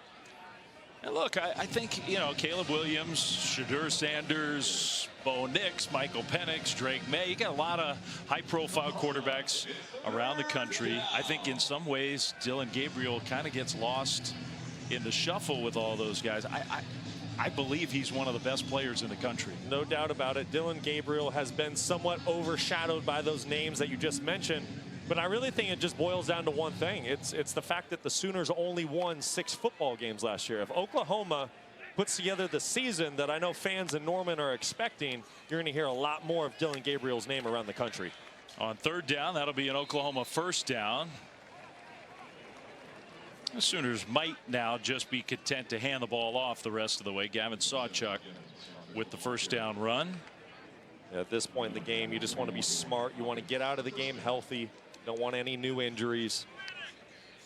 And look, I think, you know, Caleb Williams, Shadur Sanders, Bo Nix, Michael Penix, Drake May, you got a lot of high-profile quarterbacks around the country. I think in some ways Dylan Gabriel kind of gets lost in the shuffle with all those guys. I believe he's one of the best players in the country. No doubt about it. Dylan Gabriel has been somewhat overshadowed by those names that you just mentioned. But I really think it just boils down to one thing. It's the fact that the Sooners only won 6 football games last year. If Oklahoma puts together the season that I know fans in Norman are expecting, you're going to hear a lot more of Dylan Gabriel's name around the country. On third down, that'll be an Oklahoma first down. The Sooners might now just be content to hand the ball off the rest of the way. Gavin Sawchuk with the first down run. At this point in the game, you just want to be smart. You want to get out of the game healthy. Don't want any new injuries.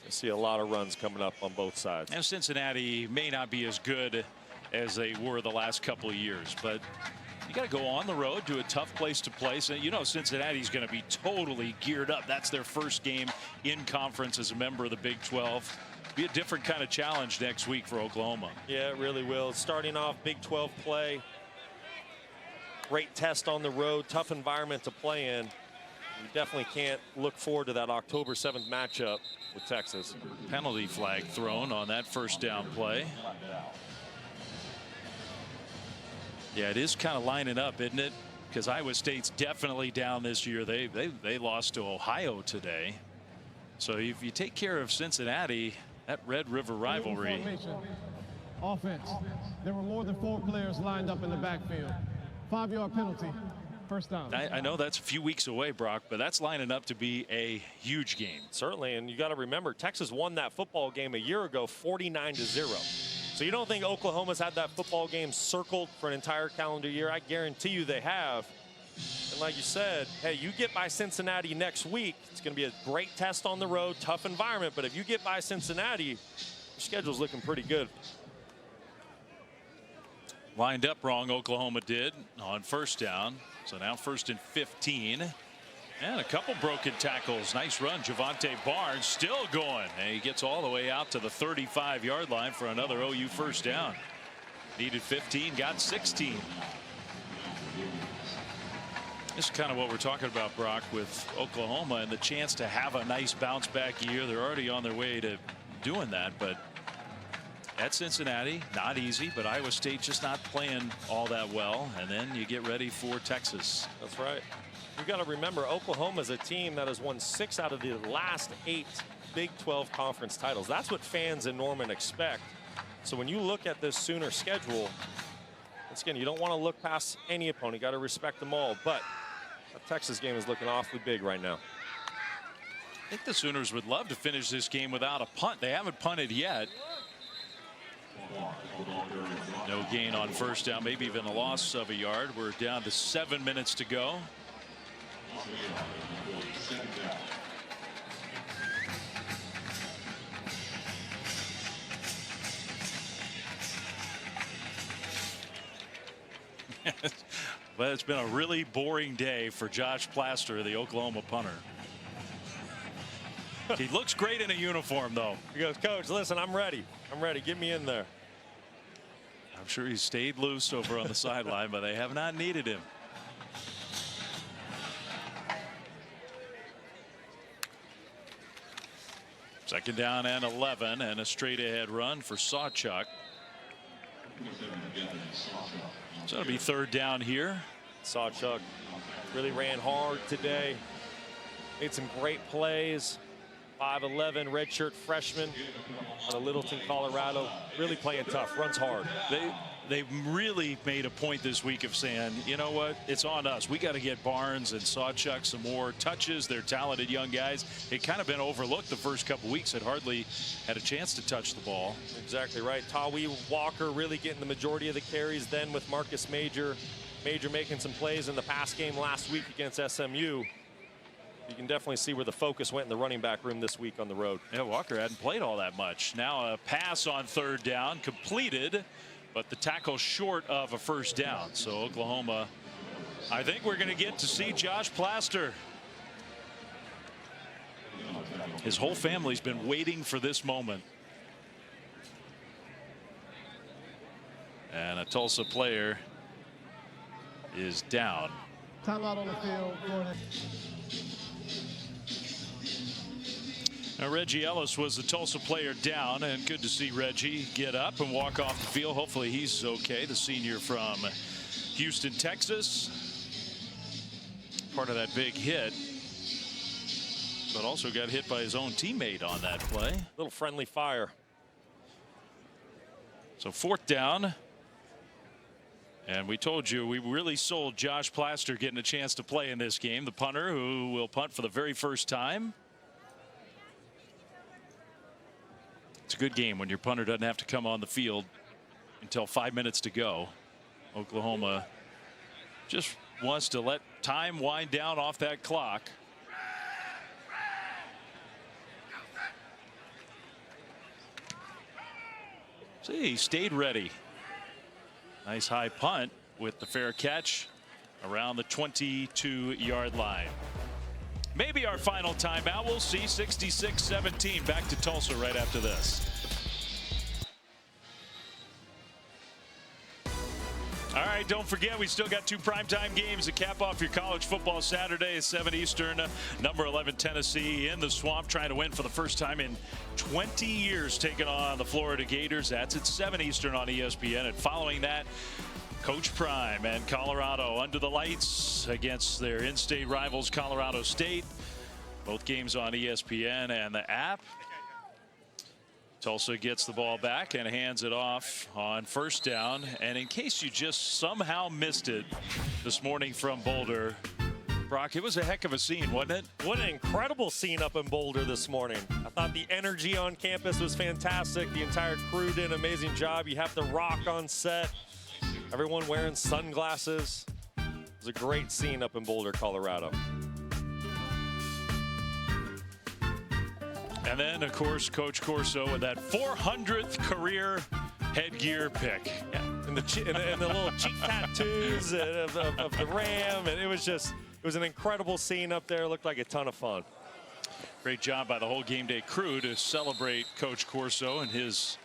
You see a lot of runs coming up on both sides. And Cincinnati may not be as good as they were the last couple of years, but you got to go on the road to a tough place to play. So, you know, Cincinnati's going to be totally geared up. That's their first game in conference as a member of the Big 12. Be a different kind of challenge next week for Oklahoma. Yeah, it really will. Starting off Big 12 play. Great test on the road, tough environment to play in. You definitely can't look forward to that October 7th matchup with Texas. Penalty flag thrown on that first down play. Yeah, it is kind of lining up, isn't it? Because Iowa State's definitely down this year. They lost to Ohio today. So if you take care of Cincinnati, that Red River rivalry. Offense. There were more than 4 players lined up in the backfield. 5-yard penalty. First down. I know that's a few weeks away, Brock, but that's lining up to be a huge game. Certainly, and you got to remember, Texas won that football game a year ago 49-0. So you don't think Oklahoma's had that football game circled for an entire calendar year? I guarantee you they have. And like you said, hey, you get by Cincinnati next week, it's going to be a great test on the road, tough environment, but if you get by Cincinnati, your schedule's looking pretty good. Lined up wrong, Oklahoma did on first down. So now 1st and 15. And a couple broken tackles. Nice run. Javante Barnes still going. And he gets all the way out to the 35-yard line for another OU first down. Needed 15, got 16. This is kind of what we're talking about, Brock, with Oklahoma and the chance to have a nice bounce back year. They're already on their way to doing that, but at Cincinnati, not easy, but Iowa State just not playing all that well. And then you get ready for Texas. That's right. You got to remember, Oklahoma's a team that has won 6 out of the last 8 Big 12 conference titles. That's what fans in Norman expect. So when you look at this Sooner schedule, once again, you don't want to look past any opponent. You got to respect them all. But that Texas game is looking awfully big right now. I think the Sooners would love to finish this game without a punt. They haven't punted yet. No gain on first down, maybe even a loss of a yard. We're down to 7 minutes to go. But it's been a really boring day for Josh Plaster, the Oklahoma punter. He looks great in a uniform, though. He goes, Coach, listen, I'm ready. I'm ready. Get me in there. I'm sure he stayed loose over on the sideline, but they have not needed him. Second down and 11, and a straight ahead run for Sawchuk. So it'll be third down here. Sawchuk really ran hard today. Made some great plays. 5'11", redshirt freshman out of Littleton, Colorado. Really playing tough, runs hard. They've really made a point this week of saying, you know what, it's on us. We got to get Barnes and Sawchuk some more touches. They're talented young guys. It kind of been overlooked the first couple weeks. Had hardly had a chance to touch the ball. Exactly right. Tawi Walker really getting the majority of the carries then with Marcus Major. Major making some plays in the pass game last week against SMU. You can definitely see where the focus went in the running back room this week on the road. Yeah, Walker hadn't played all that much. Now a pass on third down completed, but the tackle short of a first down. So Oklahoma, I think we're going to get to see Josh Plaster. His whole family's been waiting for this moment. And a Tulsa player is down. Timeout on the field. Now, Reggie Ellis was the Tulsa player down, and good to see Reggie get up and walk off the field. Hopefully he's okay. The senior from Houston, Texas. Part of that big hit, but also got hit by his own teammate on that play. Little friendly fire. So fourth down. And we told you, we really sold Josh Plaster getting a chance to play in this game. The punter who will punt for the very first time. It's a good game when your punter doesn't have to come on the field until 5 minutes to go. Oklahoma just wants to let time wind down off that clock. See, he stayed ready. Nice high punt with the fair catch around the 22-yard line. Maybe our final timeout. We'll see. 66-17. Back to Tulsa right after this. All right, don't forget, we still got 2 primetime games to cap off your college football Saturday at 7 Eastern. Number 11 Tennessee in the Swamp, trying to win for the first time in 20 years, taking on the Florida Gators. That's at 7 Eastern on ESPN. And following that, Coach Prime and Colorado under the lights against their in-state rivals, Colorado State. Both games on ESPN and the app. Tulsa gets the ball back and hands it off on first down. And in case you just somehow missed it this morning from Boulder, Brock, it was a heck of a scene, wasn't it? What an incredible scene up in Boulder this morning. I thought the energy on campus was fantastic. The entire crew did an amazing job. You have The Rock on set. Everyone wearing sunglasses. It was a great scene up in Boulder, Colorado. And then, of course, Coach Corso with that 400th career headgear pick. Yeah, and the little cheek tattoos of the Ram. And it was an incredible scene up there. It looked like a ton of fun. Great job by the whole game day crew to celebrate Coach Corso and his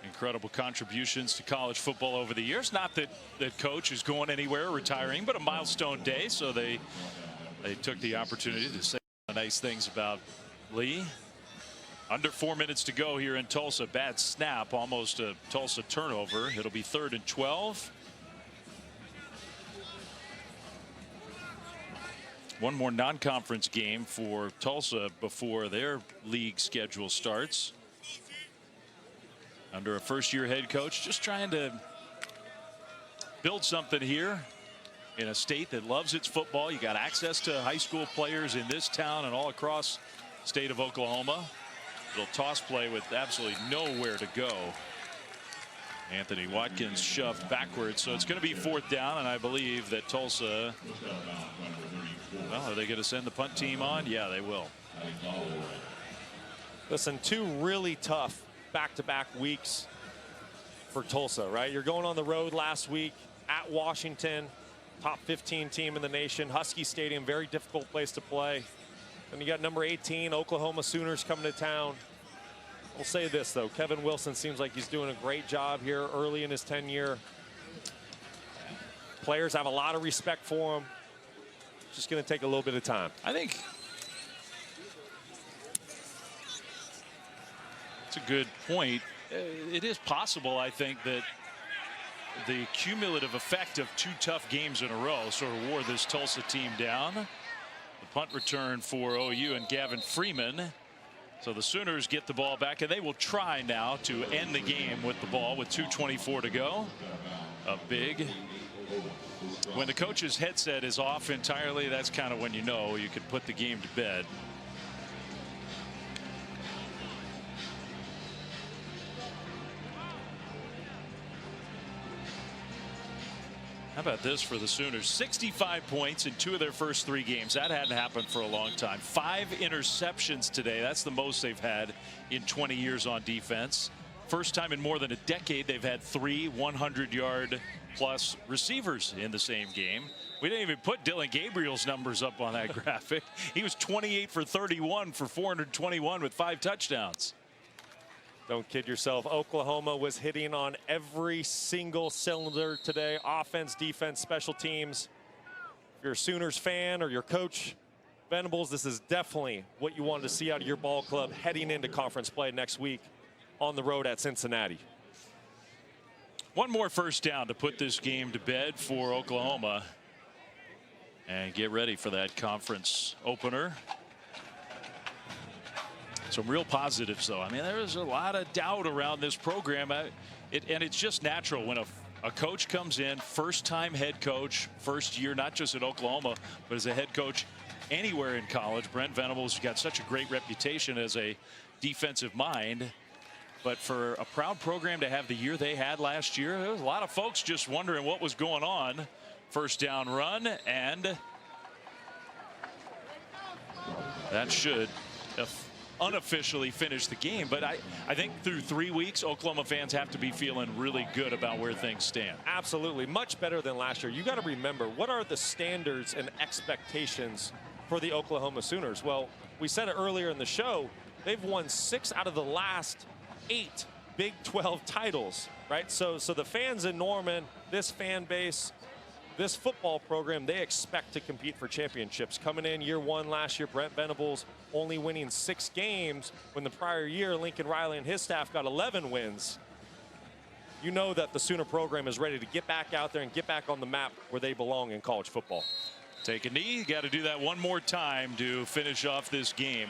incredible contributions to college football over the years. Not that Coach is going anywhere, retiring, but a milestone day. So they took the opportunity to say nice things about Lee. Under 4 minutes to go here in Tulsa. Bad snap, almost a Tulsa turnover. It'll be 3rd and 12. One more non-conference game for Tulsa before their league schedule starts. Under a first-year head coach, just trying to build something here in a state that loves its football. You got access to high school players in this town and all across the state of Oklahoma. Little toss play with absolutely nowhere to go. Anthony Watkins shoved backwards, so it's going to be 4th down, and I believe that Tulsa, well, are they going to send the punt team on? Yeah, they will. Listen, 2 really tough back-to-back weeks for Tulsa, right? You're going on the road last week at Washington, top 15 team in the nation. Husky Stadium, very difficult place to play. And you got number 18, Oklahoma Sooners, coming to town. We'll say this, though. Kevin Wilson seems like he's doing a great job here early in his tenure. Players have a lot of respect for him. Just going to take a little bit of time. I think it's a good point. It is possible, I think, that the cumulative effect of 2 tough games in a row sort of wore this Tulsa team down. The punt return for OU and Gavin Freeman So the Sooners get the ball back, and they will try now to end the game with the ball with 2:24 to go. A big. When the coach's headset is off entirely, that's kind of when you know you could put the game to bed. How about this for the Sooners? 65 points in 2 of their first 3 games. That hadn't happened for a long time. 5 interceptions today. That's the most they've had in 20 years on defense. First time in more than a decade they've had 3 100-yard plus receivers in the same game. We didn't even put Dylan Gabriel's numbers up on that graphic. He was 28 for 31 for 421 with 5 touchdowns. Don't kid yourself. Oklahoma was hitting on every single cylinder today. Offense, defense, special teams. If you're a Sooners fan or your coach, Venables, this is definitely what you wanted to see out of your ball club heading into conference play next week on the road at Cincinnati. One more first down to put this game to bed for Oklahoma and get ready for that conference opener. Some real positives, though. I mean, there's a lot of doubt around this program. And it's just natural when a coach comes in, first-time head coach, first year, not just at Oklahoma, but as a head coach anywhere in college. Brent Venables got such a great reputation as a defensive mind. But for a proud program to have the year they had last year, there was a lot of folks just wondering what was going on. First down run, and that should unofficially finish the game. But I think through 3 weeks, Oklahoma fans have to be feeling really good about where things stand. Absolutely. Much better than last year. You got to remember, what are the standards and expectations for the Oklahoma Sooners? Well, we said it earlier in the show. They've won 6 out of the last 8 Big 12 titles, right? So the fans in Norman, this fan base, this football program, they expect to compete for championships. Coming in year 1 last year, Brent Venables only winning 6 games when the prior year Lincoln Riley and his staff got 11 wins. You know that the Sooner program is ready to get back out there and get back on the map where they belong in college football. Take a knee. Got to do that one more time to finish off this game.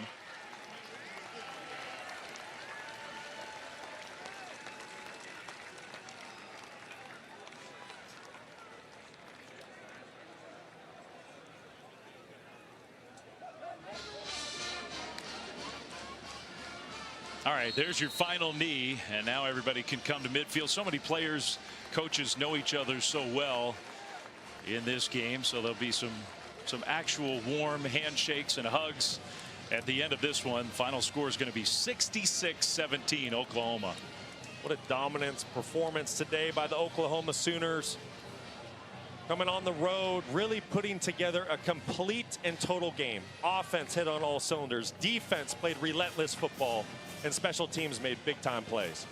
All right, there's your final knee, and now everybody can come to midfield. So many players, coaches know each other so well in this game, so there'll be some actual warm handshakes and hugs at the end of this one. Final score is going to be 66-17 Oklahoma. What a dominance performance today by the Oklahoma Sooners. Coming on the road, really putting together a complete and total game. Offense hit on all cylinders. Defense played relentless football. And special teams made big-time plays.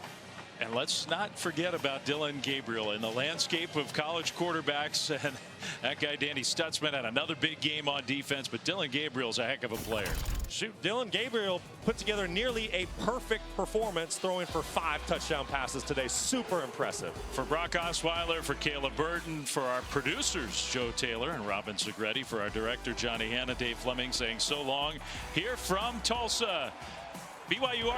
And let's not forget about Dylan Gabriel in the landscape of college quarterbacks. And that guy, Danny Stutzman, had another big game on defense, but Dylan Gabriel's a heck of a player. Shoot, Dylan Gabriel put together nearly a perfect performance, throwing for 5 touchdown passes today. Super impressive. For Brock Osweiler, for Caleb Burton, for our producers, Joe Taylor and Robin Segretti, for our director, Johnny Hanna, Dave Fleming saying so long here from Tulsa. BYU